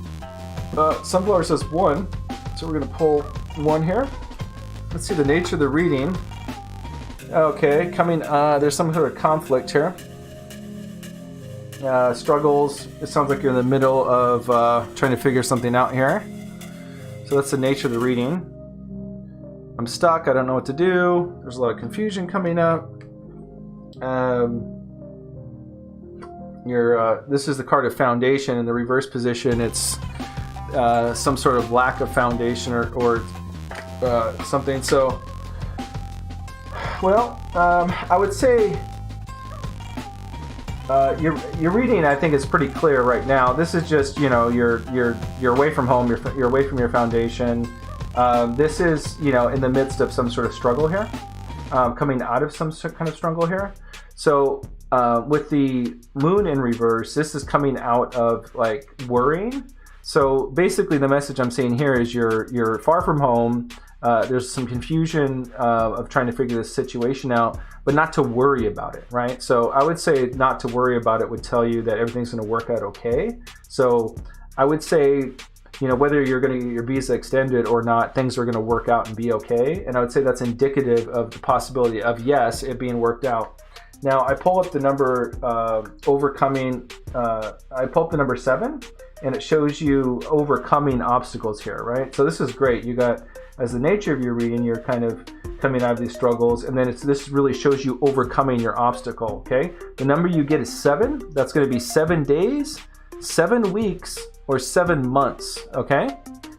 Sunflower says 1, so we're going to pull 1 here. Let's see the nature of the reading. Okay, there's some sort of conflict here. Struggles. It sounds like you're in the middle of trying to figure something out here. So that's the nature of the reading. I'm stuck. I don't know what to do. There's a lot of confusion coming up. This is the card of foundation. In the reverse position, it's some sort of lack of foundation or something. So, well, I would say your reading, I think, is pretty clear right now. This is just, you're away from home, you're away from your foundation. This is, in the midst of some sort of struggle here, coming out of some kind of struggle here. So with the moon in reverse, this is coming out of like worrying. So basically the message I'm saying here is you're far from home. There's some confusion of trying to figure this situation out, but not to worry about it, right? So I would say not to worry about it would tell you that everything's going to work out okay. So I would say, whether you're going to get your visa extended or not, things are going to work out and be okay. And I would say that's indicative of the possibility of, yes, it being worked out. Now I pull up the number overcoming, I pull up the number 7, and it shows you overcoming obstacles here, right? So this is great. You got, as the nature of your reading, you're kind of coming out of these struggles, and then this really shows you overcoming your obstacle, okay? The number you get is 7. That's going to be 7 days, 7 weeks, or 7 months, okay?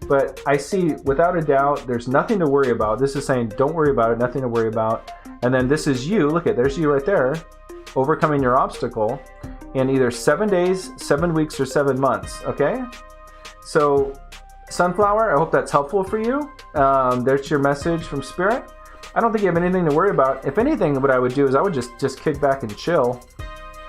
But I see, without a doubt, there's nothing to worry about. This is saying, don't worry about it, nothing to worry about. And then this is you, look at, there's you right there, overcoming your obstacle in either 7 days, 7 weeks, or 7 months, okay? So, Sunflower, I hope that's helpful for you. There's your message from Spirit. I don't think you have anything to worry about. If anything, what I would do is I would just kick back and chill,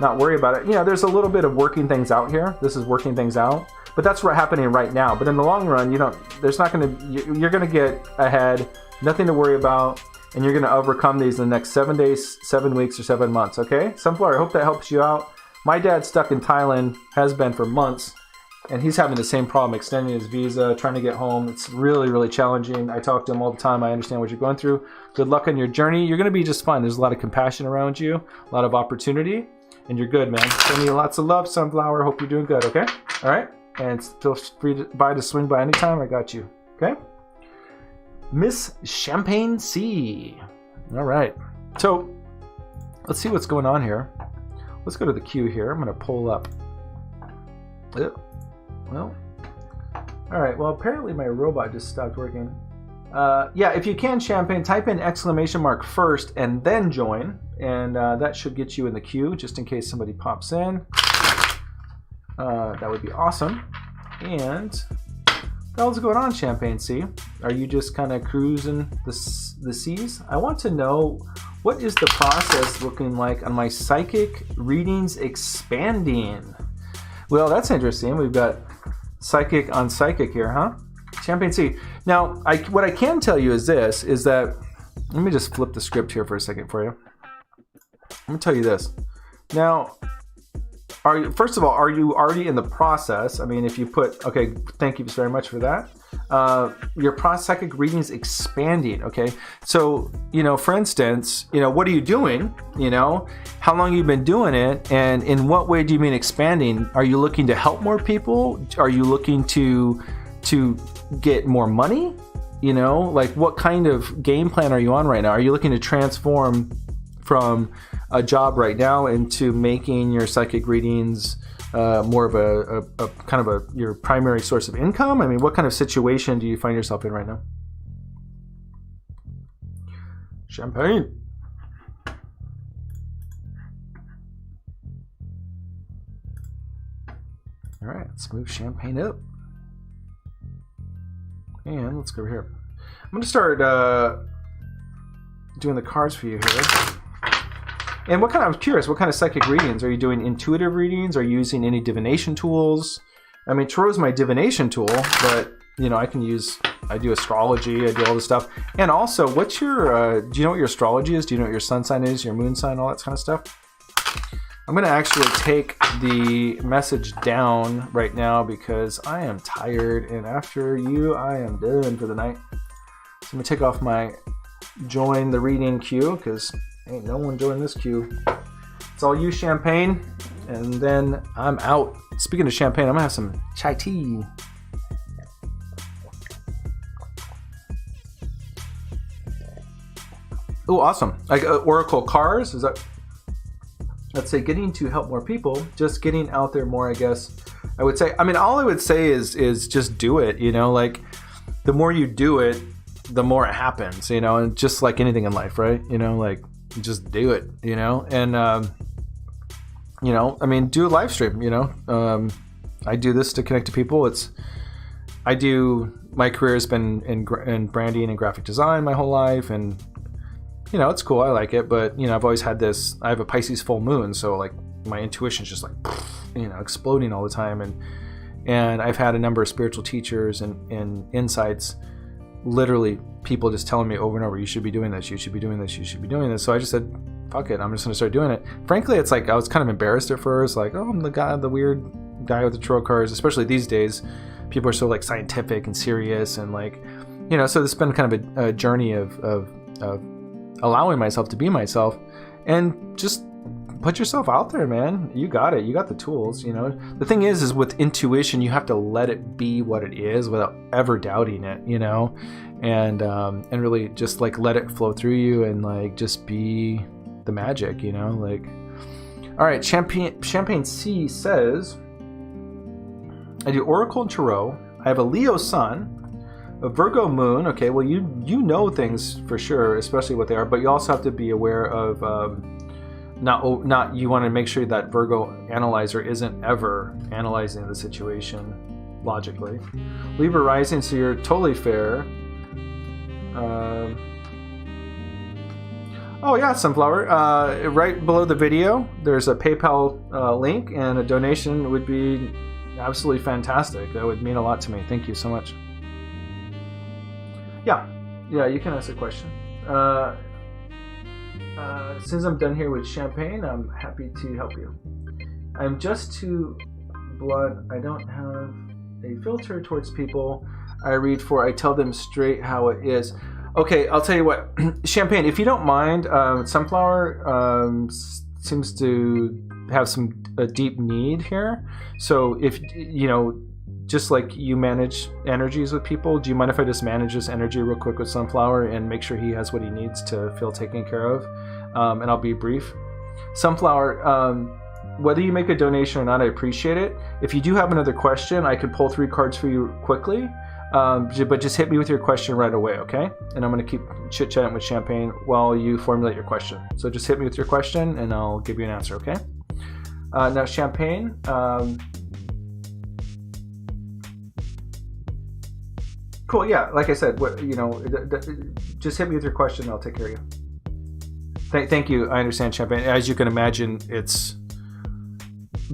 not worry about it. You know, there's a little bit of working things out here. This is working things out, but that's what's happening right now. But in the long run, you're going to get ahead, nothing to worry about, and you're going to overcome these in the next 7 days, 7 weeks, or 7 months. Okay, Sunflower, I hope that helps you out. My dad's stuck in Thailand, has been for months, and he's having the same problem, extending his visa, trying to get home. It's really, really challenging. I talk to him all the time. I understand what you're going through. Good luck on your journey. You're going to be just fine. There's a lot of compassion around you, a lot of opportunity, and you're good, man. Sending you lots of love, Sunflower. Hope you're doing good, okay? All right? And feel free to swing by anytime. I got you, okay? Miss Champagne C. All right. So let's see what's going on here. Let's go to the queue here. I'm going to pull up. Well, all right. Well, apparently my robot just stopped working. Yeah, if you can, Champagne, type in ! first and then join, and that should get you in the queue just in case somebody pops in. That would be awesome. And what else is going on, Champagne C? Are you just kind of cruising the seas? I want to know, what is the process looking like on my psychic readings expanding? Well, that's interesting. We've got psychic on psychic here, huh? Champagne C. Now, what I can tell you is this, is that, let me just flip the script here for a second for you. I'm going to tell you this. Now, first of all, are you already in the process? I mean, if you put, okay, thank you very much for that. Your psychic readings expanding, okay? So, for instance, what are you doing? How long you've been doing it, and in what way do you mean expanding? Are you looking to help more people? Are you looking to get more money? Like, what kind of game plan are you on right now? Are you looking to transform from a job right now into making your psychic readings more of a kind of your primary source of income? I mean, what kind of situation do you find yourself in right now? Champagne. All right, let's move Champagne up. And let's go over here. I'm going to start doing the cards for you here. And I'm curious, what kind of psychic readings? Are you doing intuitive readings? Are you using any divination tools? I mean, Tarot's my divination tool, but, I do astrology, I do all this stuff. And also, what's your, do you know what your astrology is? Do you know what your sun sign is, your moon sign, all that kind of stuff? I'm going to actually take the message down right now because I am tired, and after you, I am done for the night. So I'm going to take off my join the reading queue because ain't no one joining this queue. It's all you, Champagne, and then I'm out. Speaking of champagne, I'm going to have some chai tea. Oh, awesome. Like Oracle cards, is that... Let's say getting to help more people, just getting out there more, I guess. I would say, all I would say is just do it, like the more you do it, the more it happens, and just like anything in life, right? Like just do it, and, do a live stream, I do this to connect to people. My career has been in branding and graphic design my whole life, and it's cool. I like it, but I've always had this. I have a Pisces full moon, so like my intuition's just like exploding all the time, and I've had a number of spiritual teachers and insights. Literally, people just telling me over and over, you should be doing this, you should be doing this, you should be doing this. So I just said, fuck it, I'm just gonna start doing it. Frankly, it's like I was kind of embarrassed at first, like, oh, I'm the weird guy with the tarot cards. Especially these days, people are so like scientific and serious, and like, so it's been kind of a journey of allowing myself to be myself, and just put yourself out there, man. You got it. You got the tools. The thing is with intuition, you have to let it be what it is without ever doubting it. And really just like let it flow through you, and like just be the magic. Like, all right. Champagne C says, I do Oracle and Tarot. I have a Leo sun, a Virgo moon. Okay, well, you know things for sure, especially what they are, but you also have to be aware of not you want to make sure that Virgo analyzer isn't ever analyzing the situation logically. Libra rising, so you're totally fair. Oh yeah, Sunflower. Right below the video, there's a PayPal link, and a donation would be absolutely fantastic. That would mean a lot to me. Thank you so much. Yeah, you can ask a question. Since I'm done here with champagne, I'm happy to help you. I'm just too blunt. I don't have a filter towards people I read for. I tell them straight how it is. Okay, I'll tell you what. Champagne, if you don't mind, Sunflower seems to have a deep need here. So if, just like you manage energies with people, do you mind if I just manage this energy real quick with Sunflower and make sure he has what he needs to feel taken care of? And I'll be brief. Sunflower, whether you make a donation or not, I appreciate it. If you do have another question, I could pull 3 cards for you quickly. But just hit me with your question right away, okay? And I'm going to keep chit-chatting with Champagne while you formulate your question. So just hit me with your question and I'll give you an answer, okay? Now, Champagne, cool, yeah, like I said, just hit me with your question and I'll take care of you. Thank you, I understand, Champagne. As you can imagine,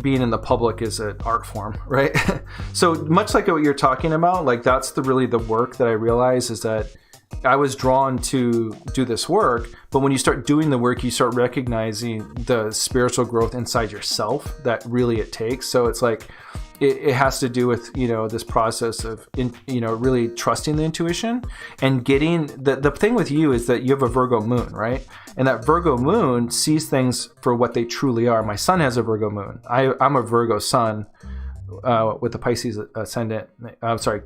being in the public is an art form, right? So much like what you're talking about, like that's really the work that I realize is that I was drawn to do this work, but when you start doing the work, you start recognizing the spiritual growth inside yourself that really it takes. So it's like, it has to do with, this process of, really trusting the intuition and getting, the thing with you is that you have a Virgo moon, right? And that Virgo moon sees things for what they truly are. My son has a Virgo moon. I'm a Virgo sun with a Pisces ascendant,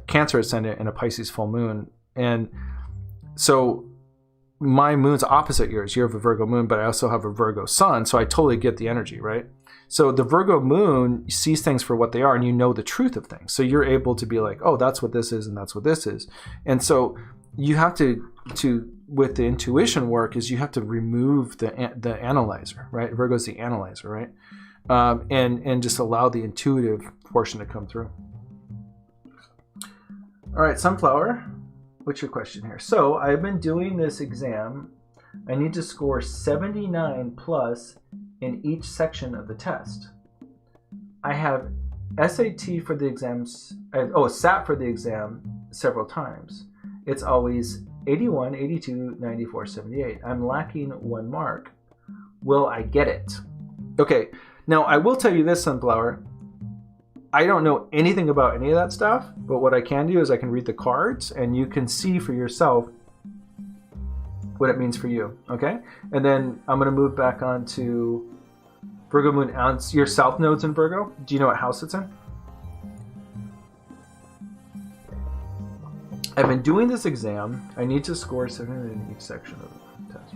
Cancer ascendant and a Pisces full moon. And so my moon's opposite yours. You have a Virgo moon, but I also have a Virgo sun. So I totally get the energy, right? So the Virgo moon sees things for what they are, and you know the truth of things. So you're able to be like, oh, that's what this is, and that's what this is. And so you have to with the intuition work is you have to remove the analyzer, right? Virgo's the analyzer, right? And just allow the intuitive portion to come through. All right, Sunflower, what's your question here? So I've been doing this exam. I need to score 79 plus in each section of the test. I have SAT for the exams, SAT for the exam several times. It's always 81, 82, 94, 78. I'm lacking 1 mark. Will I get it? Okay, now I will tell you this, Sunflower. I don't know anything about any of that stuff, but what I can do is I can read the cards and you can see for yourself what it means for you, okay? And then I'm gonna move back on to Virgo moon, your south node's in Virgo. Do you know what house it's in? I've been doing this exam. I need to score 700 in each section of the test.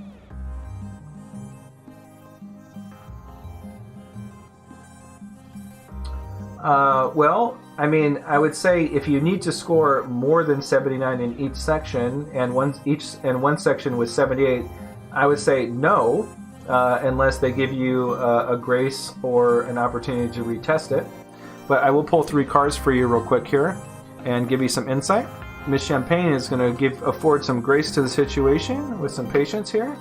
Well, I mean, I would say if you need to score more than 79 in each section, and one section was 78, I would say no, unless they give you a grace or an opportunity to retest it. But I will pull 3 cards for you real quick here and give you some insight. Miss Champagne is going to afford some grace to the situation with some patience here.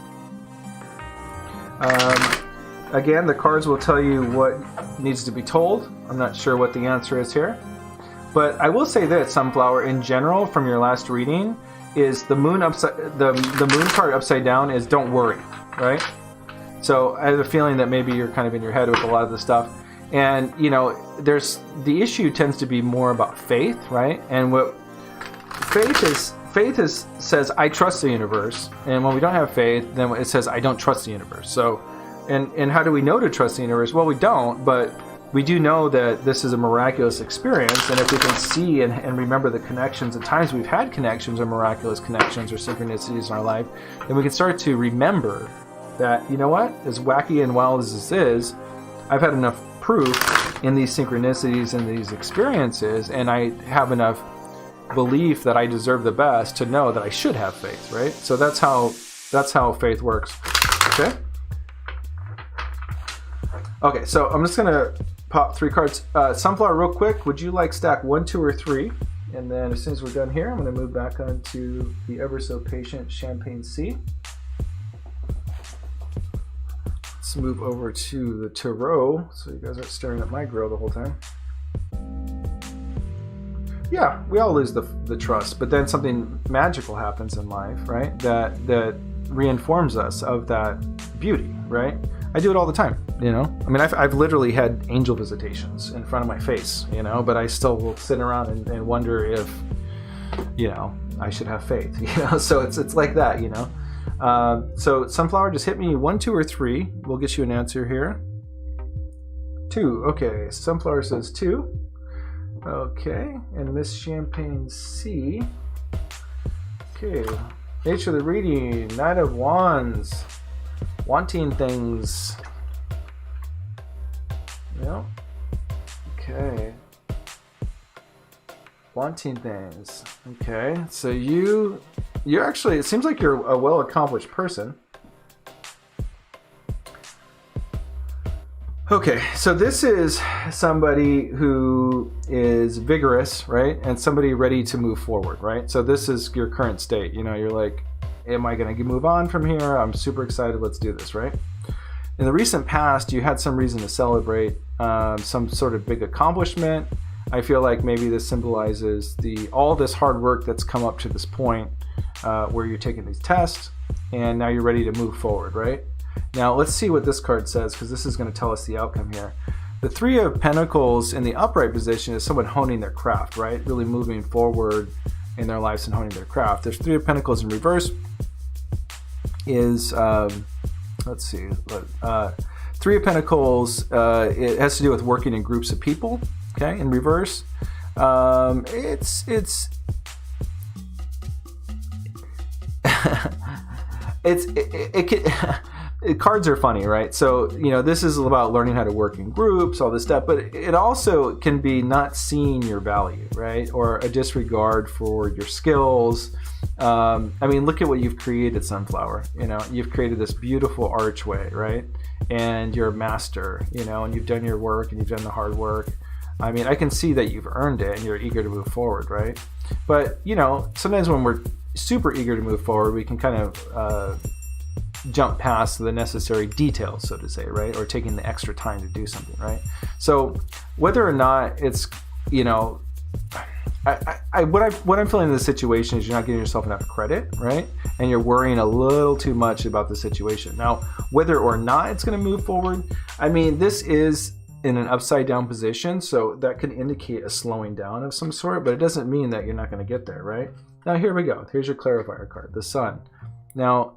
Again, the cards will tell you what needs to be told. I'm not sure what the answer is here. But I will say this, Sunflower, in general, from your last reading, is the moon the moon card upside down is don't worry, right? So I have a feeling that maybe you're kind of in your head with a lot of this stuff. And, there's the issue tends to be more about faith, right? And what faith says, I trust the universe. And when we don't have faith, then it says, I don't trust the universe. So, and how do we know to trust the universe? Well, we don't, but we do know that this is a miraculous experience. And if we can see and remember the connections, at times we've had connections or miraculous connections or synchronicities in our life, then we can start to remember that, you know what, as wacky and wild as this is, I've had enough proof in these synchronicities and these experiences, and I have enough belief that I deserve the best to know that I should have faith, right? So that's how faith works. Okay, so I'm just gonna pop 3 cards. Sunflower, real quick, would you like stack 1, 2, or 3? And then as soon as we're done here, I'm gonna move back on to the ever so patient Champagne C. let's move over to the tarot so you guys aren't staring at my grill the whole time. Yeah, we all lose the trust, but then something magical happens in life, right? That reinforms us of that beauty, right? I do it all the time, you know? I mean, I've literally had angel visitations in front of my face, you know, but I still will sit around and wonder if, you know, I should have faith, you know? So it's like that, you know? So Sunflower, just hit me 1, 2, or 3. We'll get you an answer here. 2, okay. Sunflower says 2. Okay, and Miss Champagne C. Okay, nature of the reading, Knight of Wands, wanting things. Yep. Okay. Wanting things. Okay, so you're actually, it seems like you're a well-accomplished person. Okay, so this is somebody who is vigorous, right? And somebody ready to move forward, right? So this is your current state. You know, you're like, am I going to move on from here? I'm super excited. Let's do this, right? In the recent past, you had some reason to celebrate some sort of big accomplishment. I feel like maybe this symbolizes all this hard work that's come up to this point where you're taking these tests and now you're ready to move forward, right? Now let's see what this card says, because this is going to tell us the outcome here. The 3 of Pentacles in the upright position is someone honing their craft, right? Really moving forward in their lives and honing their craft. There's 3 of Pentacles in reverse is, let's see, 3 of Pentacles, it has to do with working in groups of people, okay, in reverse. Cards are funny, right? So, you know, this is about learning how to work in groups, all this stuff, but it also can be not seeing your value, right? Or a disregard for your skills. I mean, look at what you've created, Sunflower. You know, you've created this beautiful archway, right? And you're a master, you know, and you've done your work and you've done the hard work. I mean, I can see that you've earned it and you're eager to move forward, right? But, you know, sometimes when we're super eager to move forward, we can kind of jump past the necessary details, so to say, right? Or taking the extra time to do something, right? So whether or not it's, you know, what I'm feeling in this situation is you're not giving yourself enough credit, right? And you're worrying a little too much about the situation. Now, whether or not it's going to move forward, I mean, this is in an upside down position, so that could indicate a slowing down of some sort, but it doesn't mean that you're not going to get there, right? Now, here we go. Here's your clarifier card, the Sun. Now,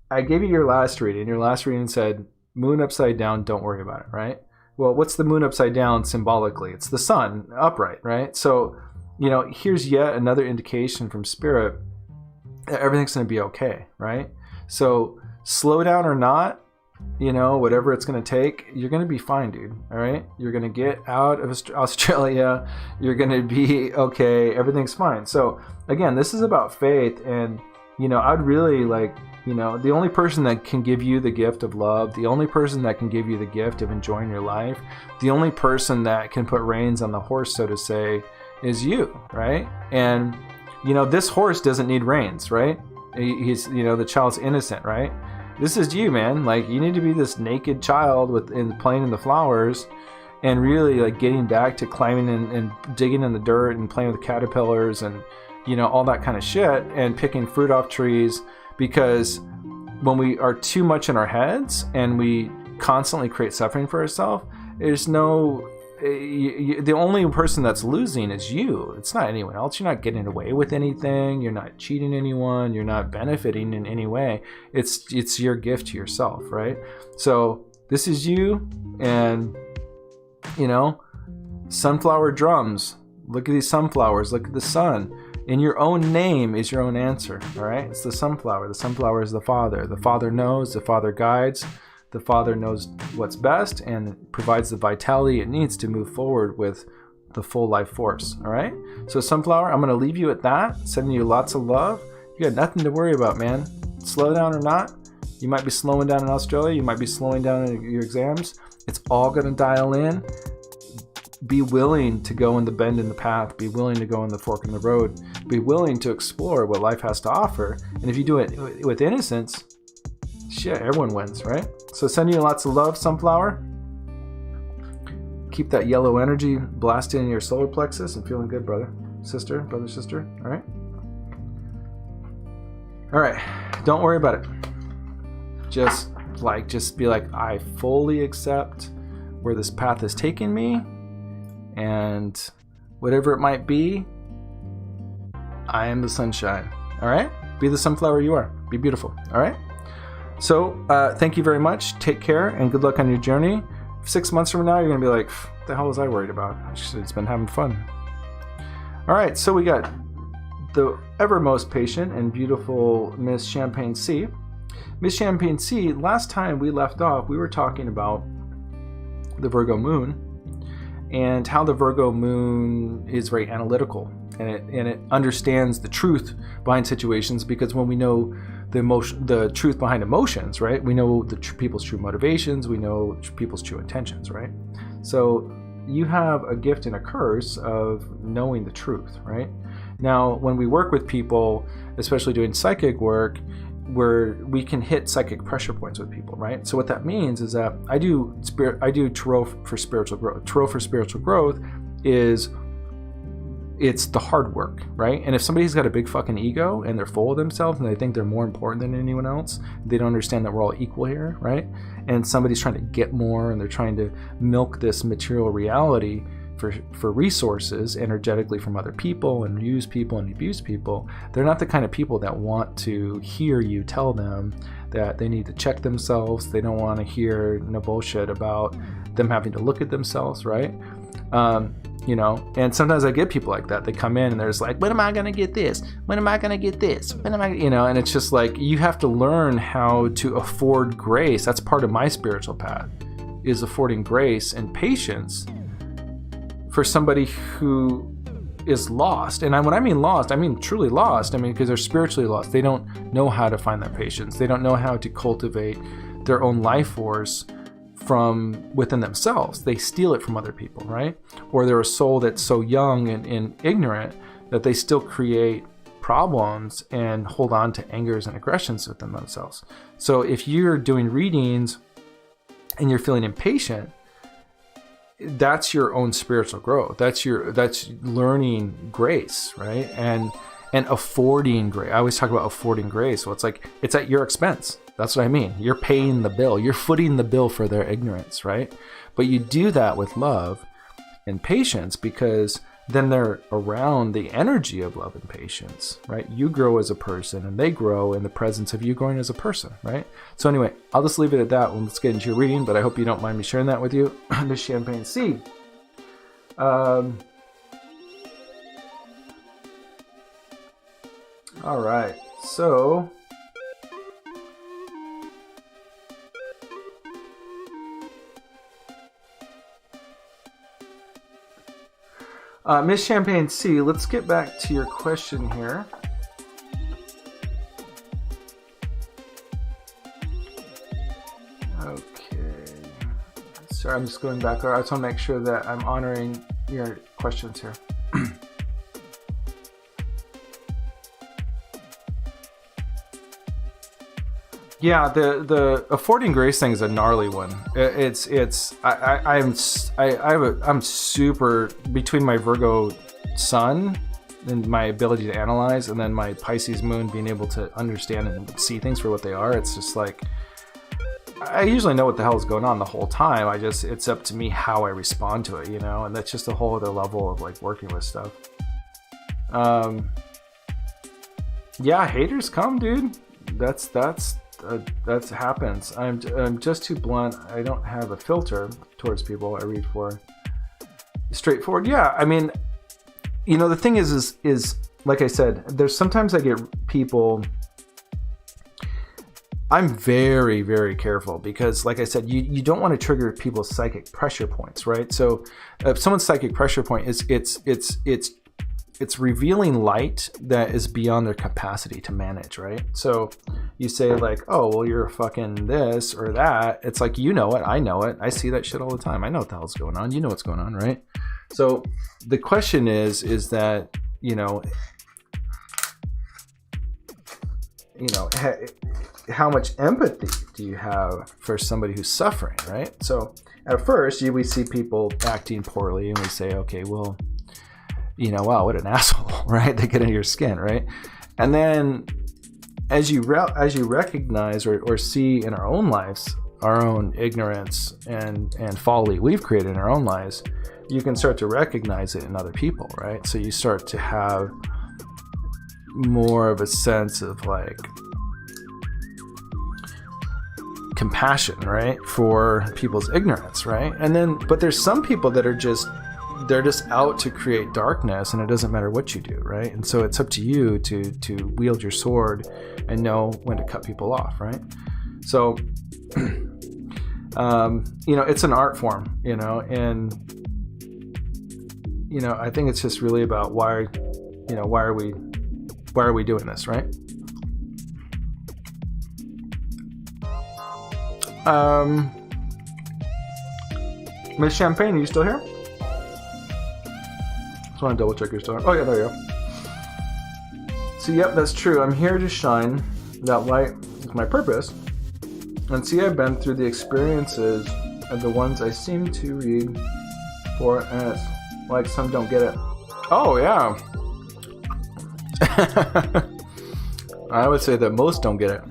I gave you your last reading. Your last reading said, moon upside down, don't worry about it, right? Well, what's the moon upside down symbolically? It's the sun upright, right? So, you know, here's yet another indication from Spirit that everything's going to be okay, right? So, slow down or not, you know, whatever it's going to take, you're going to be fine, dude, all right? You're going to get out of Australia. You're going to be okay. Everything's fine. So, again, this is about faith, and, you know, I'd really like, you know, the only person that can give you the gift of love, the only person that can give you the gift of enjoying your life, the only person that can put reins on the horse, so to say, is you, right? And, you know, this horse doesn't need reins, right? He's, you know, the child's innocent, right? This is you, man. Like, you need to be this naked child playing in the flowers and really, like, getting back to climbing and digging in the dirt and playing with caterpillars and, you know, all that kind of shit, and picking fruit off trees. Because when we are too much in our heads and we constantly create suffering for ourselves, there's no, the only person that's losing is you. It's not anyone else. You're not getting away with anything. You're not cheating anyone. You're not benefiting in any way. It's your gift to yourself, right? So this is you, and, you know, sunflower drums. Look at these sunflowers. Look at the sun. In your own name is your own answer, all right? It's the sunflower. The sunflower is the Father. The Father knows, the Father guides, the Father knows what's best and provides the vitality it needs to move forward with the full life force, all right? So sunflower, I'm going to leave you at that, sending you lots of love. You got nothing to worry about, man. Slow down or not, you might be slowing down in Australia, you might be slowing down in your exams. It's all going to dial in. Be willing to go in the bend in the path. Be willing to go in the fork in the road. Be willing to explore what life has to offer. And if you do it with innocence, shit, everyone wins, right? So sending you lots of love, Sunflower. Keep that yellow energy blasting in your solar plexus and feeling good, brother, sister. All right. All right. Don't worry about it. Just be like, I fully accept where this path is taking me, and whatever it might be, I am the sunshine. All right. Be the sunflower you are. Be beautiful. All right. So thank you very much. Take care and good luck on your journey. 6 months from now, you're gonna be like, what the hell was I worried about? I should have been having fun. All right, so we got the ever most patient and beautiful Miss Champagne C. Miss Champagne C, last time we left off, we were talking about the Virgo moon and how the Virgo moon is very analytical, and it understands the truth behind situations, because when we know the truth behind emotions, right? We know people's true motivations, we know people's true intentions, right? So you have a gift and a curse of knowing the truth, right? Now, when we work with people, especially doing psychic work, where we can hit psychic pressure points with people, right? So what that means is that I do Tarot for spiritual growth. Tarot for spiritual growth it's the hard work, right? And if somebody's got a big fucking ego and they're full of themselves and they think they're more important than anyone else, they don't understand that we're all equal here, right? And somebody's trying to get more and they're trying to milk this material reality for resources energetically from other people and use people and abuse people. They're not the kind of people that want to hear you tell them that they need to check themselves. They don't want to hear no bullshit about them having to look at themselves, right? You know, and sometimes I get people like that. They come in and they're just like, when am I going to get this? When am I going to get this? When am I, you know, and it's just like, you have to learn how to afford grace. That's part of my spiritual path, is affording grace and patience for somebody who is lost. And when I mean lost, I mean truly lost. I mean, because they're spiritually lost. They don't know how to find that patience. They don't know how to cultivate their own life force from within themselves. They steal it from other people, right? Or they're a soul that's so young and ignorant that they still create problems and hold on to angers and aggressions within themselves. So if you're doing readings and you're feeling impatient, that's your own spiritual growth. That's learning grace, right? And affording grace. I always talk about affording grace. So it's at your expense. That's what I mean. You're paying the bill. You're footing the bill for their ignorance, right? But you do that with love and patience, because then they're around the energy of love and patience, right? You grow as a person and they grow in the presence of you growing as a person, right? So anyway, I'll just leave it at that. Let's get into your reading, but I hope you don't mind me sharing that with you. Miss Champagne C. All right, so Miss Champagne C, let's get back to your question here. Okay. Sorry, I'm just going back. I just want to make sure that I'm honoring your questions here. Yeah, the affording grace thing is a gnarly one. I'm super, between my Virgo sun and my ability to analyze, and then my Pisces moon being able to understand and see things for what they are. It's just like, I usually know what the hell is going on the whole time. It's up to me how I respond to it, you know, and that's just a whole other level of like working with stuff. Yeah, haters come, dude. That happens. I'm just too blunt. I don't have a filter towards people I read for. Straightforward. Yeah, I mean, you know, the thing is like I said, there's sometimes I get people. I'm very, very careful because, like I said, you don't want to trigger people's psychic pressure points, right? So, if someone's psychic pressure point is it's revealing light that is beyond their capacity to manage, right? So you say like, oh, well, you're fucking this or that. It's like, you know it, I know it. I see that shit all the time. I know what the hell's going on. You know what's going on, right? So the question is that, you know, how much empathy do you have for somebody who's suffering, right? So at first, we see people acting poorly, and we say, okay, well, wow, what an asshole, right? They get into your skin, right? And then as you recognize or see in our own lives, our own ignorance and folly we've created in our own lives, you can start to recognize it in other people, right? So you start to have more of a sense of like compassion, right, for people's ignorance, right? And then, but there's some people that are just out to create darkness, and it doesn't matter what you do, right? And so it's up to you to wield your sword and know when to cut people off, right? So it's an art form, and I think it's just really about why are we doing this, right? Miss Champagne, are you still here? Just want to double check you're still here. Oh yeah, there you go. So yep, that's true. I'm here to shine that light with my purpose. And see, I've been through the experiences of the ones I seem to read for, and it's like some don't get it. Oh yeah. I would say that most don't get it.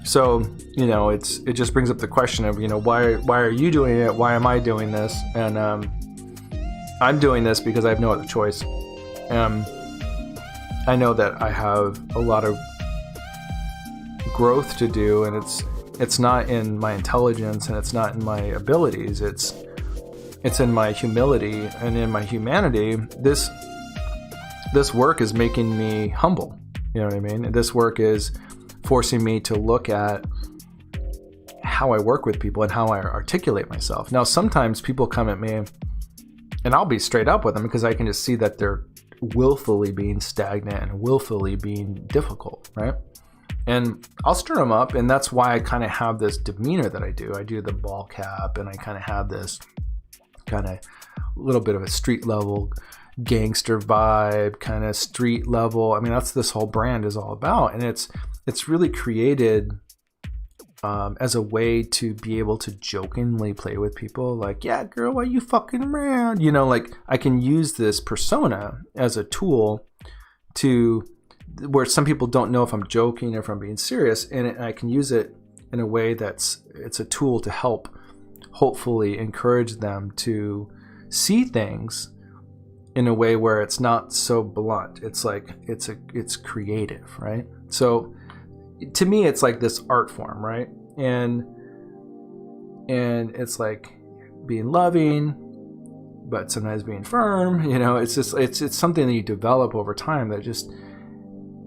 So, it just brings up the question of, why are you doing it? Why am I doing this? And I'm doing this because I have no other choice. I know that I have a lot of growth to do, and it's not in my intelligence and it's not in my abilities. It's in my humility and in my humanity. This work is making me humble. You know what I mean? This work is forcing me to look at how I work with people and how I articulate myself. Now, sometimes people come at me and I'll be straight up with them because I can just see that they're willfully being stagnant and willfully being difficult, right? And I'll stir them up, and that's why I kind of have this demeanor that I do. I do the ball cap, and I kind of have this kind of little bit of a street level gangster vibe, kind of street level. I mean, that's this whole brand is all about, and it's really created as a way to be able to jokingly play with people. Like, yeah, girl, why you fucking around? Like I can use this persona as a tool to where some people don't know if I'm joking or if I'm being serious, and I can use it in a way it's a tool to help hopefully encourage them to see things in a way where it's not so blunt. It's like it's creative, right? So to me, it's like this art form, right? And it's like being loving, but sometimes being firm. It's just it's something that you develop over time. That just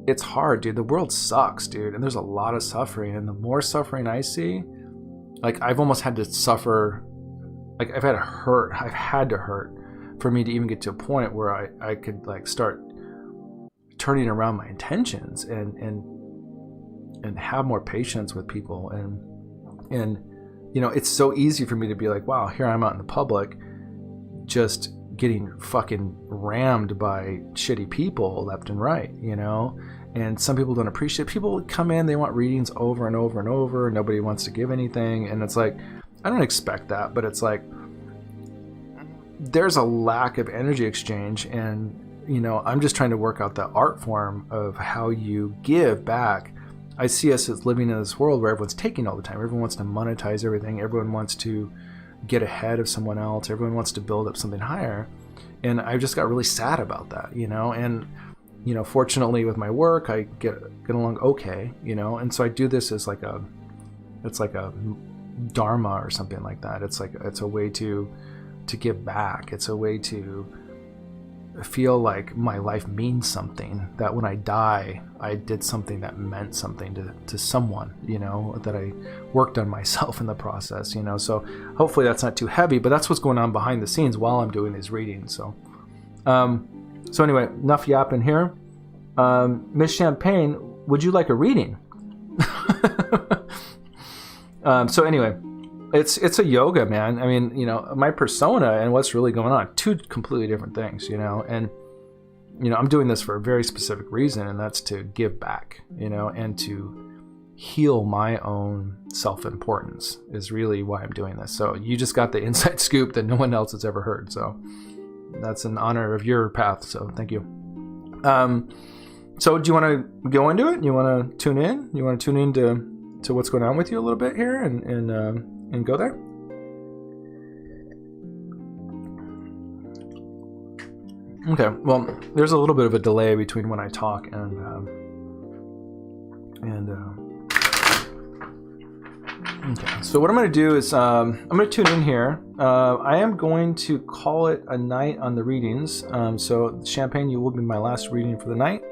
it's hard, dude. The world sucks, dude, and there's a lot of suffering. And the more suffering I see, like I've almost had to suffer. Like I've had to hurt for me to even get to a point where I could like start turning around my intentions and have more patience with people. And it's so easy for me to be like, wow, here I'm out in the public just getting fucking rammed by shitty people left and right, and some people don't appreciate. People come in, they want readings over and over and over, and nobody wants to give anything, and it's like, I don't expect that, but it's like there's a lack of energy exchange, and I'm just trying to work out the art form of how you give back. I see us as living in this world where everyone's taking all the time. Everyone wants to monetize everything. Everyone wants to get ahead of someone else. Everyone wants to build up something higher. And I just got really sad about that, and fortunately with my work, I get along okay, and so I do this as it's like a dharma or something like that. It's a way to give back. It's a way to feel like my life means something, that when I die, I did something that meant something to someone, that I worked on myself in the process, so hopefully that's not too heavy, but that's what's going on behind the scenes while I'm doing these readings. So anyway, enough yapping here. Miss Champagne, would you like a reading? So anyway, it's a yoga, man. I mean, my persona and what's really going on, two completely different things, and you know, I'm doing this for a very specific reason, and that's to give back, you know, and to heal my own self-importance is really why I'm doing this. So you just got the inside scoop that no one else has ever heard. So that's in honor of your path. So thank you. So do you want to go into it? You want to tune in? You want to tune in to what's going on with you a little bit here and go there? Okay. Well, there's a little bit of a delay between when I talk and okay. So what I'm going to do is I'm going to tune in here. I am going to call it a night on the readings. So Champagne, you will be my last reading for the night.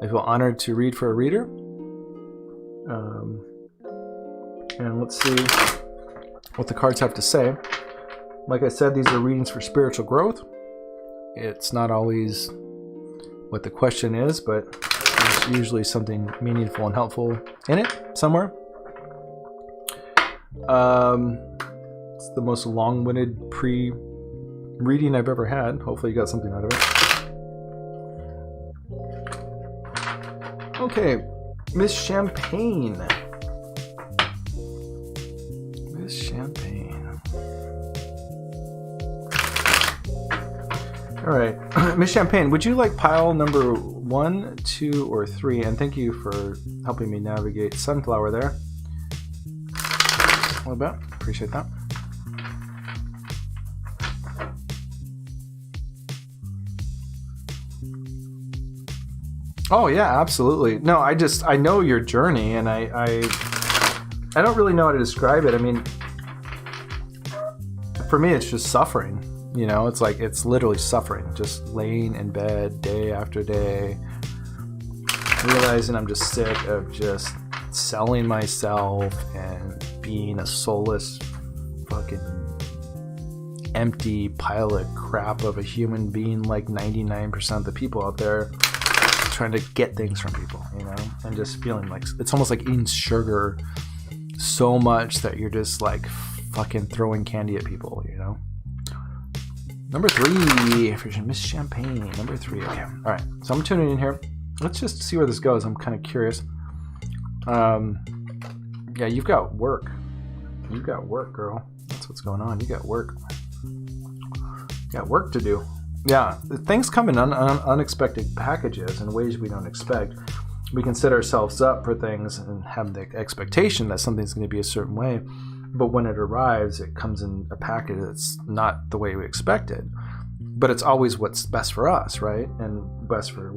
I feel honored to read for a reader. And let's see what the cards have to say. Like I said, these are readings for spiritual growth. It's not always what the question is, but there's usually something meaningful and helpful in it somewhere. It's the most long-winded pre-reading I've ever had. Hopefully you got something out of it. Okay, Miss Champagne. Miss Champagne. All right, Miss Champagne, would you like pile number 1, 2, or 3? And thank you for helping me navigate Sunflower there. A little bit. Appreciate that. Oh yeah, absolutely. No, I know your journey, and I don't really know how to describe it. I mean, for me, it's just suffering. You know, it's like, it's literally suffering. Just laying in bed day after day, realizing I'm just sick of just selling myself and being a soulless fucking empty pile of crap of a human being, like 99% of the people out there, trying to get things from people, you know, and just feeling like it's almost like eating sugar so much that you're just like fucking throwing candy at people, you know. Number 3 for Miss Champagne. Number 3. Okay. All right. So I'm tuning in here. Let's just see where this goes. I'm kind of curious. Yeah, you've got work. You've got work, girl. That's what's going on. You got work. You got work to do. Yeah, things come in unexpected packages in ways we don't expect. We can set ourselves up for things and have the expectation that something's going to be a certain way. But when it arrives, it comes in a package that's not the way we expected. But it's always what's best for us, right? And best for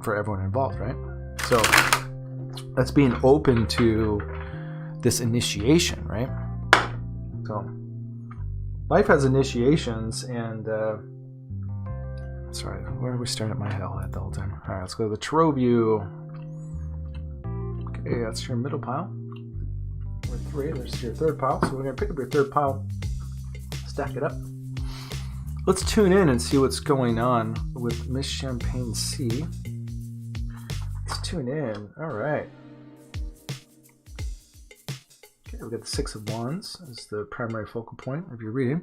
for everyone involved, right? So that's being open to this initiation, right? So life has initiations, and sorry, where are we staring at my head at the whole time? All right, let's go to the Tarot view. Okay, that's your middle pile. With 3, there's your third pile. So we're gonna pick up your third pile, stack it up. Let's tune in and see what's going on with Miss Champagne C. Let's tune in. All right. Okay, we got the 6 of Wands as the primary focal point of your reading.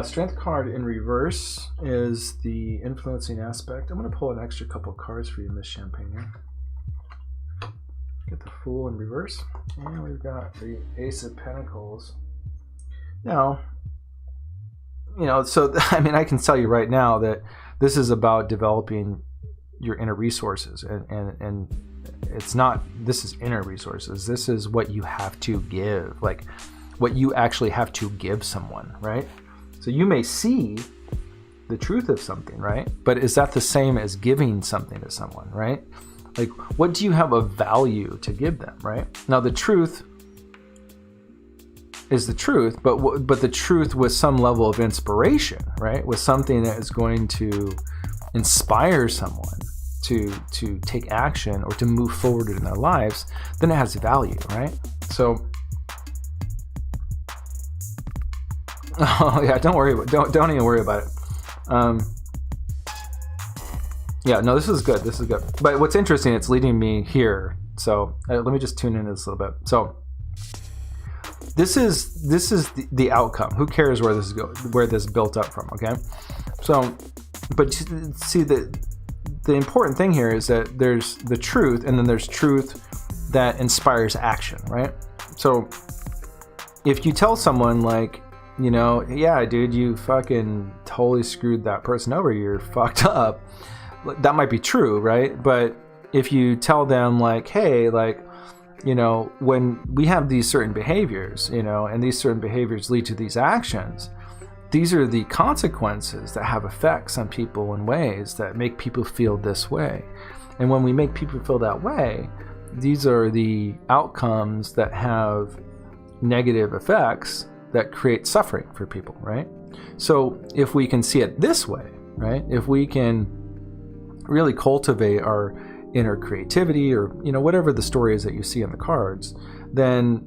Strength card in reverse is the influencing aspect. I'm going to pull an extra couple cards for you, Miss Champagne here. Get the Fool in reverse. And we've got the Ace of Pentacles. Now, you know, so, I mean, I can tell you right now that this is about developing your inner resources. And it's not, this is inner resources. This is what you have to give, like what you actually have to give someone, right? So you may see the truth of something, right? But is that the same as giving something to someone, right? Like, what do you have of value to give them, right? Now, the truth is the truth, but the truth with some level of inspiration, right? With something that is going to inspire someone to take action or to move forward in their lives, then it has value, right? So, oh yeah, don't even worry about it. Yeah, no, this is good. This is good. But what's interesting, it's leading me here. So let me just tune in this a little bit. So this is the outcome. Who cares where this built up from? Okay, so, but see, the important thing here is that there's the truth, and then there's truth that inspires action, right? So if you tell someone like, yeah, dude, you fucking totally screwed that person over, you're fucked up, that might be true, right? But if you tell them like, hey, like, when we have these certain behaviors, and these certain behaviors lead to these actions, these are the consequences that have effects on people in ways that make people feel this way. And when we make people feel that way, these are the outcomes that have negative effects that create suffering for people, right? So if we can see it this way, right? If we can really cultivate our inner creativity, or whatever the story is that you see in the cards, then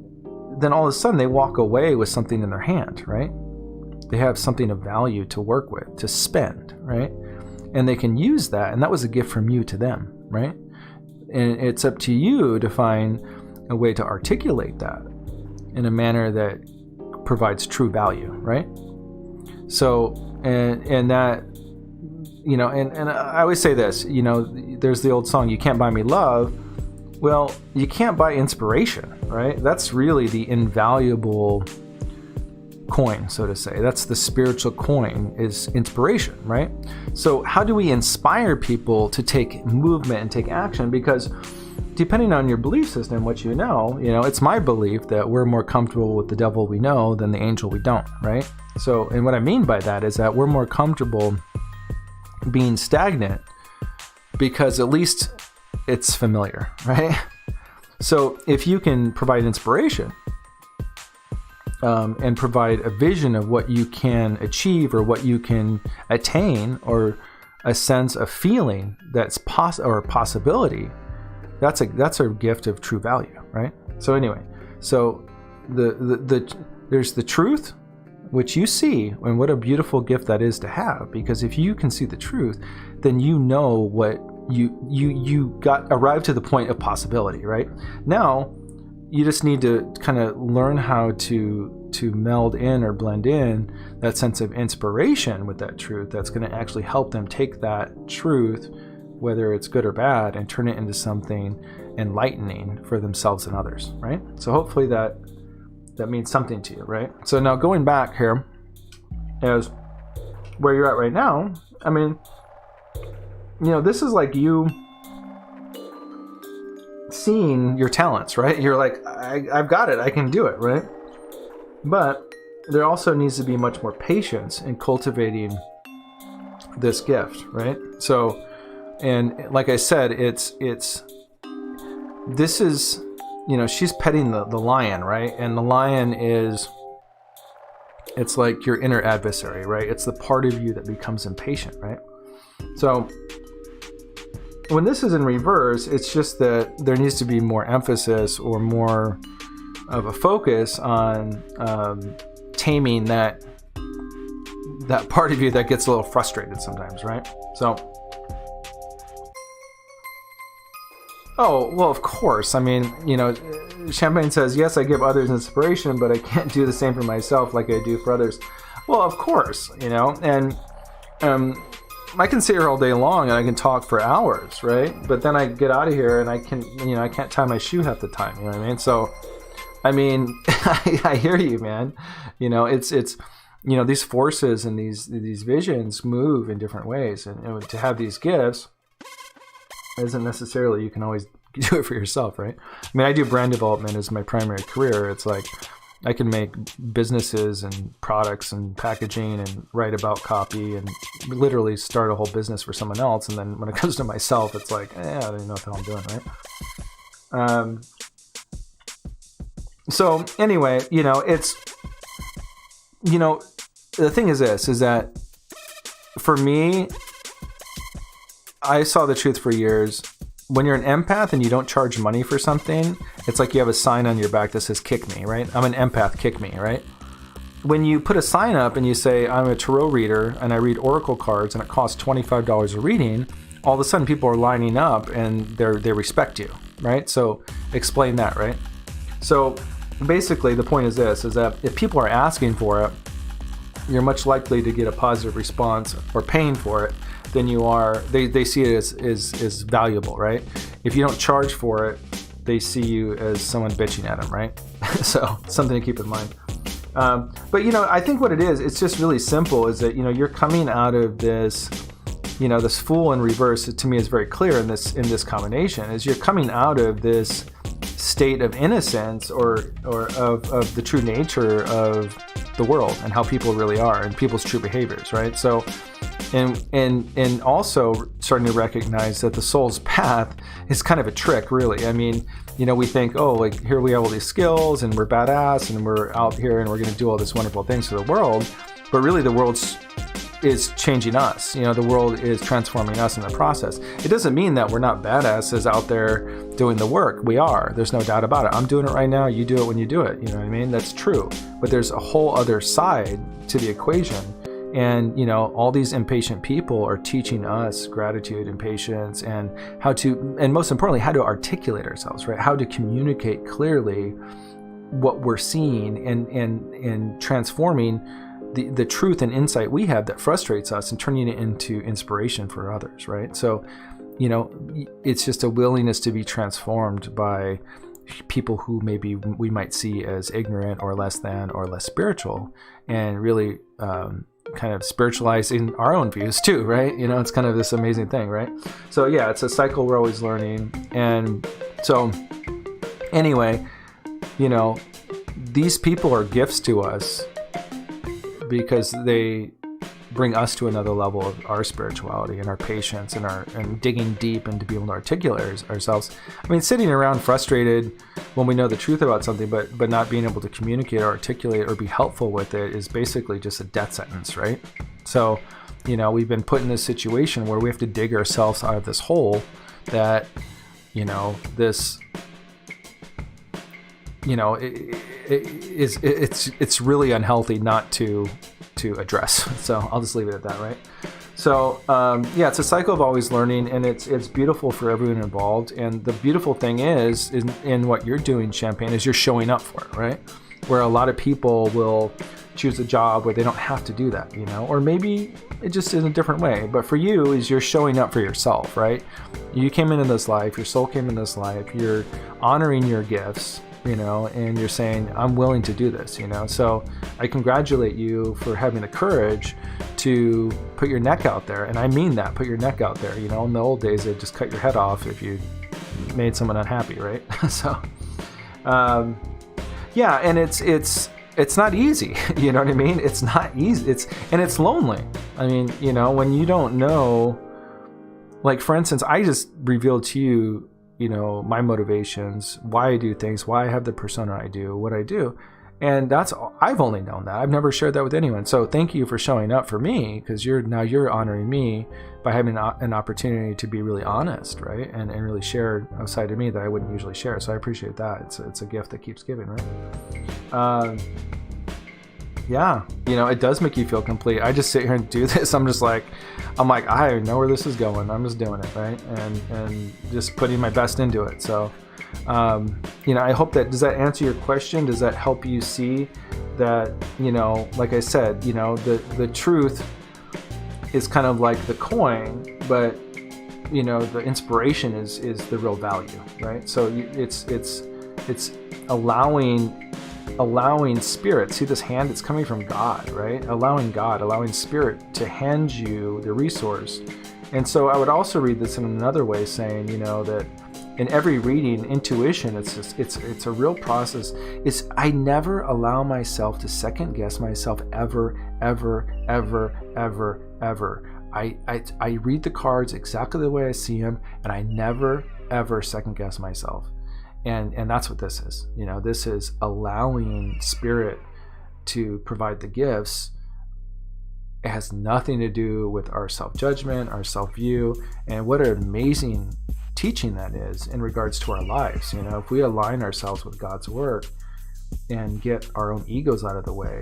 all of a sudden they walk away with something in their hand, right? They have something of value to work with, to spend, right? And they can use that, and that was a gift from you to them, right? And it's up to you to find a way to articulate that in a manner that provides true value, right? So, and that, and I always say this, there's the old song, you can't buy me love. Well, you can't buy inspiration, right? That's really the invaluable coin, so to say. That's the spiritual coin, is inspiration, right? So how do we inspire people to take movement and take action? Because depending on your belief system, what it's my belief that we're more comfortable with the devil we know than the angel we don't, right? So, and what I mean by that is that we're more comfortable being stagnant because at least it's familiar, right? So if you can provide inspiration, and provide a vision of what you can achieve or what you can attain, or a sense of feeling that's or a possibility, that's a gift of true value, right? So anyway, so there's the truth, which you see, and what a beautiful gift that is to have, because if you can see the truth, then what you arrived to the point of possibility, right? Now you just need to kind of learn how to meld in or blend in that sense of inspiration with that truth that's going to actually help them take that truth, whether it's good or bad, and turn it into something enlightening for themselves and others, right? So hopefully that means something to you, right? So now going back here, as where you're at right now, I mean, this is like you seeing your talents, right? You're like, I've got it, I can do it, right? But there also needs to be much more patience in cultivating this gift, right? So, and like I said, this is, she's petting the lion, right? And the lion it's like your inner adversary, right? It's the part of you that becomes impatient, right? So when this is in reverse, it's just that there needs to be more emphasis or more of a focus on taming that part of you that gets a little frustrated sometimes, right? So, oh, well, of course. I mean, Champagne says, yes, I give others inspiration, but I can't do the same for myself like I do for others. Well, of course, and I can sit here all day long and I can talk for hours, right? But then I get out of here and I can't tie my shoe half the time, you know what I mean? So, I mean, I hear you, man. It's these forces and these visions move in different ways, and to have these gifts isn't necessarily you can always do it for yourself, right? I mean, I do brand development as my primary career. It's like I can make businesses and products and packaging and write about copy and literally start a whole business for someone else. And then when it comes to myself, it's like, I don't even know what the hell I'm doing, right? So anyway, it's, the thing is this, is that for me, I saw the truth for years. When you're an empath and you don't charge money for something, it's like you have a sign on your back that says kick me, right? I'm an empath, kick me, right? When you put a sign up and you say, I'm a tarot reader and I read oracle cards and it costs $25 a reading, all of a sudden people are lining up and they respect you, right? So explain that, right? So basically the point is this, is that if people are asking for it, you're much likely to get a positive response or paying for it than you are, they see it as valuable, right? If you don't charge for it, they see you as someone bitching at them, right? So something to keep in mind. But, I think what it is, it's just really simple, is that, you're coming out of this, this Fool in reverse, to me is very clear in this combination, is you're coming out of this state of innocence or of the true nature of the world and how people really are and people's true behaviors, right? So, and also starting to recognize that the soul's path is kind of a trick, really. I mean, we think, oh, like, here we have all these skills and we're badass and we're out here and we're going to do all this wonderful things for the world, but really the world is changing us. The world is transforming us in the process. It doesn't mean that we're not badasses out there doing the work. We are. There's no doubt about it. I'm doing it right now. You do it when you do it. You know what I mean? That's true. But there's a whole other side to the equation. And, all these impatient people are teaching us gratitude and patience and how to, and most importantly, how to articulate ourselves, right? How to communicate clearly what we're seeing and transforming the truth and insight we have that frustrates us and turning it into inspiration for others, right? So, it's just a willingness to be transformed by people who maybe we might see as ignorant or less than or less spiritual, and really kind of spiritualizing our own views too, right? It's kind of this amazing thing, right? So yeah, it's a cycle we're always learning. And so anyway, these people are gifts to us because they bring us to another level of our spirituality and our patience and digging deep and to be able to articulate ourselves. I mean, sitting around frustrated when we know the truth about something, but not being able to communicate or articulate or be helpful with it is basically just a death sentence, right? So, we've been put in this situation where we have to dig ourselves out of this hole that, it's really unhealthy not to address. So I'll just leave it at that, right? So it's a cycle of always learning, and it's beautiful for everyone involved. And the beautiful thing is in what you're doing, Champagne, is you're showing up for it, right? Where a lot of people will choose a job where they don't have to do that, or maybe it just is a different way. But for you, is you're showing up for yourself, right? You came into this life, your soul came in this life, you're honoring your gifts, and you're saying, I'm willing to do this, So I congratulate you for having the courage to put your neck out there. And I mean that, put your neck out there. In the old days, they'd just cut your head off if you made someone unhappy, right? So, and it's not easy. You know what I mean? It's not easy. It's lonely. I mean, when you don't know, like, for instance, I just revealed to you, my motivations, why I do things, why I have the persona I do, what I do. And I've only known that. I've never shared that with anyone. So thank you for showing up for me, because you're honoring me by having an opportunity to be really honest, right? And really share a side of me that I wouldn't usually share. So I appreciate that. It's a gift that keeps giving, right? It does make you feel complete. I just sit here and do this. I'm like, I know where this is going. I'm just doing it, right? And just putting my best into it. So, I hope does that answer your question? Does that help you see that, like I said, the truth is kind of like the coin, but, the inspiration is the real value, right? So it's allowing spirit, see this hand, it's coming from God, right? Allowing spirit to hand you the resource. And so I would also read this in another way, saying, that in every reading, intuition, it's a real process. I never allow myself to second guess myself ever. I read the cards exactly the way I see them, and I never ever second guess myself. And that's what this is. This is allowing spirit to provide the gifts. It has nothing to do with our self-judgment, our self-view, and what an amazing teaching that is in regards to our lives. If we align ourselves with God's work and get our own egos out of the way,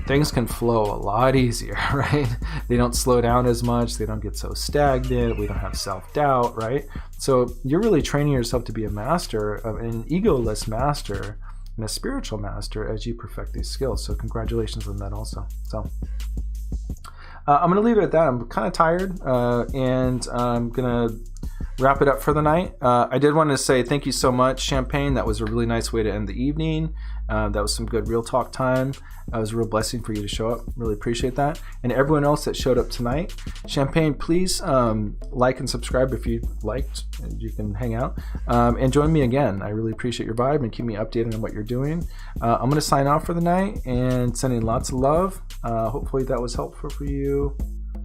things can flow a lot easier, right? They don't slow down as much. They don't get so stagnant. We don't have self-doubt, right? So you're really training yourself to be a master, an egoless master and a spiritual master as you perfect these skills. So congratulations on that also. So I'm going to leave it at that. I'm kind of tired, and I'm going to wrap it up for the night. I did want to say thank you so much, Champagne. That was a really nice way to end the evening. That was some good real talk time. It was a real blessing for you to show up. Really appreciate that. And everyone else that showed up tonight, Champagne, please like and subscribe if you liked. You can hang out and join me again. I really appreciate your vibe and keep me updated on what you're doing. I'm going to sign off for the night and sending lots of love. Hopefully that was helpful for you.